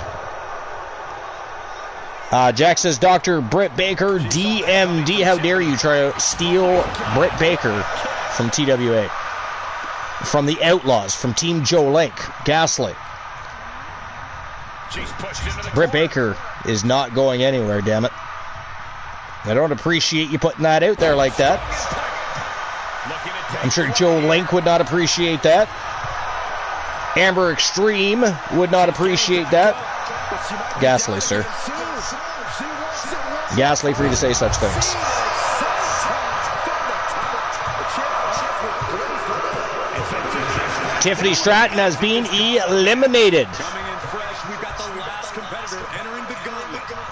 Jack says, Dr. Britt Baker, DMD. How dare you try to steal Britt Baker from TWA? From the Outlaws, from Team Joe Link, Gaslight. Britt Baker is not going anywhere, damn it. I don't appreciate you putting that out there like that. I'm sure Joe Link would not appreciate that. Amber Extreme would not appreciate that. Ghastly, sir. Ghastly for you to say such things. Tiffany Stratton has been eliminated.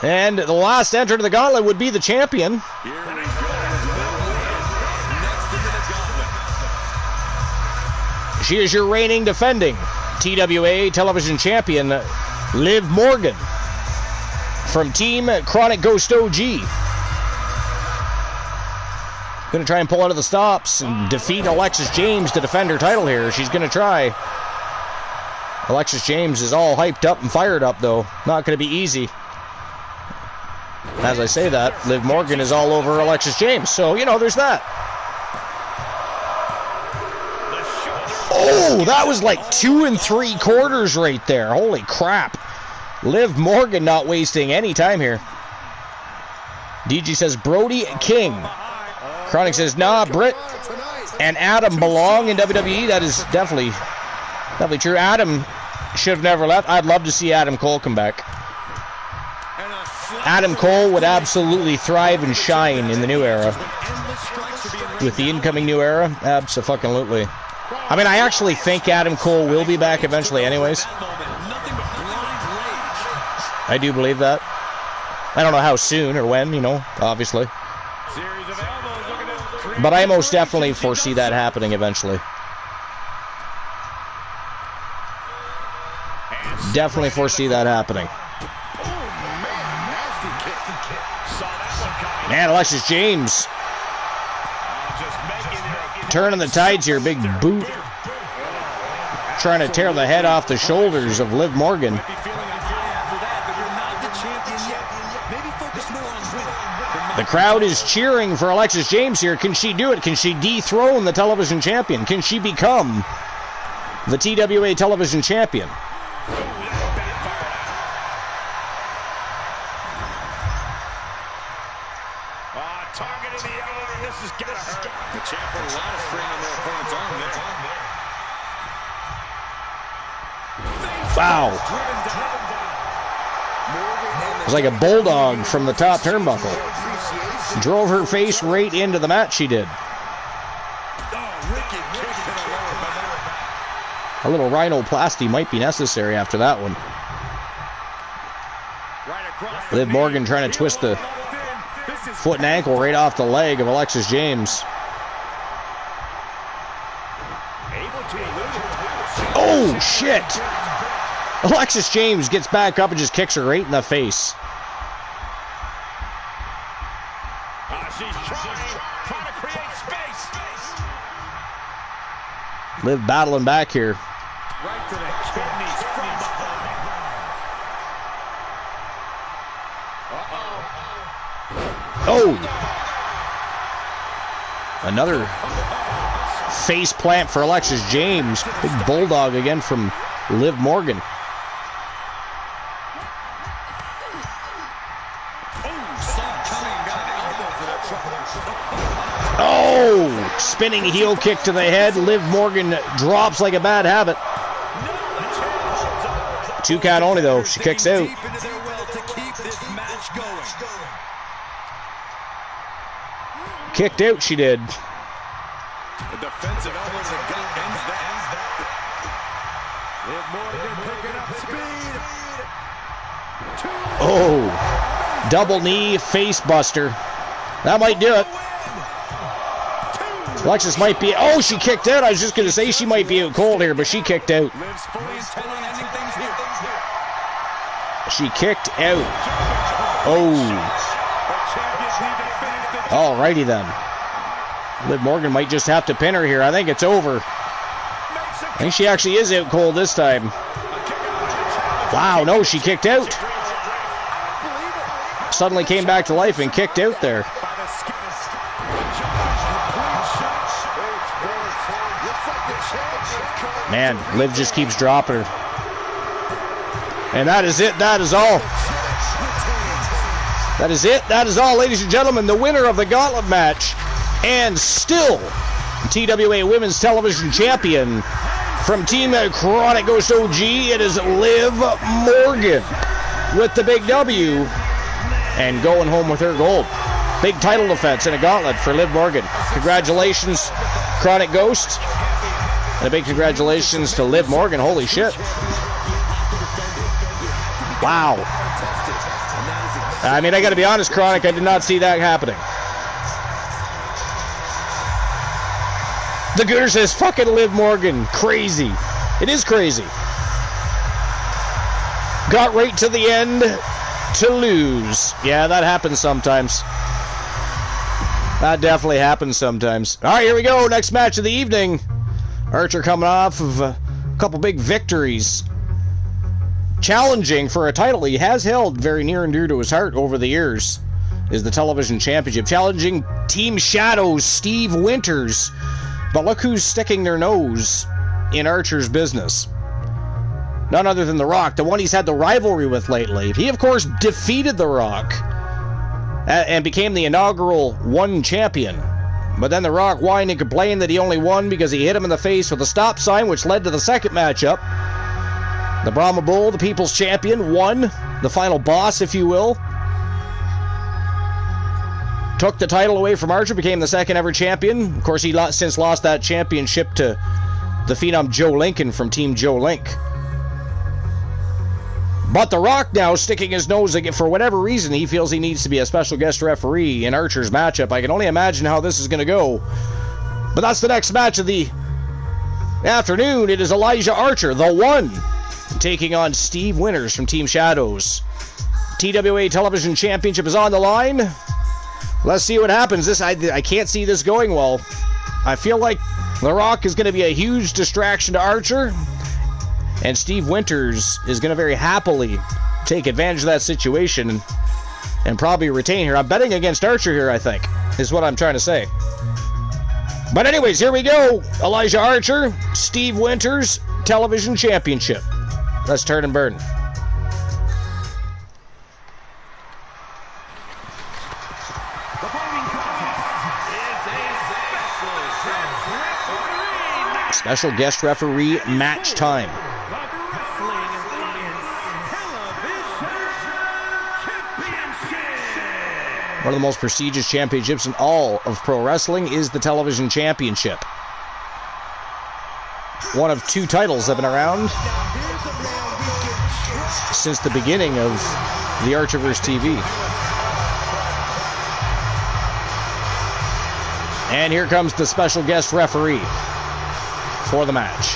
And the last entered to the gauntlet would be the champion. She is your reigning, defending TWA television champion, Liv Morgan from Team Chronic Ghost OG. Going to try and pull out of the stops and defeat Alexis James to defend her title here. She's going to try. Alexis James is all hyped up and fired up, though. Not going to be easy. As I say that, Liv Morgan is all over Alexis James. So, you know, there's that. Oh, that was like 2 3/4 right there. Holy crap. Liv Morgan not wasting any time here. DG says Brody King. Chronic says, nah, Britt and Adam belong in WWE. That is definitely true. Adam should have never left. I'd love to see Adam Cole come back. Adam Cole would absolutely thrive and shine in the new era. With the incoming new era, abso-fucking-lutely. I mean, I actually think Adam Cole will be back eventually anyways. I do believe that. I don't know how soon or when, you know, obviously. But I most definitely foresee that happening eventually. Definitely foresee that happening. Man, Alexis James turning the tides here. Big boot. Trying to tear the head off the shoulders of Liv Morgan. The crowd is cheering for Alexis James here. Can she do it? Can she dethrone the television champion? Can she become the TWA television champion? Targeting the elbow. This has got to hurt. The champ put a lot of strain on their opponent's arm there. Wow. It was like a bulldog from the top turnbuckle. Drove her face right into the mat, she did. A little rhinoplasty might be necessary after that one. Liv Morgan trying to twist the foot and ankle right off the leg of Alexis James. Oh, shit! Alexis James gets back up and just kicks her right in the face. She's trying to create space. Liv battling back here. Right to the kidneys from behind. Oh! Another face plant for Alexis James. Big bulldog again from Liv Morgan. Oh! Spinning heel kick to the head. Liv Morgan drops like a bad habit. 2 count only though. She kicks out. Kicked out, she did. The defensive elbow to the gut ends that. Liv Morgan picking up speed. Oh, double knee face buster. That might do it. Alexis might be. Oh, she kicked out. I was just going to say she might be out cold here, but she kicked out. She kicked out. Oh. Alrighty then. Liv Morgan might just have to pin her here. I think it's over. I think she actually is out cold this time. Wow, no, she kicked out. Suddenly came back to life and kicked out there. Man, Liv just keeps dropping her. And that is it. That is all. That is it. That is all, ladies and gentlemen. The winner of the gauntlet match and still TWA Women's Television Champion from Team Chronic Ghost OG, it is Liv Morgan with the big W and going home with her gold. Big title defense in a gauntlet for Liv Morgan. Congratulations, Chronic Ghost. And a big congratulations to Liv Morgan. Holy shit. Wow. I mean, I gotta be honest, Chronic, I did not see that happening. The Gooner says, fucking Liv Morgan. Crazy. It is crazy. got right to the end to lose. Yeah, that happens sometimes. That definitely happens sometimes. All right, here we go. Next match of the evening. Archer coming off of a couple big victories. Challenging for a title he has held very near and dear to his heart over the years is the television championship. Challenging Team Shadow's Steve Winters. But look who's sticking their nose in Archer's business. None other than The Rock, the one he's had the rivalry with lately. He, of course, defeated The Rock and became the inaugural one champion. But then The Rock whined and complained that he only won because he hit him in the face with a stop sign, which led to the second matchup. The Brahma Bull, the People's Champion, won. The final boss, if you will. Took the title away from Archer, became the second ever champion. Of course, he since lost that championship to the Phenom Joe Lincoln from Team Joe Link. But The Rock now sticking his nose again. For whatever reason, he feels he needs to be a special guest referee in Archer's matchup. I can only imagine how this is going to go. But that's the next match of the afternoon. It is Elijah Archer, the one, taking on Steve Winters from Team Shadows. TWA Television Championship is on the line. Let's see what happens. I can't see this going well. I feel like The Rock is going to be a huge distraction to Archer. And Steve Winters is going to very happily take advantage of that situation and probably retain here. I'm betting against Archer here, I think, is what I'm trying to say. But anyways, here we go. Elijah Archer, Steve Winters, Television Championship. Let's turn and burn. Special guest referee match time. One of the most prestigious championships in all of pro wrestling is the Television Championship. One of two titles that have been around since the beginning of the Archerverse TV. And here comes the special guest referee for the match.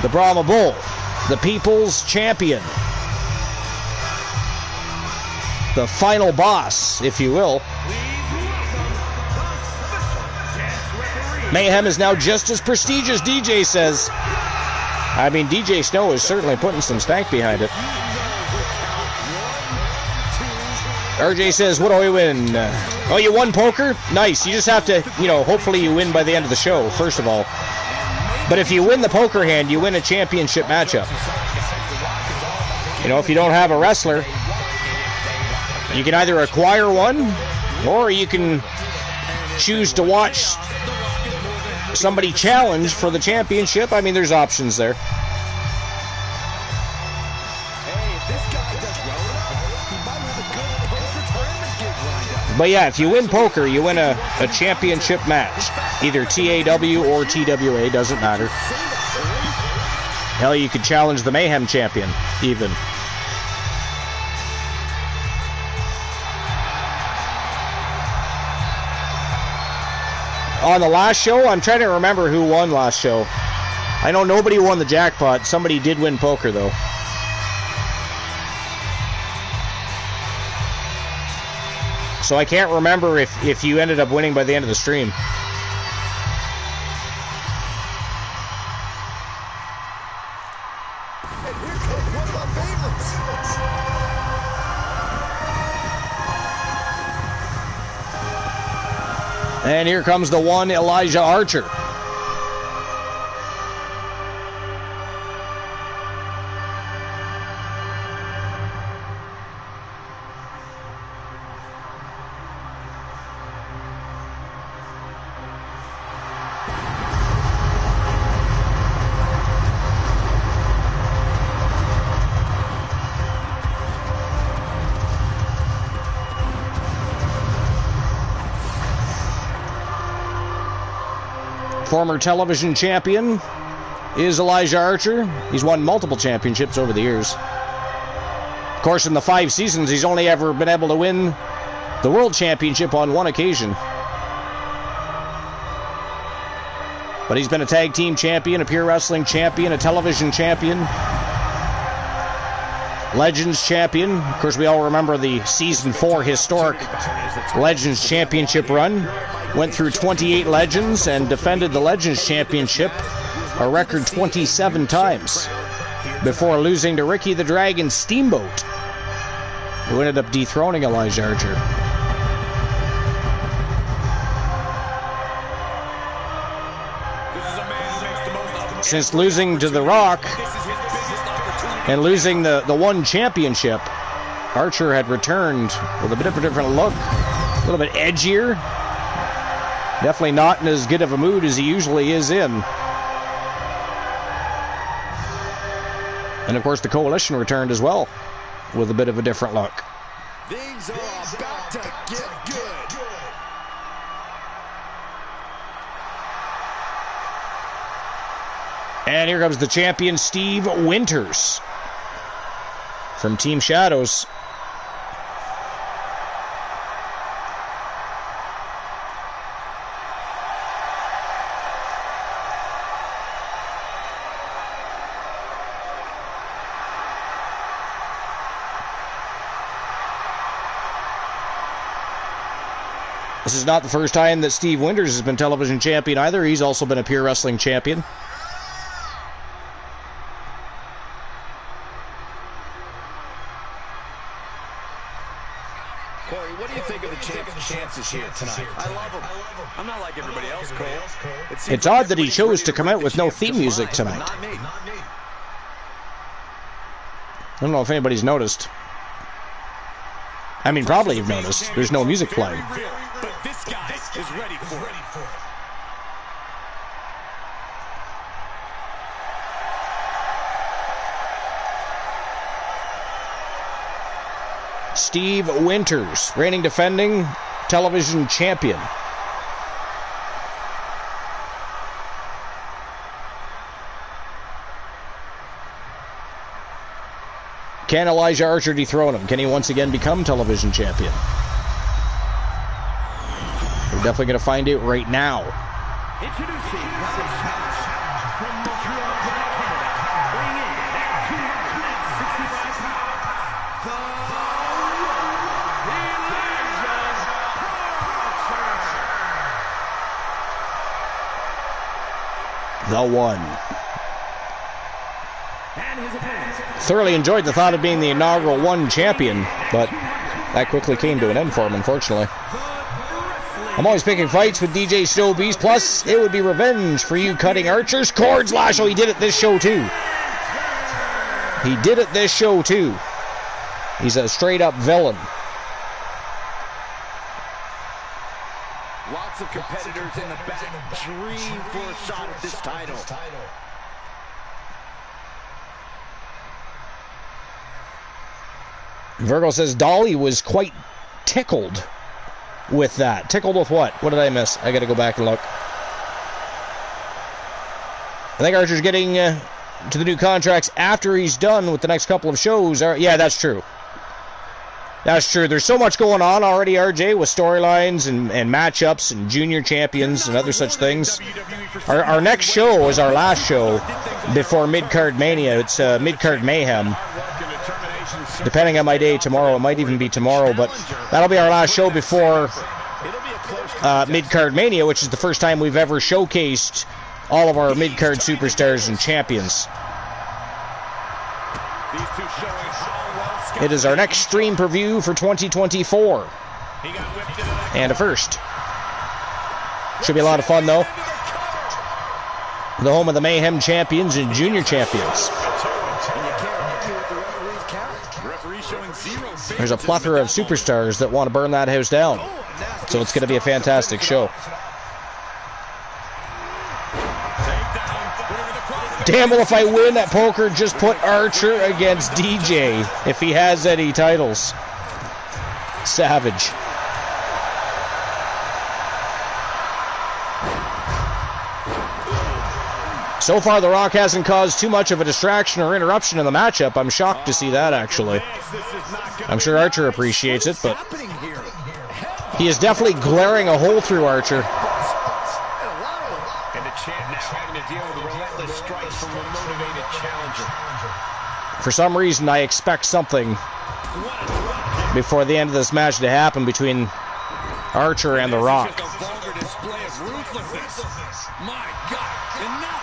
The Brahma Bull, the People's Champion. The final boss, if you will. Mayhem is now just as prestigious, DJ says. I mean, DJ Snow is certainly putting some stank behind it. RJ says, what do I win? Oh, you won poker? Nice. You just have to, hopefully you win by the end of the show, first of all. But if you win the poker hand, you win a championship matchup. If you don't have a wrestler, you can either acquire one, or you can choose to watch somebody challenge for the championship. I mean, there's options there. But yeah, if you win poker, you win a championship match. Either TAW or TWA, doesn't matter. Hell, you could challenge the Mayhem champion, even. On the last show, I'm trying to remember who won last show. I know nobody won the jackpot. Somebody did win poker, though. So I can't remember if you ended up winning by the end of the stream. And here comes the one, Elijah Archer. Former television champion is Elijah Archer. He's won multiple championships over the years. Of course, in the 5 seasons, he's only ever been able to win the World Championship on one occasion. But he's been a tag team champion, a pure wrestling champion, a television champion. Legends champion. Of course, we all remember the Season 4 historic Legends Championship run. Went through 28 Legends and defended the Legends Championship a record 27 times before losing to Ricky the Dragon Steamboat, who ended up dethroning Elijah Archer. Since losing to The Rock and losing the one championship, Archer had returned with a bit of a different look, a little bit edgier. Definitely not in as good of a mood as he usually is in. And of course the Coalition returned as well with a bit of a different look. Things are about to get good. And here comes the champion, Steve Winters from Team Shadows. This is not the first time that Steve Winters has been television champion either. He's also been a Pure Wrestling champion. Corey, what do you think of the champ's chances here tonight? I love him. I'm not like everybody else, Cole. It's odd that he chose to come out with no theme music tonight. Not me. I don't know if anybody's noticed. I mean, probably you've noticed. There's no music playing. But this guy is ready for it. Steve Winters, reigning defending television champion. Can Elijah Archer dethrone him? Can he once again become television champion? We're definitely going to find out right now. Introducing from Montreal, Canada, weighing in at 265 pounds, The One. and his opponent. Thoroughly enjoyed the thought of being the inaugural One champion, but that quickly came to an end for him, unfortunately. I'm always picking fights with DJ Snowbeast, plus it would be revenge for you cutting Archer's cord slash. Oh, he did it this show too. He did it this show too. He's a straight up villain. Lots of competitors in the back dream for a shot at this title. Virgo says Dolly was quite tickled with that. Tickled with what? What did I miss? I gotta go back and look. I think Archer's getting to the new contracts after he's done with the next couple of shows. Yeah, that's true. That's true. There's so much going on already, RJ, with storylines and matchups and junior champions and other such things. Our next show is our last show before Mid-Card Mania. It's Mid-Card Mayhem. Depending on my day tomorrow, it might even be tomorrow, but that'll be our last show before Mid-Card Mania, which is the first time we've ever showcased all of our mid-card superstars and champions. It is our next stream preview for 2024. And a first. Should be a lot of fun, though. The home of the Mayhem champions and junior champions. There's a plethora of superstars that want to burn that house down. So it's going to be a fantastic show. Damn, well, if I win at poker, just put Archer against DJ if he has any titles. Savage. So far, The Rock hasn't caused too much of a distraction or interruption in the matchup. I'm shocked to see that, actually. I'm sure Archer appreciates it, but he is definitely glaring a hole through Archer. For some reason, I expect something before the end of this match to happen between Archer and The Rock. Just a vulgar display of ruthlessness. My God. And now.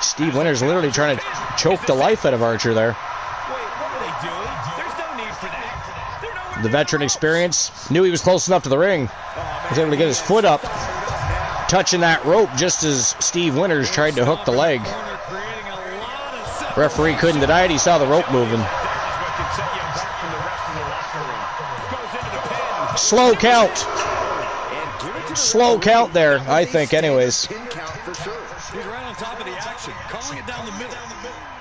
Steve Winters literally trying to choke the life out of Archer there. Wait, what are they doing? There's no need for that. They're nowhere The veteran experience knew he was close enough to the ring. Was able to get his foot up, touching that rope just as Steve Winters tried to hook the leg. Referee couldn't deny it. He saw the rope moving. Slow count. Slow count there, I think, anyways. He's right on top of the action, calling it down the middle.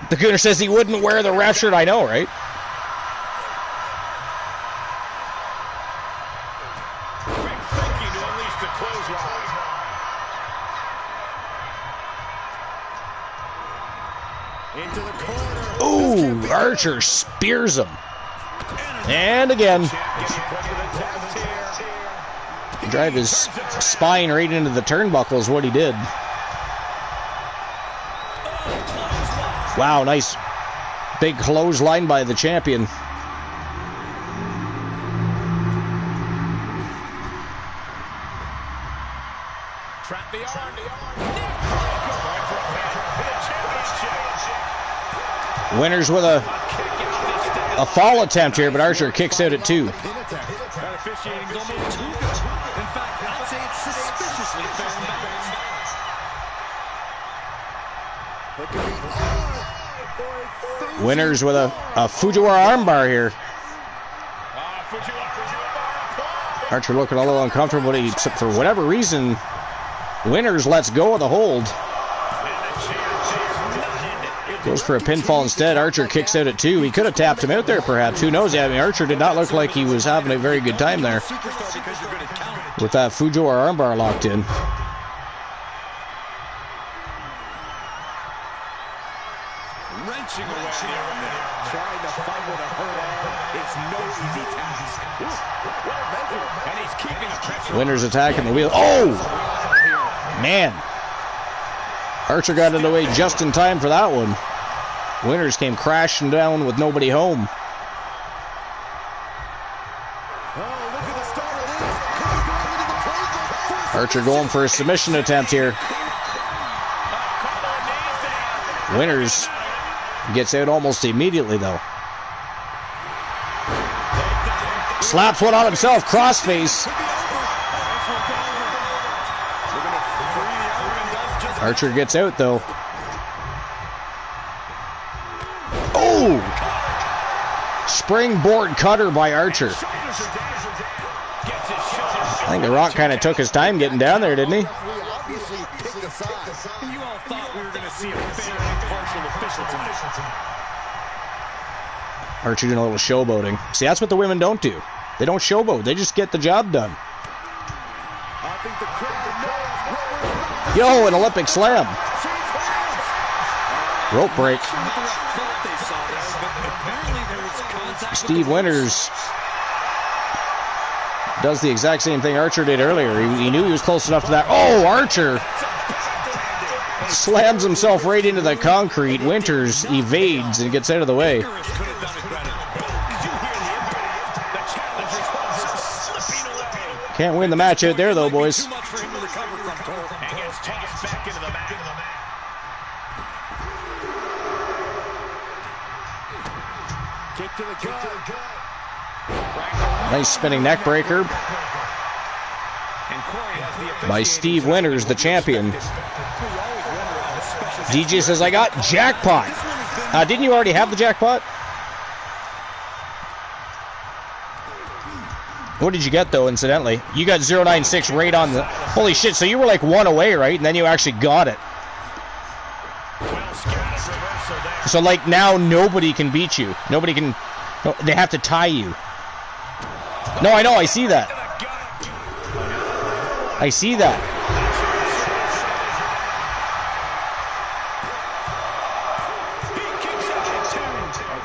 The Gooner says he wouldn't wear the ref shirt. I know, right? Thinking to unleash the clothesline. Into the corner. Ooh, Archer spears him. And again. Drive his spine right into the turnbuckle is what he did. Wow, nice big clothesline by the champion. Trap the arm. Winters with a fall attempt here, but Archer kicks out at 2. That officiating's almost too good. In fact, I'd say it's suspiciously fair and balanced. Winters with a Fujiwara armbar here. Archer looking a little uncomfortable, but for whatever reason, Winters lets go of the hold. Goes for a pinfall instead. Archer kicks out at 2. He could have tapped him out there, perhaps. Who knows? I mean, Archer did not look like he was having a very good time there with that Fujiwara armbar locked in. Wrenching away the arm there. Trying to fight with a hurt arm. It's no easy task. Well measured. And he's keeping a pressure. Winters attacking the wheel. Oh! Man. Archer got in the way just in time for that one. Winters came crashing down with nobody home. Archer going for a submission attempt here. Winters gets out almost immediately, though. Slaps one on himself, crossface. Archer gets out, though. Oh! Springboard cutter by Archer. I think The Rock kind of took his time getting down there, didn't he? You all thought we were going to see a fair and impartial official tonight. Archer doing a little showboating. See, that's what the women don't do. They don't showboat. They just get the job done. Yo, an Olympic slam. Rope break. Steve Winters does the exact same thing Archer did earlier. He knew he was close enough to that. Oh, Archer slams himself right into the concrete. Winters evades and gets out of the way. Can't win the match out there, though, boys. Nice spinning neck breaker by Steve Winters, the champion. DJ says, I got jackpot. Didn't you already have the jackpot? What did you get, though, incidentally? You got 096 right on the... Holy shit, so you were like 1 away, right? And then you actually got it. So, like, now nobody can beat you. Nobody can... No, they have to tie you. No, I know, I see that. I see that.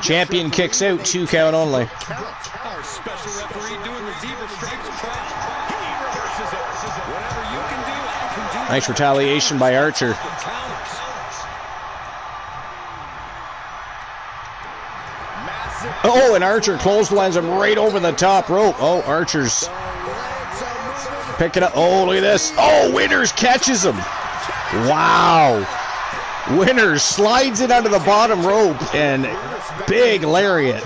Champion kicks out, 2 count only. Our special referee doing the zebra stripes proud. He reverses it. Whatever you can do, I can do. Nice retaliation by Archer. Oh, and Archer clotheslines him right over the top rope. Oh, Archer's picking up. Oh, look at this. Oh, Winters catches him. Wow. Winters slides it onto the bottom rope and big lariat.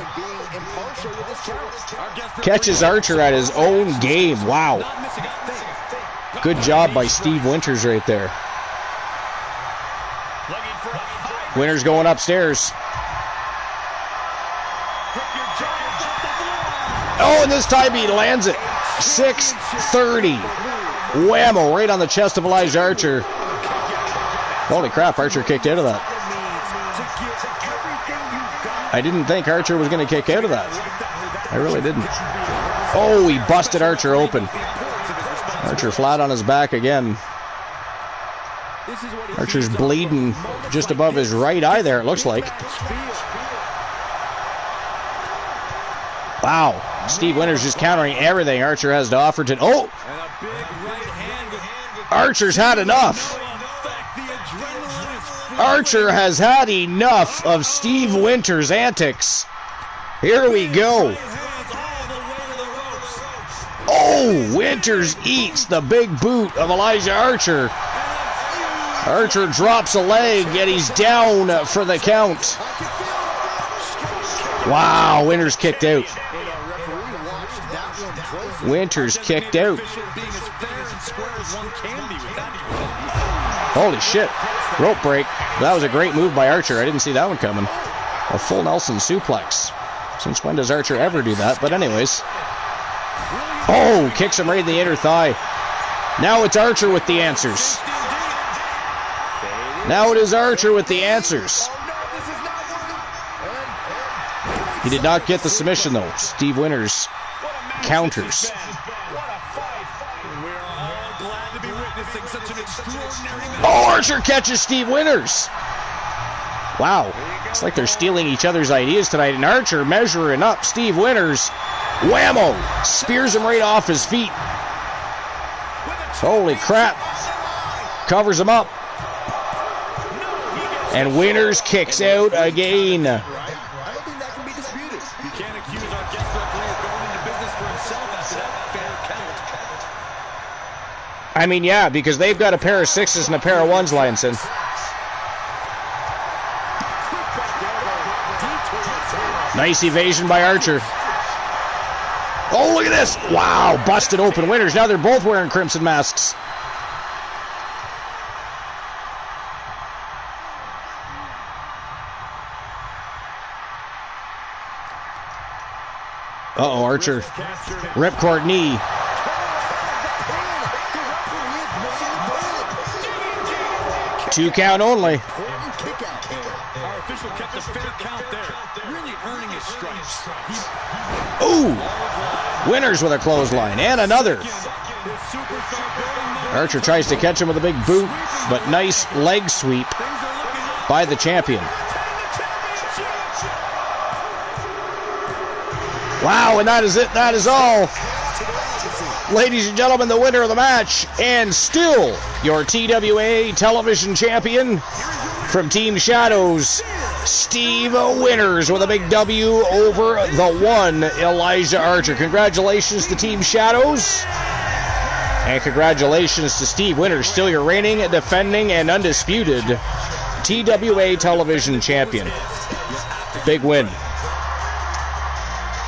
Catches Archer at his own game. Wow. Good job by Steve Winters right there. Winters going upstairs. Oh, and this time he lands it. 630. Whammo, right on the chest of Elijah Archer. Holy crap, Archer kicked out of that. I didn't think Archer was going to kick out of that. I really didn't. Oh, he busted Archer open. Archer flat on his back again. Archer's bleeding just above his right eye there, it looks like. Wow. Steve Winters just countering everything Archer has to offer to... Oh! Archer's had enough. Archer has had enough of Steve Winters' antics. Here we go. Oh, Winters eats the big boot of Elijah Archer. Archer drops a leg and he's down for the count. Wow, Winters kicked out. Winters kicked out. Holy shit. Rope break. That was a great move by Archer. I didn't see that one coming. A full Nelson suplex. Since when does Archer ever do that? But anyways. Oh, kicks him right in the inner thigh. Now it's Archer with the answers. Now it is Archer with the answers. He did not get the submission though. Steve Winters counters. Oh, Archer catches Steve Winters. Wow. It's like they're stealing each other's ideas tonight. And Archer measuring up Steve Winters. Whammo! Spears him right off his feet. Holy crap. Covers him up. And Winters kicks out again. I don't think that can be disputed. You can't accuse our guest referee of going into business for himself after that fair count. I mean, yeah, because they've got a pair of sixes and a pair of ones, Lionson. Nice evasion by Archer. Oh, look at this. Wow, busted open Winters. Now they're both wearing crimson masks. Uh-oh, Archer. Ripcord knee. Two count only. Our official kept a fair count there, really earning his stripes. Ooh! Winters with a clothesline, and another. Archer tries to catch him with a big boot, but nice leg sweep by the champion. Wow, and that is it. That is all. Ladies and gentlemen, the winner of the match, and still your TWA television champion from Team Shadows, Steve Winters with a big W over the one Elijah Archer. Congratulations to Team Shadows. And congratulations to Steve Winters, still your reigning, defending, and undisputed TWA television champion. Big win.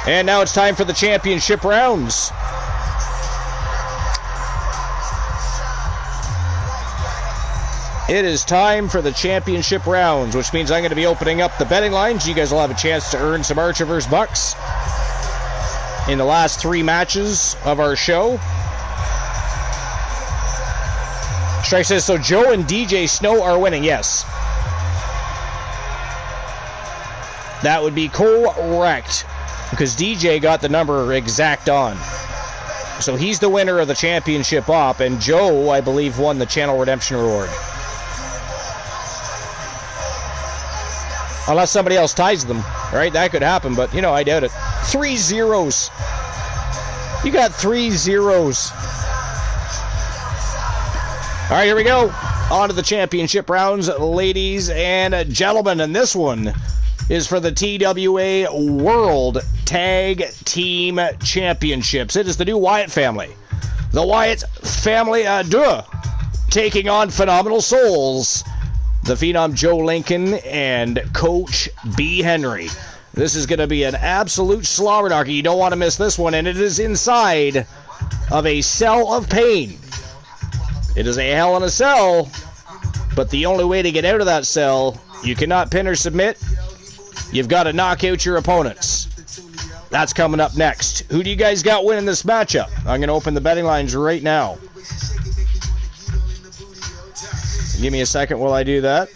And now it's time for the championship rounds. It is time for the championship rounds, which means I'm going to be opening up the betting lines. You guys will have a chance to earn some Archerverse bucks in the last 3 matches of our show. Strike says, so Joe and DJ Snow are winning. Yes. That would be correct, because DJ got the number exact on. So he's the winner of the championship op, and Joe, I believe, won the Channel Redemption Reward. Unless somebody else ties them, right? That could happen, but, you know, I doubt it. 3 zeros. You got 3 zeros. All right, here we go. On to the championship rounds, ladies and gentlemen. And this one is for the TWA World Tag Team Championships. It is the new Wyatt family. The Wyatt family, taking on Phenomenal Souls, the Phenom Joe Lincoln and Coach B. Henry. This is going to be an absolute slobber knocker. You don't want to miss this one, and it is inside of a cell of pain. It is a hell in a cell, but the only way to get out of that cell, you cannot pin or submit. You've got to knock out your opponents. That's coming up next. Who do you guys got winning this matchup? I'm going to open the betting lines right now. Give me a second while I do that.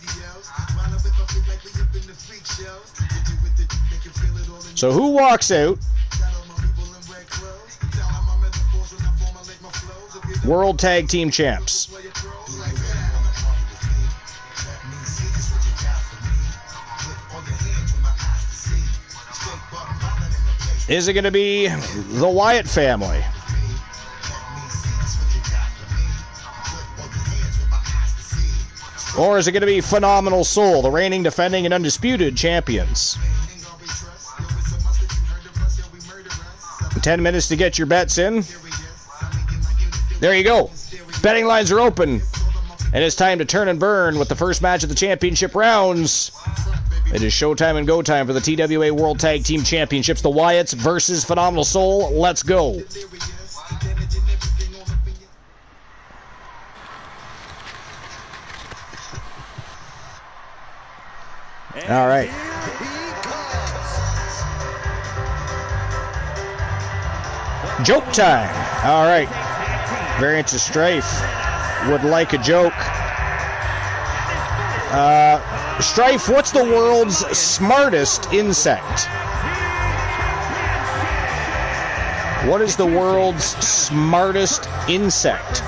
So who walks out? World Tag Team Champs. Is it going to be the Wyatt family? Or is it going to be Phenomenal Soul, the reigning, defending, and undisputed champions? 10 minutes to get your bets in. There you go. Betting lines are open. And it's time to turn and burn with the first match of the championship rounds. It is showtime and go time for the TWA World Tag Team Championships. The Wyatts versus Phenomenal Soul. Let's go. All right. Joke time. All right. Variants of Strife would like a joke. Strife, what's the world's smartest insect? What is the world's smartest insect?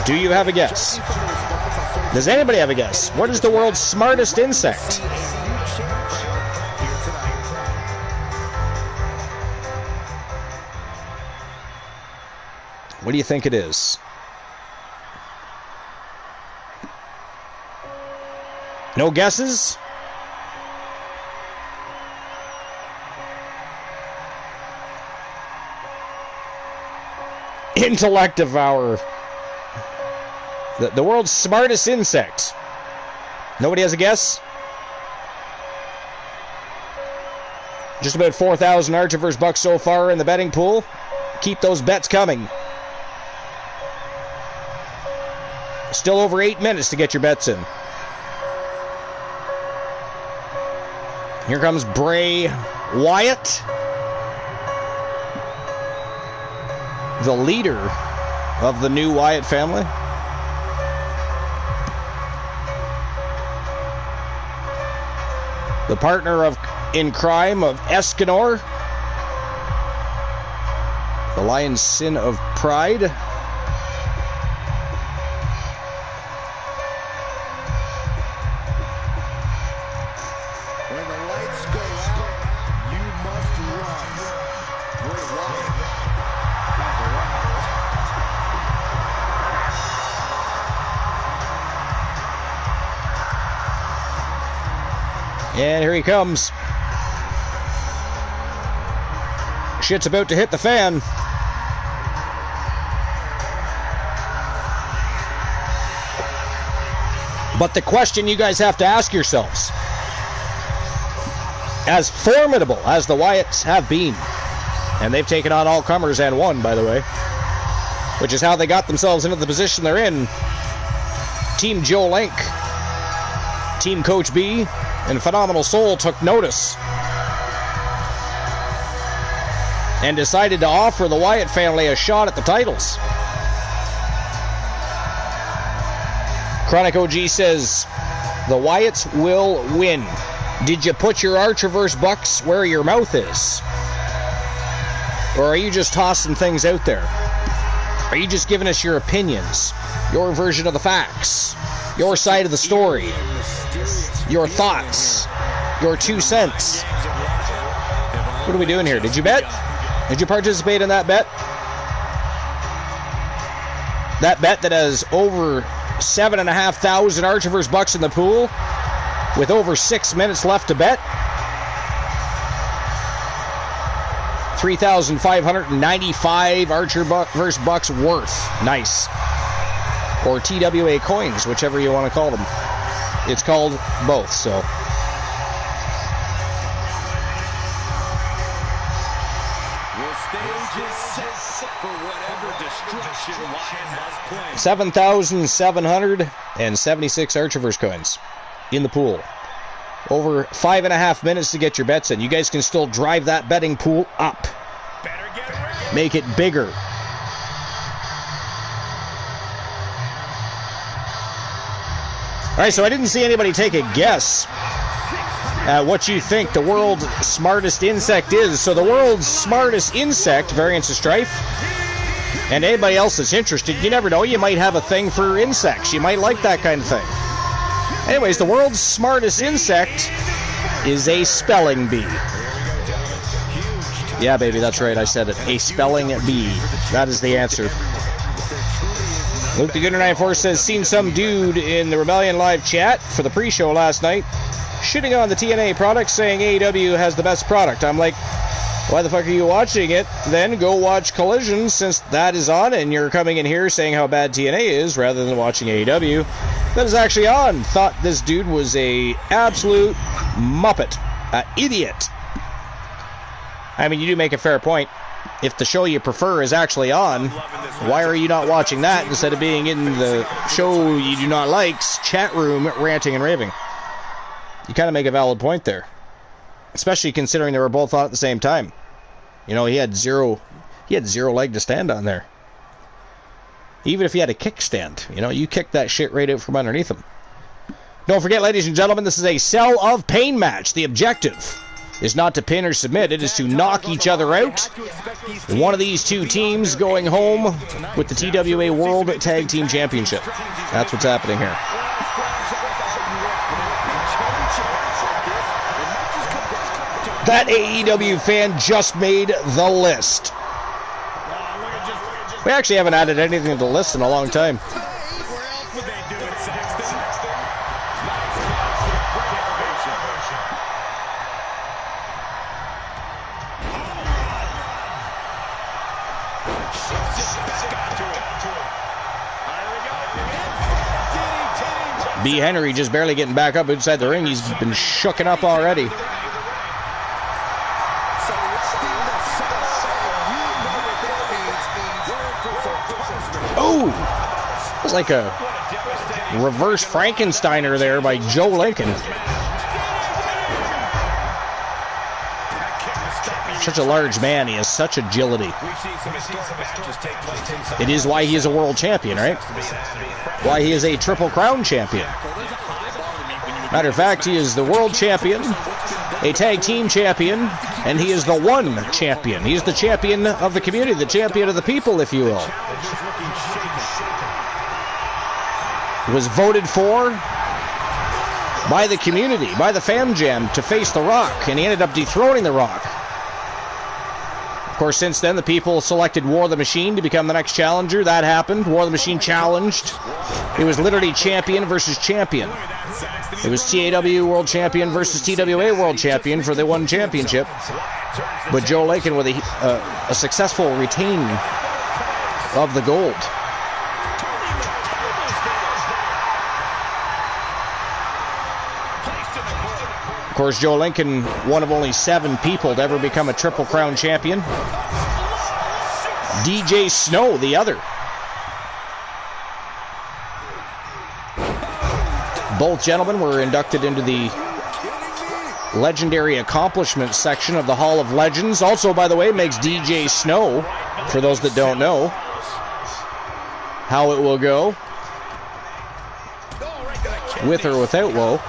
Do you have a guess? Does anybody have a guess? What is the world's smartest insect? What do you think it is? No guesses? Intellect Devourer. The world's smartest insect. Nobody has a guess? Just about 4,000 Archiverse bucks so far in the betting pool. Keep those bets coming. Still over 8 minutes to get your bets in. Here comes Bray Wyatt, the leader of the new Wyatt family. The partner in crime of Escanor, the lion's sin of pride. And here he comes. Shit's about to hit the fan. But the question you guys have to ask yourselves, as formidable as the Wyatts have been, and they've taken on all comers and won, by the way, which is how they got themselves into the position they're in. Team Joe Link, Team Coach B, and Phenomenal Soul took notice and decided to offer the Wyatt family a shot at the titles. Chronic OG says, the Wyatts will win. Did you put your Archiverse bucks where your mouth is? Or are you just tossing things out there? Are you just giving us your opinions, your version of the facts, your side of the story, your thoughts, your 2 cents? What are we doing here? Did you bet? Did you participate in that bet? That bet that has over 7,500 Archiverse bucks in the pool with over 6 minutes left to bet. 3,595 Archiverse bucks worth. Nice. Or TWA coins, whichever you want to call them. It's called both, so. The stage is set for whatever destruction Wyatt has planned. 7,776 Archiverse coins in the pool. Over 5.5 minutes to get your bets in. You guys can still drive that betting pool up. Better get ready. Make it bigger. All right, so I didn't see anybody take a guess at what you think the world's smartest insect is. So the world's smartest insect, Variants of Strife, and anybody else that's interested, you never know, you might have a thing for insects. You might like that kind of thing. Anyways, the world's smartest insect is a spelling bee. Yeah, baby, that's right, I said it. A spelling bee. That is the answer. Luke the Gooder 94 says, seen some dude in the Rebellion live chat for the pre-show last night shitting on the TNA product, saying AEW has the best product. I'm like, why the fuck are you watching it? Then go watch Collision, since that is on, and you're coming in here saying how bad TNA is rather than watching AEW. That is actually on. Thought this dude was a absolute muppet, idiot. I mean, you do make a fair point. If the show you prefer is actually on, why are you not watching that instead of being in the show you do not like's chat room ranting and raving? You kind of make a valid point there. Especially considering they were both on at the same time. You know, he had zero leg to stand on there. Even if he had a kickstand, you know, you kick that shit right out from underneath him. Don't forget, ladies and gentlemen, this is a Cell of Pain match. The objective is not to pin or submit, it is to knock each other out. One of these two teams going home with the TWA World Tag Team Championship. That's what's happening here. That AEW fan just made the list. We actually haven't added anything to the list in a long time. B. Henry just barely getting back up inside the ring. He's been shooken up already. Oh! It was like a reverse Frankensteiner there by Joe Lincoln. Such a large man. He has such agility. It is why he is a world champion, right? Why he is a Triple Crown champion. Matter of fact, he is the world champion, a tag team champion, and he is the one champion. He is the champion of the community, the champion of the people, if you will. Was voted for by the community, by the Fam Jam, to face The Rock, and he ended up dethroning The Rock. Of course, since then, the people selected War the Machine to become the next challenger. That happened. War the Machine challenged. It was literally champion versus champion. It was TAW World Champion versus TWA World Champion for the one championship. But Joe Lincoln with a successful retain of the gold. Of course, Joe Lincoln, one of only 7 people to ever become a Triple Crown champion. DJ Snow, the other. Both gentlemen were inducted into the Legendary Accomplishments section of the Hall of Legends. Also, by the way, makes DJ Snow, for those that don't know how it will go, with or without Woe.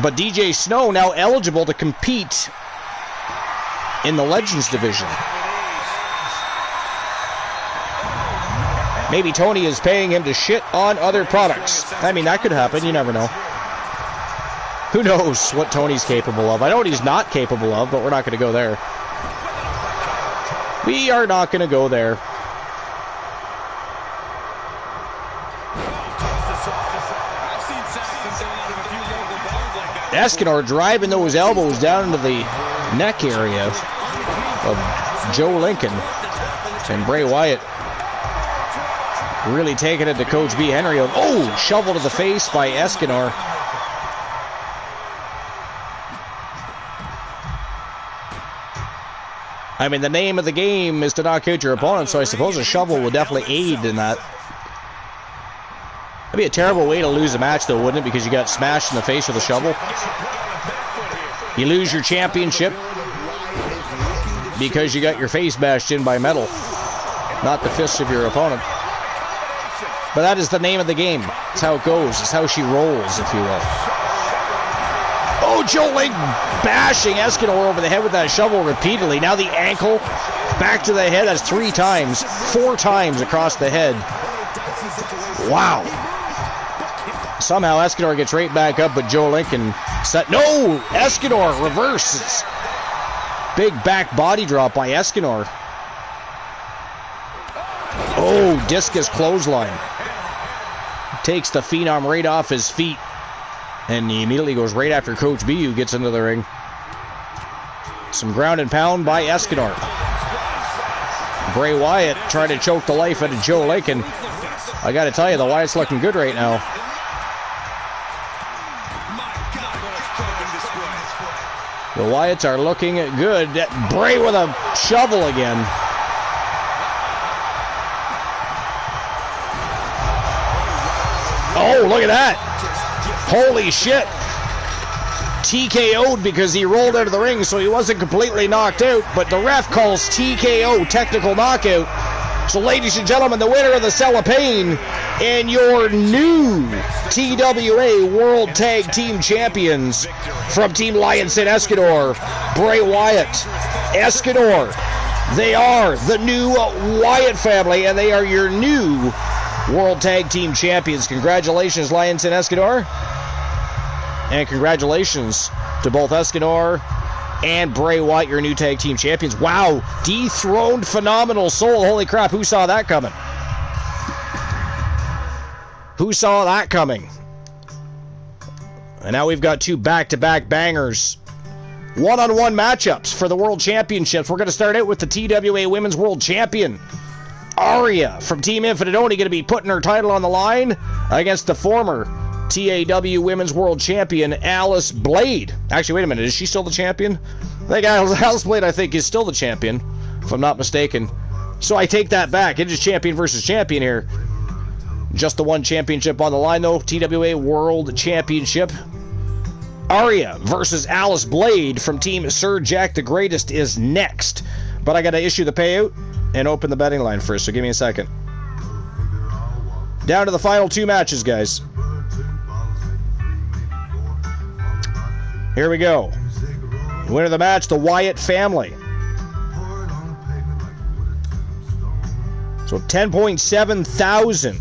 But DJ Snow now eligible to compete in the Legends division. Maybe Tony is paying him to shit on other products. I mean, that could happen. You never know. Who knows what Tony's capable of? I know what he's not capable of, but we're not going to go there. We are not going to go there. Escanor driving those elbows down into the neck area of Joe Lincoln. And Bray Wyatt really taking it to Coach B. Henry. Oh, shovel to the face by Escanor. I mean, the name of the game is to knock out your opponent, so I suppose a shovel would definitely aid in that. That'd be a terrible way to lose a match, though, wouldn't it? Because you got smashed in the face with a shovel. You lose your championship because you got your face bashed in by metal, not the fists of your opponent. But that is the name of the game. It's how it goes. It's how she rolls, if you will. Oh, Joe Lincoln bashing Escanor over the head with that shovel repeatedly. Now the ankle, back to the head. That's 4 times across the head. Wow. Somehow Escanor gets right back up, but Joe Lincoln set. No! Escanor reverses. Big back body drop by Escanor. Oh, discus clothesline. Takes the Phenom right off his feet. And he immediately goes right after Coach B, who gets into the ring. Some ground and pound by Escanor. Bray Wyatt trying to choke the life out of Joe Lincoln. I got to tell you, the Wyatt's looking good right now. The Wyatts are looking good. Bray with a shovel again. Oh, look at that. Holy shit. TKO'd because he rolled out of the ring, so he wasn't completely knocked out, but the ref calls TKO, technical knockout. So, ladies and gentlemen, the winner of the Cell of Pain and your new TWA World Tag Team Champions from Team Lions and Escanor, Bray Wyatt. Escanor, they are the new Wyatt family, and they are your new World Tag Team Champions. Congratulations, Lions and Escanor. And congratulations to both Escanor and Bray Wyatt, your new tag team champions. Wow, dethroned Phenomenal Soul. Holy crap, who saw that coming? Who saw that coming? And now we've got 2 back-to-back bangers. One-on-one matchups for the World Championships. We're going to start out with the TWA Women's World Champion, Aria from Team Infinite Only, going to be putting her title on the line against the former TAW Women's World Champion, Alice Blade. Actually, wait a minute. Is she still the champion? I think Alice Blade, is still the champion, if I'm not mistaken. So I take that back. It is champion versus champion here. Just the one championship on the line, though. TWA World Championship. Aria versus Alice Blade from Team Sir Jack the Greatest is next. But I got to issue the payout and open the betting line first, so give me a second. Down to the final 2 matches, guys. Here we go. Winner of the match, the Wyatt family. So 10.7 thousand.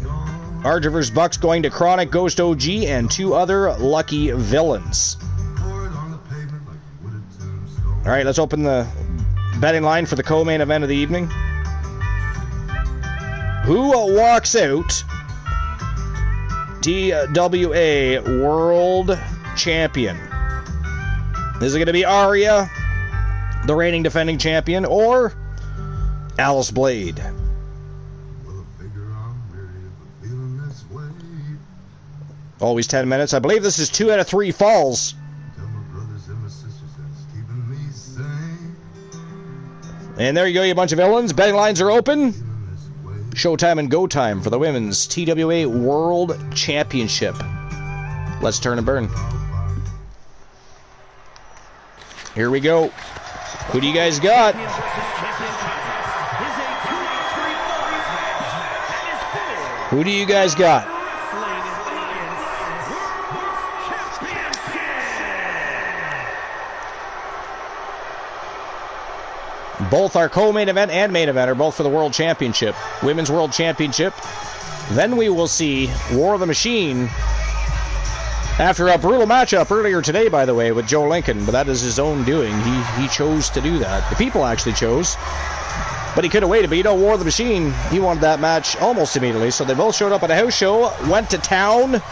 Archer vs. Bucks going to Chronic, Ghost OG, and 2 other lucky villains. All right, let's open the betting line for the co-main event of the evening. Who walks out TWA World Champion? Is it going to be Aria, the reigning defending champion, or Alice Blade? Always 10 minutes. I believe this is 2 out of 3 falls. And there you go, you bunch of villains. Betting lines are open. Showtime and go time for the Women's TWA World Championship. Let's turn and burn. Here we go. Who do you guys got? Who do you guys got? Both our co-main event and main event are both for the World Championship. Women's World Championship. Then we will see War of the Machine After a brutal matchup earlier today, by the way, with Joe Lincoln, but that is his own doing. He chose to do that. The people actually chose. But he could have waited. But you know, War of the Machine, he wanted that match almost immediately. So they both showed up at a house show, went to town.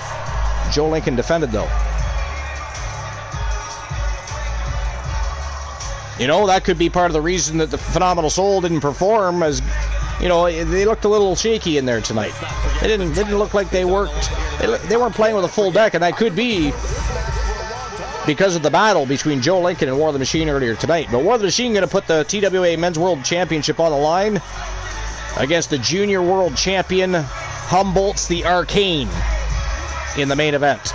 Joe Lincoln defended, though. You know, that could be part of the reason that the Phenomenal Soul didn't perform, as, you know, they looked a little shaky in there tonight. They didn't look like they worked. They weren't playing with a full deck, and that could be because of the battle between Joe Lincoln and War of the Machine earlier tonight. But War of the Machine going to put the TWA Men's World Championship on the line against the Junior World Champion Humboldt's the Arcane in the main event.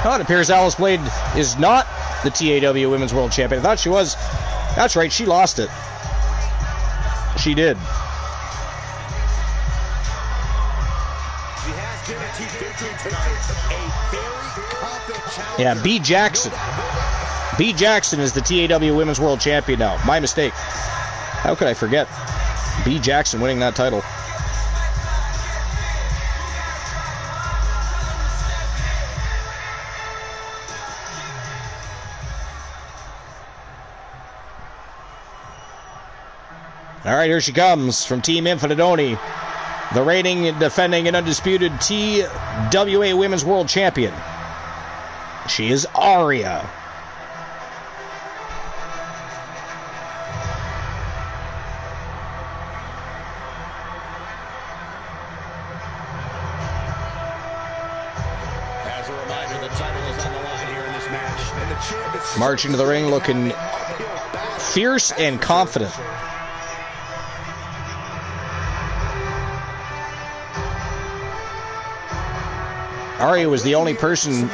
Oh, it appears Alice Blade is not the TAW Women's World Champion. I thought she was. That's right, she lost it. She did. Yeah, B. Jackson. B. Jackson is the TAW Women's World Champion now. My mistake. How could I forget? B. Jackson winning that title. All right, here she comes from Team Infinitoni, the reigning, defending, and undisputed TWA Women's World Champion. She is Aria. As a reminder, the title is on the line here in this match. And the champ is Marching to the ring looking fierce and confident. Aria was the only person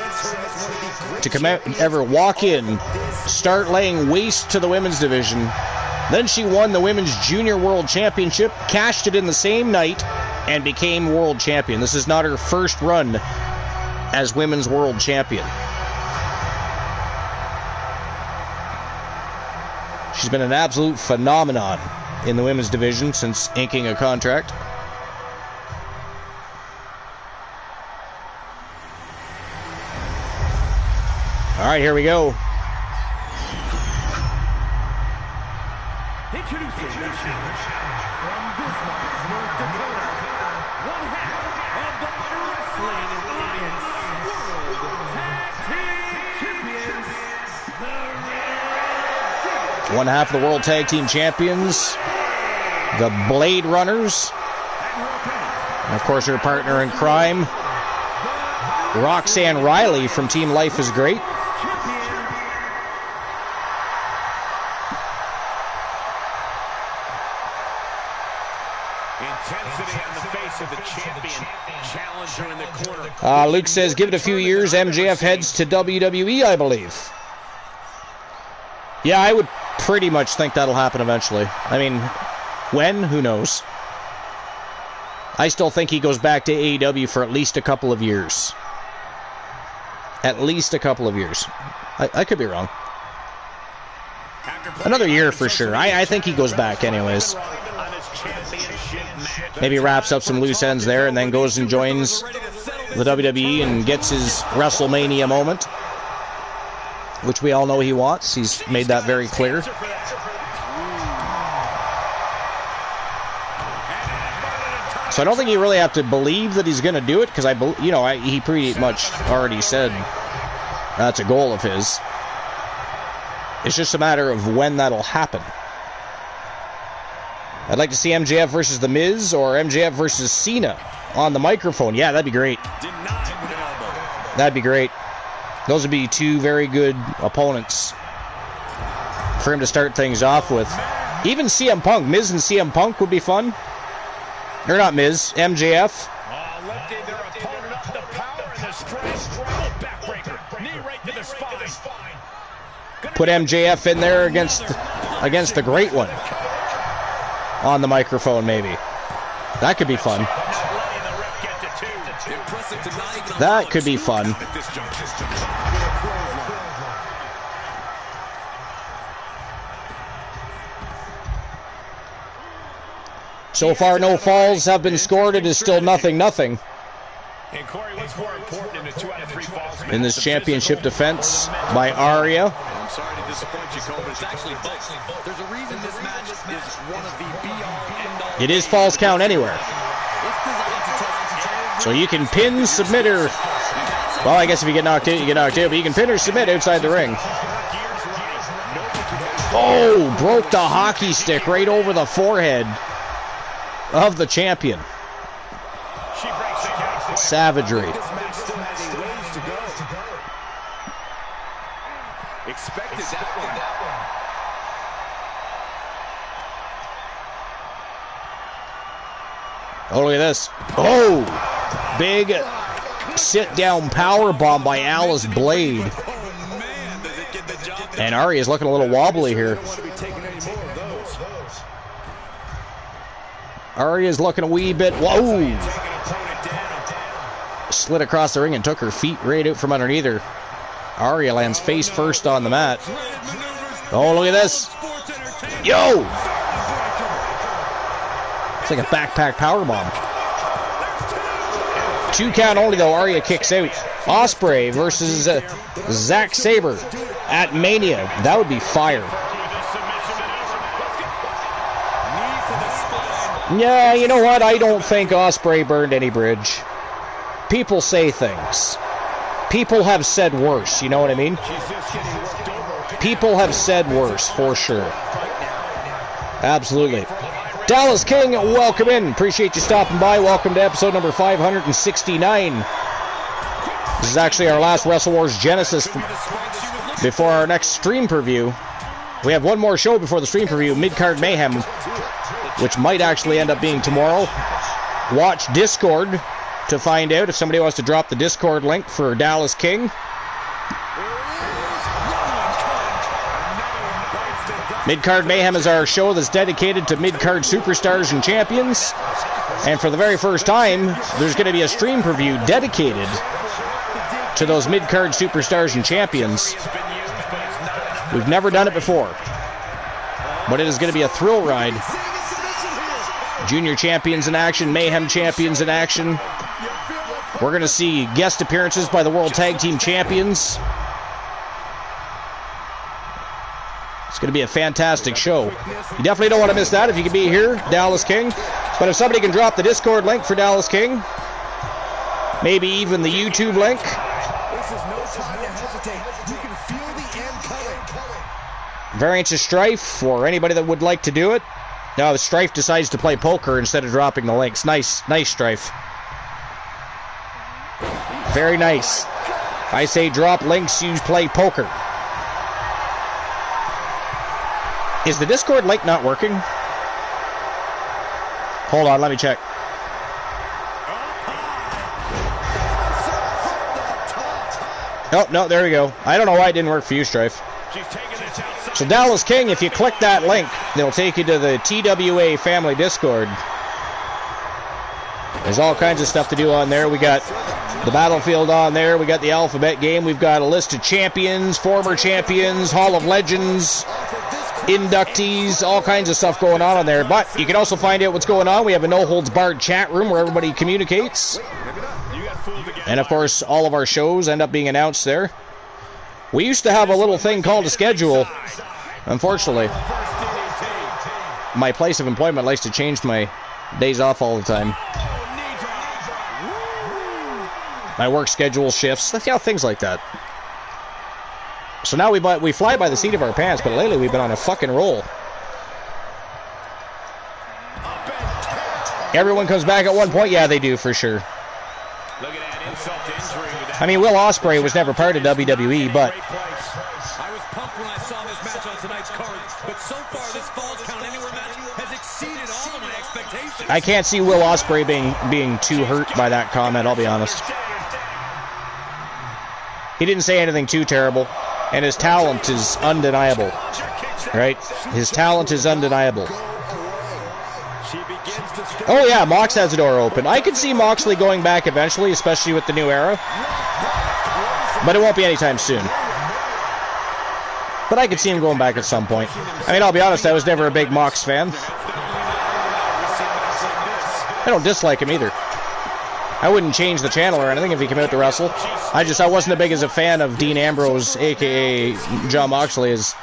to come out, ever walk in, start laying waste to the women's division. Then she won the Women's Junior World Championship, cashed it in the same night, and became world champion. This is not her first run as Women's World Champion. She's been an absolute phenomenon in the women's division since inking a contract. All right, here we go. Introducing the challenge from Bismarck, North Dakota, one half of the Wrestling Alliance World Tag Team Champions, the Red. One half of the World Tag Team Champions, the Blade Runners. And of course, her partner in crime, Roxanne Riley from Team Life is Great. intensity on the face of the champion. Challenger in the corner. Luke says, give it a few years, MJF heads to WWE, I believe. Yeah, I would pretty much think that'll happen eventually. I mean, when? Who knows? I still think he goes back to AEW for at least a couple of years. At least a couple of years. I could be wrong. Another year for sure. I think he goes back anyways. Maybe wraps up some loose ends there and then goes and joins the WWE and gets his WrestleMania moment, which we all know he wants. He's made that very clear. So I don't think you really have to believe that he's going to do it, because he pretty much already said that's a goal of his. It's just a matter of when that'll happen. I'd like to see MJF versus The Miz or MJF versus Cena on the microphone. Yeah, that'd be great. That'd be great. Those would be two very good opponents for him to start things off with. Even CM Punk. Miz and CM Punk would be fun. Or not Miz, MJF. Lifted their opponent up the power and the strength. Backbreaker. Knee right to the spine. Put MJF in there against the Great One on the microphone, maybe. That could be fun. That could be fun. So far, no falls have been scored. It is still 0-0. And Corey, what's more important in a 2 out of 3 falls match? In this championship defense by Arya. I'm sorry to disappoint you, Cole, but it's actually both. There's a reason this match is one of the be-all, end-all. It is falls count anywhere. So you can pin, submit, or... Well, I guess if you get knocked out, you get knocked out. But you can pin or submit outside the ring. Oh, broke the hockey stick right over the forehead of the champion. Savagery. Expected that one. Oh, look at this. Oh, big sit-down power bomb by Alice Blade. Oh, man, does it get the job done? And Arya's looking a little wobbly here. Arya's looking a wee bit... Whoa! Slid across the ring and took her feet right out from underneath her. Arya lands face first on the mat. Oh, look at this. Yo! It's like a backpack powerbomb. 2 count only, though. Arya kicks out. Ospreay versus Zack Sabre at Mania. That would be fire. Yeah, you know what? I don't think Ospreay burned any bridge. People say things. People have said worse, you know what I mean? People have said worse, for sure. Absolutely. DLXIX, welcome in. Appreciate you stopping by. Welcome to episode number 569. This is actually our last Wrestle Wars Genesis before our next stream preview. We have one more show before the stream preview, Mid-Card Mayhem, which might actually end up being tomorrow. Watch Discord to find out if somebody wants to drop the Discord link for DLXIX. Mid-Card Mayhem is our show that's dedicated to mid-card superstars and champions. And for the very first time, there's going to be a stream preview dedicated to those mid-card superstars and champions. We've never done it before, but it is going to be a thrill ride. Junior champions in action, Mayhem champions in action. We're going to see guest appearances by the World Tag Team Champions. It's going to be a fantastic show. You definitely don't want to miss that if you can be here, DLXIX. But if somebody can drop the Discord link for DLXIX, maybe even the YouTube link. This is no time to hesitate. You can feel the end coming. Variants of Strife for anybody that would like to do it. No, Strife decides to play poker instead of dropping the links. Nice, Strife. Very nice. I say drop links, you play poker. Is the Discord link not working? Hold on, let me check. Oh, no, there we go. I don't know why it didn't work for you, Strife. So DLXIX, if you click that link, they'll take you to the TWA family Discord. There's all kinds of stuff to do on there. We got the Battlefield on there. We got the Alphabet Game. We've got a list of champions, former champions, Hall of Legends, inductees, all kinds of stuff going on there. But you can also find out what's going on. We have a no-holds-barred chat room where everybody communicates. And, of course, all of our shows end up being announced there. We used to have a little thing called a schedule. Unfortunately, my place of employment likes to change my days off all the time. My work schedule shifts, things like that. So now we fly by the seat of our pants, but lately we've been on a fucking roll. Everyone comes back at one point? Yeah, they do, for sure. I mean, Will Ospreay was never part of WWE, but... I was pumped when I saw this match on tonight's card, but so far this Falls Count Anywhere match has exceeded all of my expectations. I can't see Will Ospreay being too hurt by that comment, I'll be honest. He didn't say anything too terrible, and his talent is undeniable, right? His talent is undeniable. Oh yeah, Mox has the door open. I could see Moxley going back eventually, especially with the new era. But it won't be anytime soon. But I could see him going back at some point. I mean, I'll be honest, I was never a big Mox fan. don't dislike him either. I wouldn't change the channel or anything if he came out to wrestle. I wasn't as big as a fan of Dean Ambrose, a.k.a. Jon Moxley, as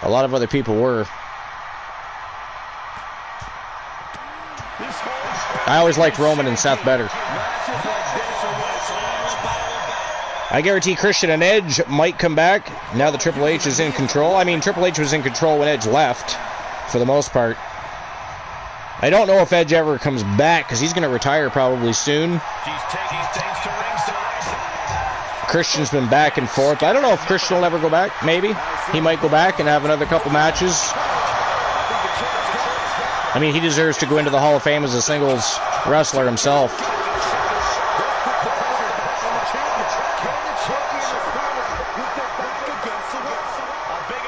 a lot of other people were. I always liked Roman and Seth better. I guarantee Christian and Edge might come back now that Triple H is in control. I mean, Triple H was in control when Edge left, for the most part. I don't know if Edge ever comes back, because he's going to retire probably soon. Christian's been back and forth. I don't know if Christian will ever go back. Maybe. He might go back and have another couple matches. I mean, he deserves to go into the Hall of Fame as a singles wrestler himself.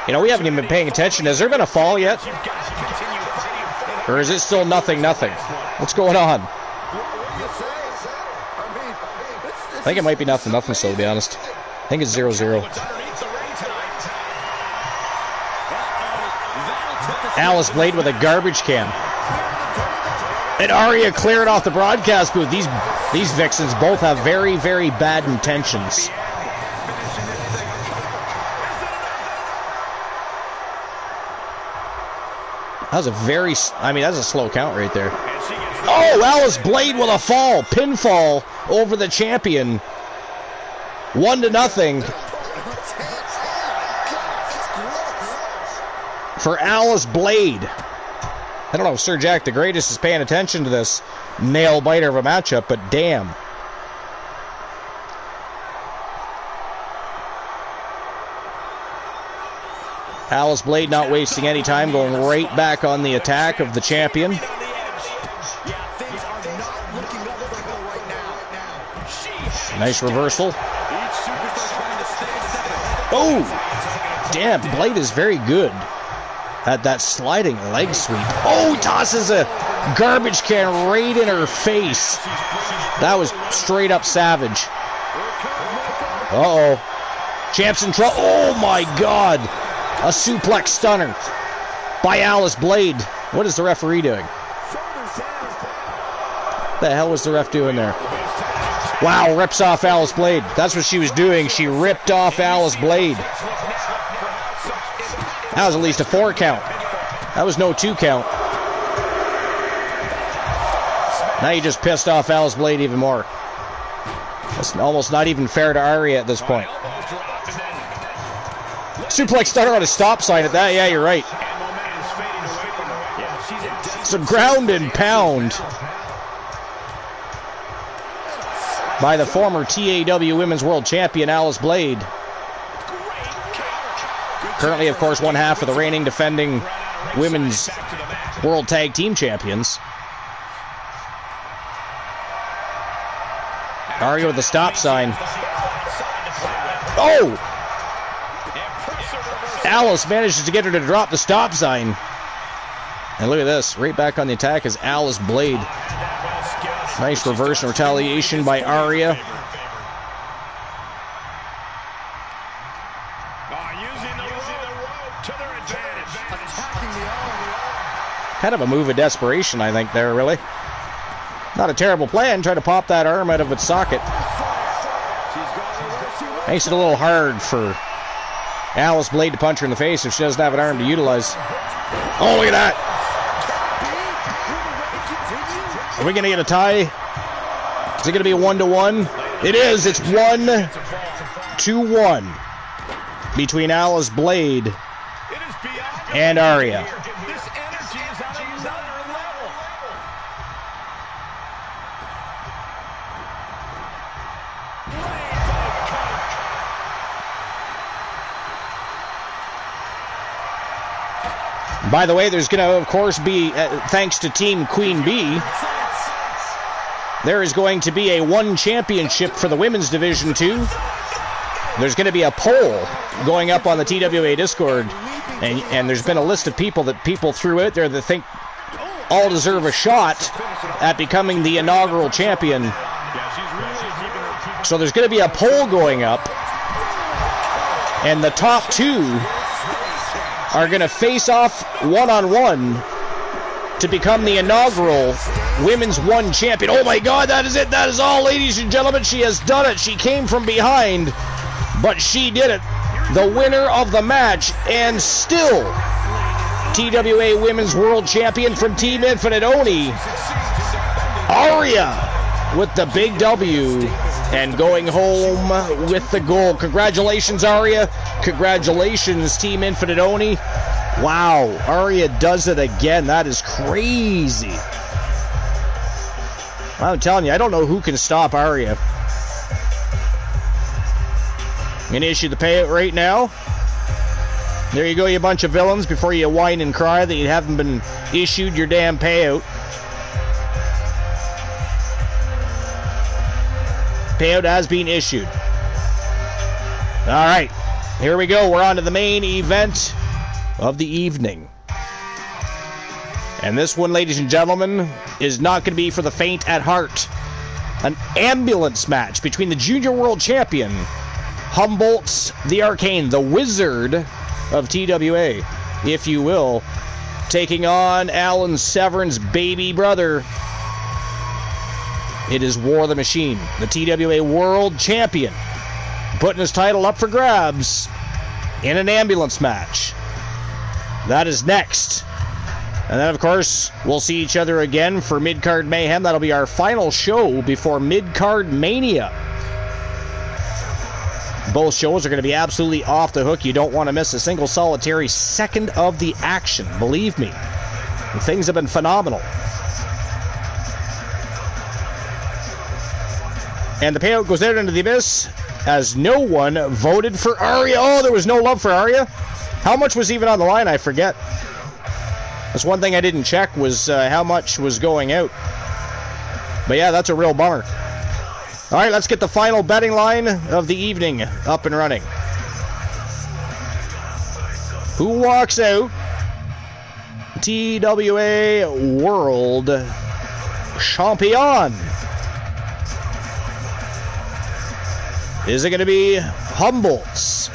You know, we haven't even been paying attention. Has there been a fall yet? Or is it still nothing? What's going on? I think it might be nothing still, to be honest. I think it's 0-0. Alice Blade with a garbage can. And Arya cleared off the broadcast booth. These vixens both have very, very bad intentions. That was that's a slow count right there. Oh, Alice Blade with a fall. Pinfall over the champion. 1-0. For Alice Blade. I don't know if Sir Jack the Greatest is paying attention to this nail-biter of a matchup, but damn. Alice Blade not wasting any time, going right back on the attack of the champion. Nice reversal. Oh! Damn, Blade is very good at that sliding leg sweep. Oh, he tosses a garbage can right in her face. That was straight up savage. Uh-oh. Champ's in trouble. Oh, my God. A suplex stunner by Alice Blade. What is the referee doing? What the hell was the ref doing there? Wow, rips off Alice Blade. That's what she was doing. She ripped off Alice Blade. That was at least a 4 count. That was no 2 count. Now you just pissed off Alice Blade even more. That's almost not even fair to Arya at this point. Suplex stunner on a stop sign at that. Yeah, you're right. Some ground and pound by the former TAW Women's World Champion, Alice Blade. Currently, of course, one half of the reigning defending Women's World Tag Team Champions. Arya with the stop sign. Oh! Alice manages to get her to drop the stop sign. And look at this. Right back on the attack is Alice Blade. Nice reverse and retaliation by Arya. Kind of a move of desperation, I think, there, really. Not a terrible plan. Try to pop that arm out of its socket. Makes it a little hard for Alice Blade to punch her in the face if she doesn't have an arm to utilize. Oh, look at that. Are we going to get a tie? Is it going to be a 1-1? It is. It's 1-1 between Alice Blade and Arya. By the way, there's going to, of course, be, thanks to Team Queen Bee, there is going to be a one championship for the women's division, too. There's going to be a poll going up on the TWA Discord, and there's been a list of people that people threw out there that think all deserve a shot at becoming the inaugural champion. So there's going to be a poll going up, and the top two are going to face off one-on-one to become the inaugural Women's One champion. Oh my God, that is it. That is all, ladies and gentlemen. She has done it. She came from behind, but she did it. The winner of the match, and still TWA Women's World Champion from Team Infinite Oni, Aria, with the big W and going home with the gold. Congratulations, Aria. Congratulations, Team Infinite Oni. Wow, Aria does it again. That is crazy. I'm telling you, I don't know who can stop Aria. I'm going to issue the payout right now. There you go, you bunch of villains, before you whine and cry that you haven't been issued your damn payout. Payout has been issued. All right, here we go. We're on to the main event of the evening. And this one, ladies and gentlemen, is not going to be for the faint at heart. An ambulance match between the Junior World Champion, Humboldt the Arcane, the Wizard of TWA, if you will, taking on Alan Severn's baby brother. It is War the Machine, the TWA World Champion, putting his title up for grabs in an ambulance match. That is next. And then, of course, we'll see each other again for Mid-Card Mayhem. That'll be our final show before Mid-Card Mania. Both shows are going to be absolutely off the hook. You don't want to miss a single solitary second of the action. Believe me, things have been phenomenal. And the payout goes out into the abyss as no one voted for Aria. Oh, there was no love for Aria. How much was even on the line? I forget. That's one thing I didn't check, was how much was going out. But yeah, that's a real bummer. All right, let's get the final betting line of the evening up and running. Who walks out TWA World Champion? Is it going to be Humboldt's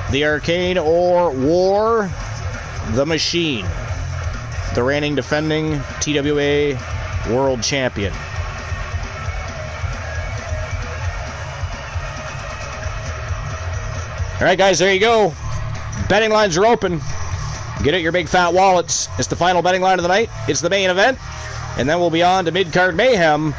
the Arcane or War the Machine, the reigning defending TWA World Champion? All right, guys, there you go. Betting lines are open. Get out your big fat wallets. It's the final betting line of the night. It's the main event. And then we'll be on to Mid-Card Mayhem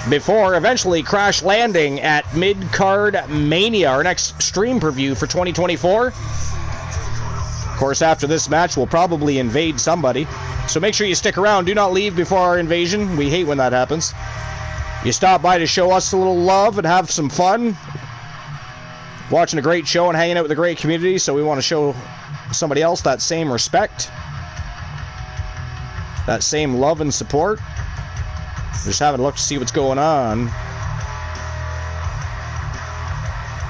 before eventually crash landing at Mid-Card Mania, our next stream preview for 2024. Of course, after this match, we'll probably invade somebody. So make sure you stick around. Do not leave before our invasion. We hate when that happens. You stop by to show us a little love and have some fun. Watching a great show and hanging out with a great community, so we want to show somebody else that same respect, that same love and support. Just having a look to see what's going on.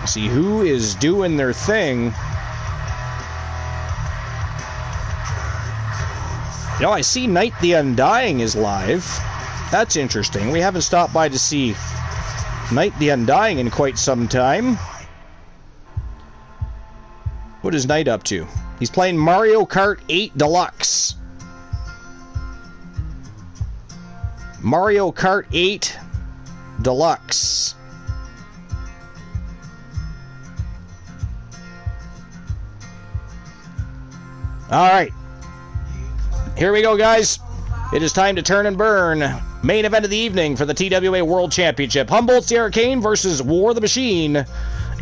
See who is doing their thing. You know, I see Night the Undying is live. That's interesting. We haven't stopped by to see Night the Undying in quite some time. What is Knight up to? He's playing Mario Kart 8 Deluxe. Mario Kart 8 Deluxe. Alright. Here we go, guys. It is time to turn and burn. Main event of the evening for the TWA World Championship. Humboldt the Arcane versus War the Machine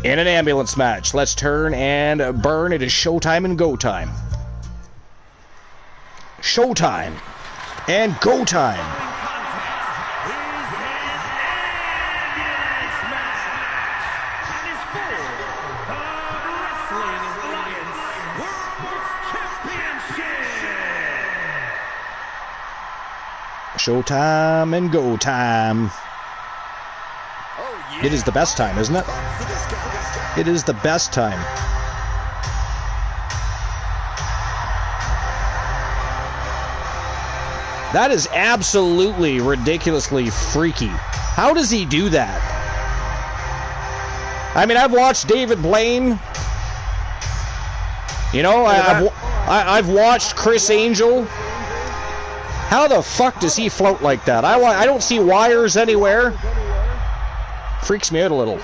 in an ambulance match. Let's turn and burn. It is showtime and go time. Showtime and go time. Showtime and go time. It is the best time, isn't it? It is the best time. That is absolutely ridiculously freaky. How does he do that? I mean, I've watched David Blaine. You know, I've watched Chris Angel. How the fuck does he float like that? I don't see wires anywhere. Freaks me out a little.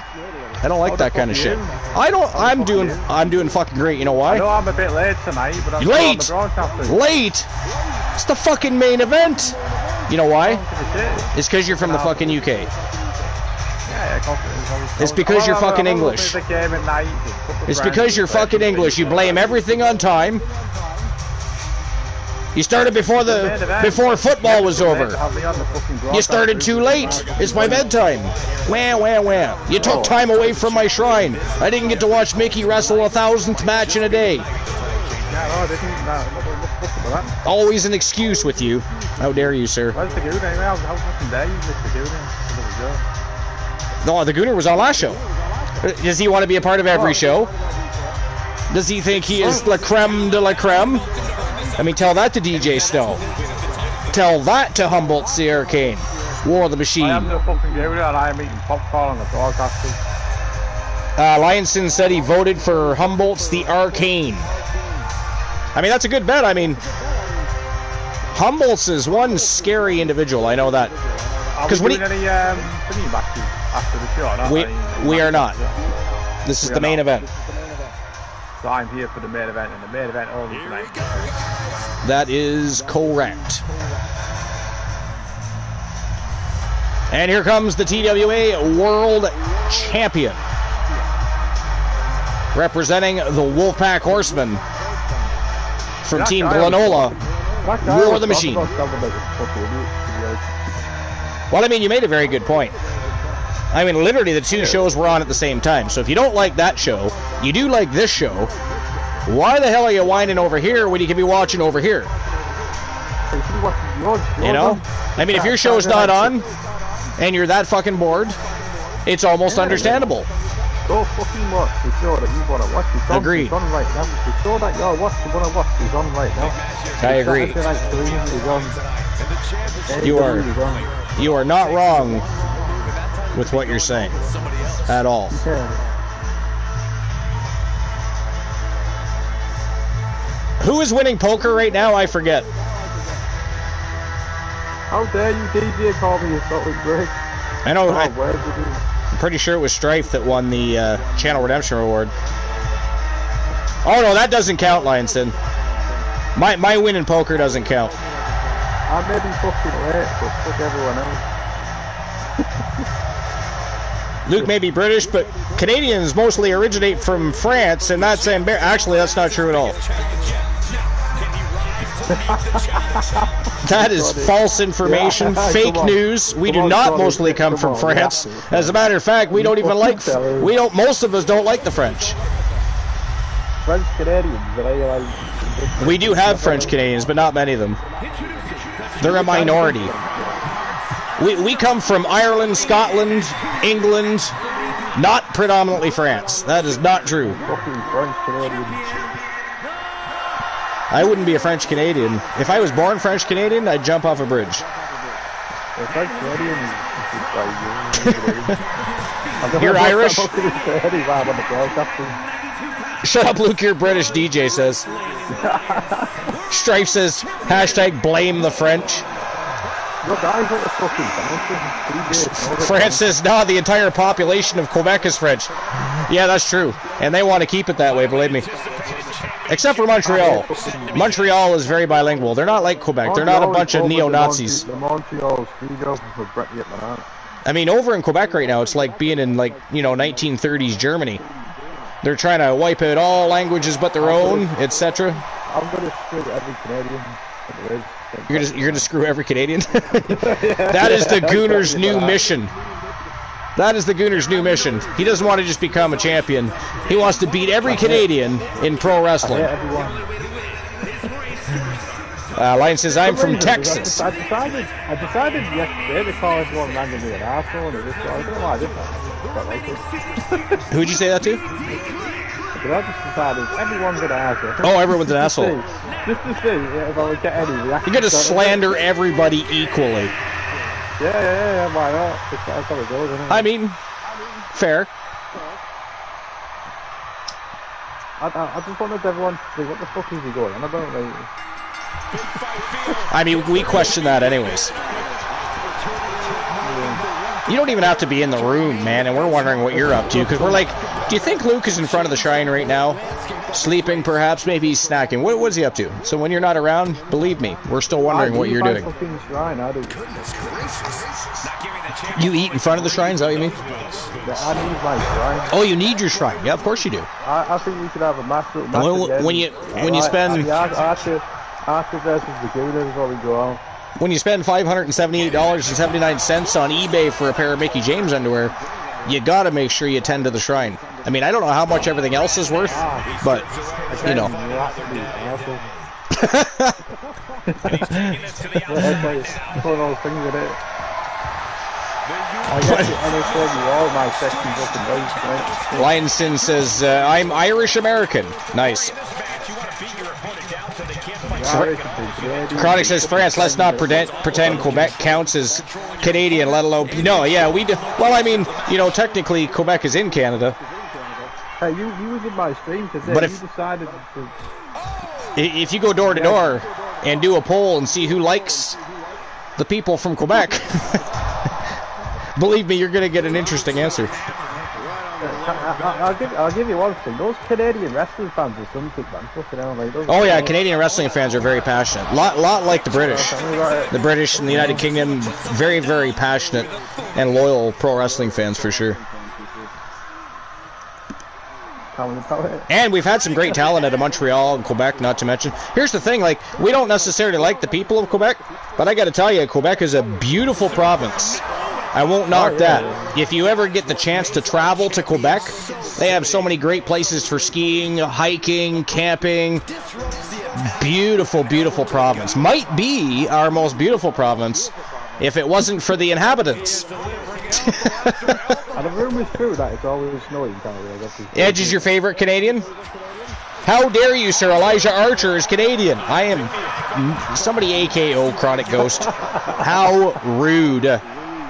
I don't like that kind of shit. I'm doing fucking great. You know why? I know I'm a bit late tonight, but I'm late. still on the broadcast. Late. It's the fucking main event. You know why? It's because you're from the fucking UK. It's because you're fucking English. It's because you're fucking English. You blame everything on time. You started before football was over. You started too late. It's my bedtime. Wah, wah, wah. You took time away from my shrine. I didn't get to watch Mickey wrestle a 1000th match in a day. Always an excuse with you. How dare you, sir? No, the Gooner was on last show. Does he want to be a part of every show? Does he think he is la creme de la creme? Let me tell that to DJ Snow. Tell that to Humboldt the Arcane. War the Machine. I am the fucking Gooner and I am eating popcorn on the broadcast. Lionson said he voted for Humboldt's the Arcane. I mean, that's a good bet. I mean, Humboldt's is one scary individual. I know that. Because when any thingy matches after the show? We are not. This is the main event. So I'm here for the main event, and the main event only tonight. That is correct. And here comes the TWA World Champion, representing the Wolfpack Horsemen from Team Glenola, War the Machine. Well, I mean, you made a very good point. I mean, literally the two shows were on at the same time. So if you don't like that show, you do like this show, why the hell are you whining over here when you can be watching over here? You know? I mean, if your show's not on and you're that fucking bored, it's almost understandable. Go fucking watch the show that you want to watch. Agreed. It's on right now. The show that you're watching, want to watch is on right now. I agree. You are not wrong with what you're saying at all. Who is winning poker right now? I forget. How dare you, DJ, call me a Scotland Drake? I know. I'm pretty sure it was Strife that won the Channel Redemption Award. Oh no, that doesn't count, Lionson. My win in poker doesn't count. I may be fucking late, but fuck everyone else. Luke may be British, but Canadians mostly originate from France, and that's actually that's not true at all. That is false information, fake news. We do not mostly come from France. As a matter of fact, we don't even like. Most of us don't like the French. French Canadians, we do have French Canadians, but not many of them. They're a minority. We come from Ireland, Scotland, England, not predominantly France. That is not true. I wouldn't be a French Canadian. If I was born French Canadian, I'd jump off a bridge. You're Irish? Shut up, Luke, you're British, DJ says. Strife says, hashtag blame the French. France says, no, the entire population of Quebec is French. Yeah, that's true. And they want to keep it that way, believe me. Except for Montreal. Montreal is very bilingual. They're not like Quebec. They're not a bunch of neo-Nazis. I mean, over in Quebec right now, it's like being in, 1930s Germany. They're trying to wipe out all languages but their own, etc. I'm going to screw every Canadian. You're gonna screw every Canadian? That is the Gooner's new mission. That is the Gooner's new mission. He doesn't want to just become a champion. He wants to beat every Canadian in pro wrestling. Lion says, I'm from Texas. I decided yesterday to call everyone randomly an asshole. I don't know why I did that. Who'd you say that to? But I just decided everyone's an asshole. Oh, everyone's an asshole. Just to see if I would get any reaction. You're going to slander everybody equally. Yeah, why not? That's how it goes, isn't it? I mean, fair. I just wanted everyone to see what the fuck is he going on about, like... I mean, we question that anyways. You don't even have to be in the room, man, and we're wondering what you're up to, because we're like, do you think Luke is in front of the shrine right now? Sleeping, perhaps? Maybe he's snacking. What is he up to? So when you're not around, believe me, we're still wondering what you're doing. Shrine, I do. You eat in front of the shrine, is that what you mean? I need my shrine. Oh, you need your shrine. Yeah, of course you do. I think we could have a massive when you spend... After versus the Gooners, before we go on. When you spend $578.79 on eBay for a pair of Mickey James underwear, you gotta make sure you tend to the shrine. I mean, I don't know how much everything else is worth, but, you know. Lionson says, I'm Irish-American. Nice. Chronic says, France, let's not pretend Quebec counts as Canadian, let alone... No, yeah, we do. Well, I mean, you know, technically Quebec is in Canada. Hey, you was in my stream today. But you decided to... If you go door to door and do a poll and see who likes the people from Quebec, believe me, you're going to get an interesting answer. I'll give you one thing. Those Canadian wrestling fans are something, man. Oh yeah, Canadian wrestling fans are very passionate. Lot like the British. The British and the United Kingdom, very, very passionate and loyal pro wrestling fans for sure. And we've had some great talent out of Montreal and Quebec, not to mention. Here's the thing, like, we don't necessarily like the people of Quebec, but I got to tell you, Quebec is a beautiful province. I won't knock that. If you ever get the chance to travel to Quebec, they have so many great places for skiing, hiking, camping. Beautiful, beautiful province. Might be our most beautiful province if it wasn't for the inhabitants. And the room is true that it's always snowing. Edge is your favorite Canadian? How dare you, sir? Elijah Archer is Canadian. I am somebody AKO Chronic Ghost. How rude.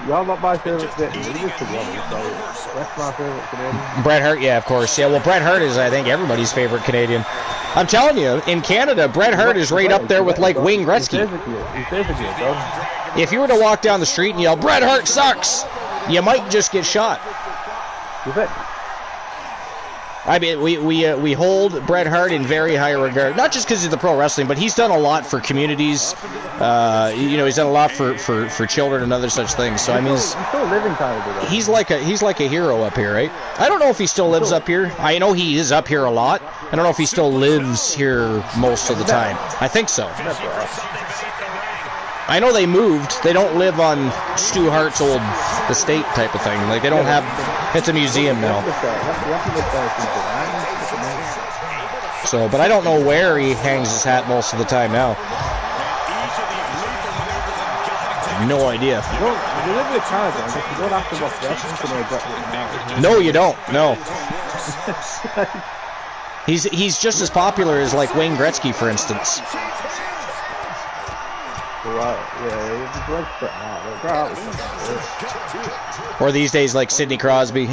Y'all not my favorite Canadian. That's my favorite Canadian. Bret Hart, yeah, of course. Yeah, well, Bret Hart is, I think, everybody's favorite Canadian. I'm telling you, in Canada, Bret Hart is right up there with, like, Wayne Gretzky. If you were to walk down the street and yell, Bret Hart sucks, you might just get shot. I mean, we hold Bret Hart in very high regard, not just because of the pro wrestling, but he's done a lot for communities. You know, he's done a lot for children and other such things. So I mean, he's still living kind of. He's like a hero up here, right? I don't know if he still lives up here. I know he is up here a lot. I don't know if he still lives here most of the time. I think so. I know they moved. They don't live on Stu Hart's old estate type of thing. Like, they don't have... It's a museum now. So, but I don't know where he hangs his hat most of the time now. No idea. No, you don't. No. He's just as popular as, like, Wayne Gretzky, for instance. Or these days, like Sidney Crosby,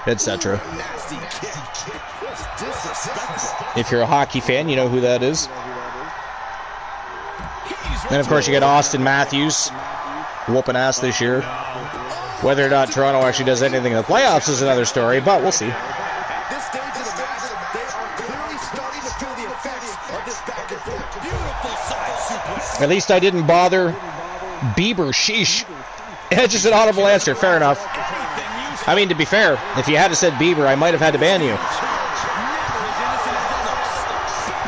etc. If you're a hockey fan, you know who that is. Then, of course, you got Austin Matthews, whooping ass this year. Whether or not Toronto actually does anything in the playoffs is another story, but we'll see. At least I didn't bother Bieber. Sheesh. It's just an audible answer. Fair enough. I mean, to be fair, if you had said Bieber, I might have had to ban you.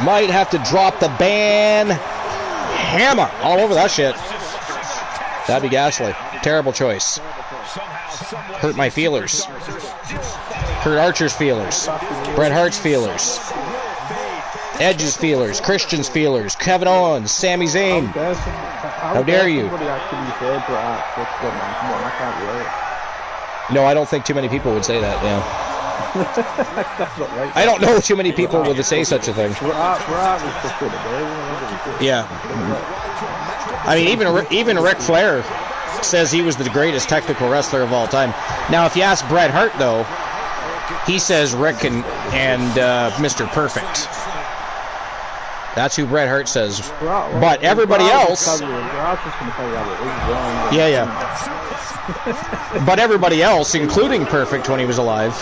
Might have to drop the ban hammer all over that shit. That'd be ghastly. Terrible choice. Hurt my feelers. Hurt Archer's feelers. Bret Hart's feelers. Edge's feelers, Christian's feelers, Kevin Owens, Sami Zayn. How dare you? No, I don't think too many people would say that, yeah. I don't know too many people would say such a thing. Yeah. I mean, even Ric Flair says he was the greatest technical wrestler of all time. Now, if you ask Bret Hart, though, he says Rick and Mr. Perfect. That's who Bret Hart says. Well, But everybody else... Yeah. But everybody else, including Perfect when he was alive,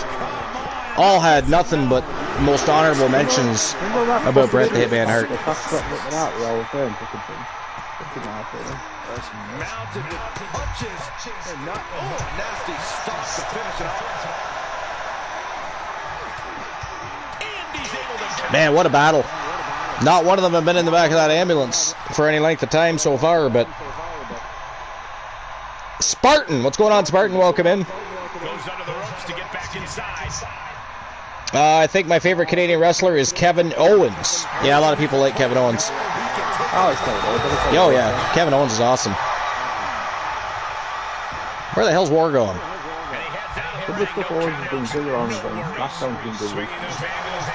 all had nothing but most honorable mentions about Bret the Hitman Hart. Mounted with punches and not nasty stop to finish it off. And he's able to... Man, what a battle. Not one of them have been in the back of that ambulance for any length of time so far, but... Spartan! What's going on, Spartan? Welcome in. Goes under the ropes to get back inside. I think my favorite Canadian wrestler is Kevin Owens. Yeah, a lot of people like Kevin Owens. Oh, yeah. Kevin Owens is awesome. Where the hell's War going?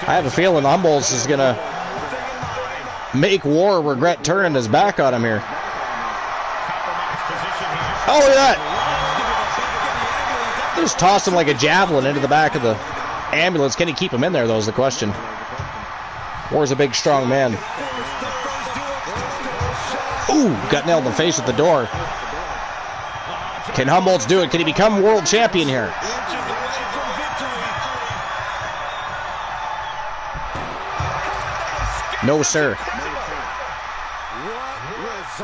I have a feeling Humboldt is going to make War regret turning his back on him here. Oh, look at that. Just tossed him like a javelin into the back of the ambulance. Can he keep him in there, though, is the question. War's a big, strong man. Ooh, got nailed in the face at the door. Can Humboldt do it? Can he become world champion here? No, sir.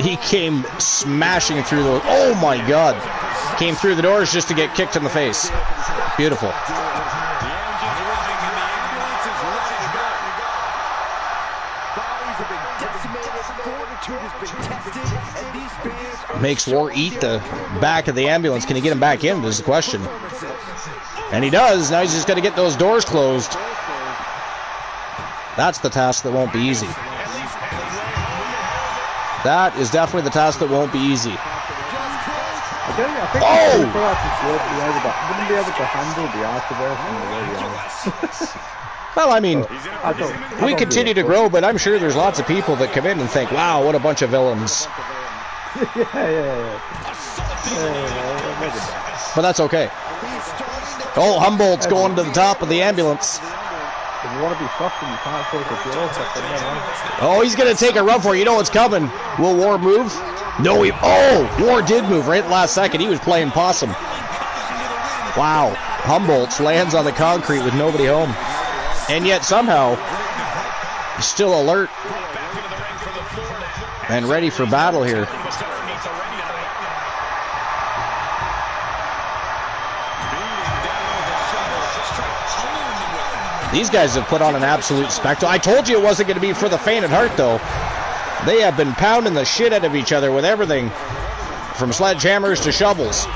He came smashing through those. Oh, my God. Came through the doors just to get kicked in the face. Beautiful. Makes War eat the back of the ambulance. Can he get him back in? Is the question. And he does. Now he's just got to get those doors closed. That's the task that won't be easy. That is definitely the task that won't be easy. Oh! Well, I mean, we continue to grow, but I'm sure there's lots of people that come in and think, wow, what a bunch of villains. But that's okay. Oh, Humboldt's going to the top of the ambulance. Oh, he's going to take a run for it. You know what's coming. Will War move? No, War did move right last second. He was playing possum. Wow. Humboldt lands on the concrete with nobody home. And yet somehow, he's still alert and ready for battle here. These guys have put on an absolute spectacle. I told you it wasn't going to be for the faint at heart, though. They have been pounding the shit out of each other with everything, from sledgehammers to shovels.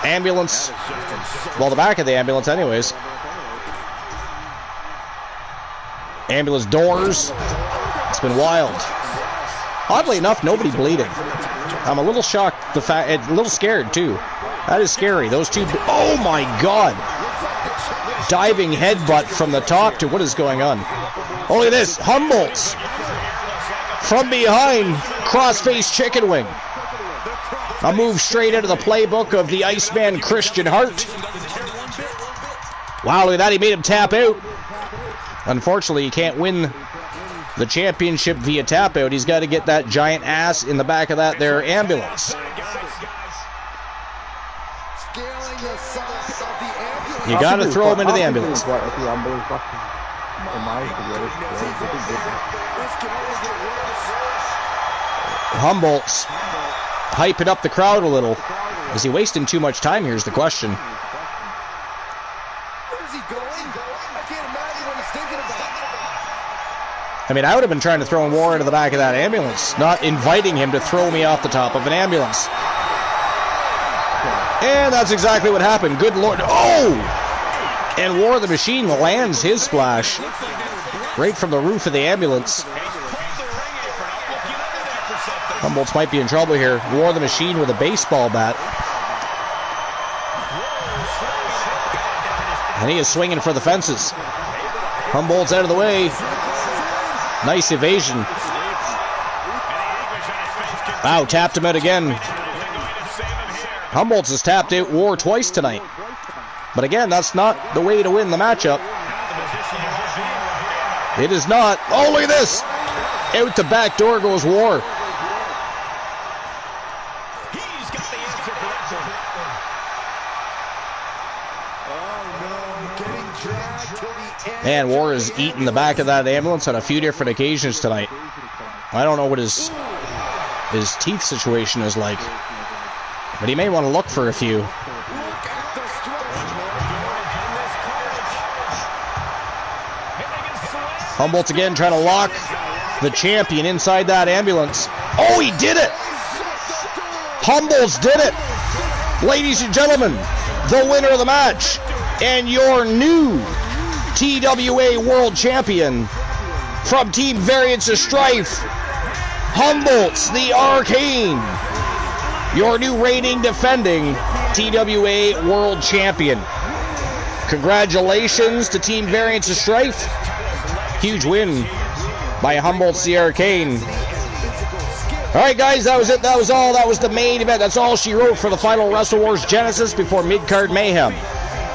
Ambulance, well, the back of the ambulance anyways. Ambulance doors. It's been wild. Oddly enough, nobody bleeding. I'm a little shocked, a little scared, too. That is scary. Those two, oh my God. Diving headbutt from the top to what is going on. Oh, look at this. Humboldt's from behind, cross-face chicken wing. A move straight into the playbook of the Iceman Christian Hart. Wow, look at that. He made him tap out. Unfortunately, he can't win the championship via tap out. He's got to get that giant ass in the back of that there ambulance. You got to throw him into the ambulance. Humboldt's hyping up the crowd a little. Is he wasting too much time? Here's the question. I mean, I would have been trying to throw War into the back of that ambulance, not inviting him to throw me off the top of an ambulance. And that's exactly what happened. Good Lord. Oh! And War the Machine lands his splash right from the roof of the ambulance. Humboldt's might be in trouble here. War the Machine with a baseball bat. And he is swinging for the fences. Humboldt's out of the way. Nice evasion. Wow, tapped him out again. Humboldt's has tapped out War twice tonight. But again, that's not the way to win the matchup. It is not. Oh, look at this. Out the back door goes War. He's got the answer for that one. Oh, no. Getting dragged to the end. Man, War has eaten the back of that ambulance on a few different occasions tonight. I don't know what his teeth situation is like, but he may want to look for a few. Humboldt again trying to lock the champion inside that ambulance. Oh, he did it! Humboldt did it! Ladies and gentlemen, the winner of the match and your new TWA World Champion from Team Variance of Strife, Humboldt the Arcane, your new reigning defending TWA World Champion. Congratulations to Team Variance of Strife. Huge win by Humboldt the Arcane. Alright guys, that was it. That was all. That was the main event. That's all she wrote for the final Wrestle Wars Genesis before Mid-Card Mayhem.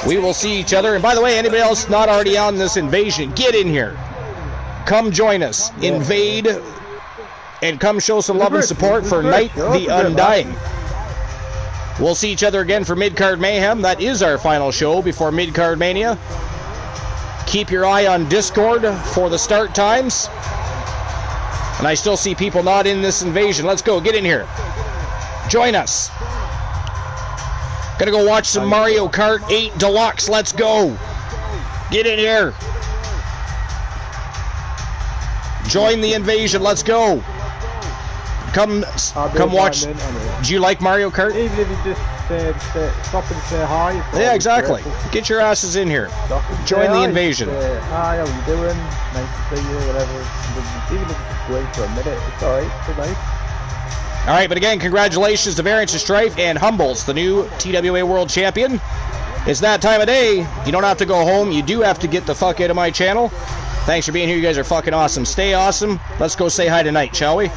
We will see each other. And by the way, anybody else not already on this invasion, get in here. Come join us. Invade and come show some love and support for Night the Undying. We'll see each other again for Mid-Card Mayhem. That is our final show before Mid-Card Mania. Keep your eye on Discord for the start times. And I still see people not in this invasion. Let's go. Get in here. Join us. Gonna go watch some Mario Kart 8 Deluxe. Let's go. Get in here. Join the invasion. Let's go. Come watch. Do you like Mario Kart? Even if you just stop and say hi. Yeah, exactly. Get your asses in here. Join the invasion. Hi, how you doing? Nice to see you, whatever. Even if you just wait for a minute, it's alright. It's nice. Alright, but again, congratulations to Variance of Strife and Humboldt's the new TWA World Champion. It's that time of day. You don't have to go home. You do have to get the fuck out of my channel. Thanks for being here. You guys are fucking awesome. Stay awesome. Let's go say hi tonight, shall we?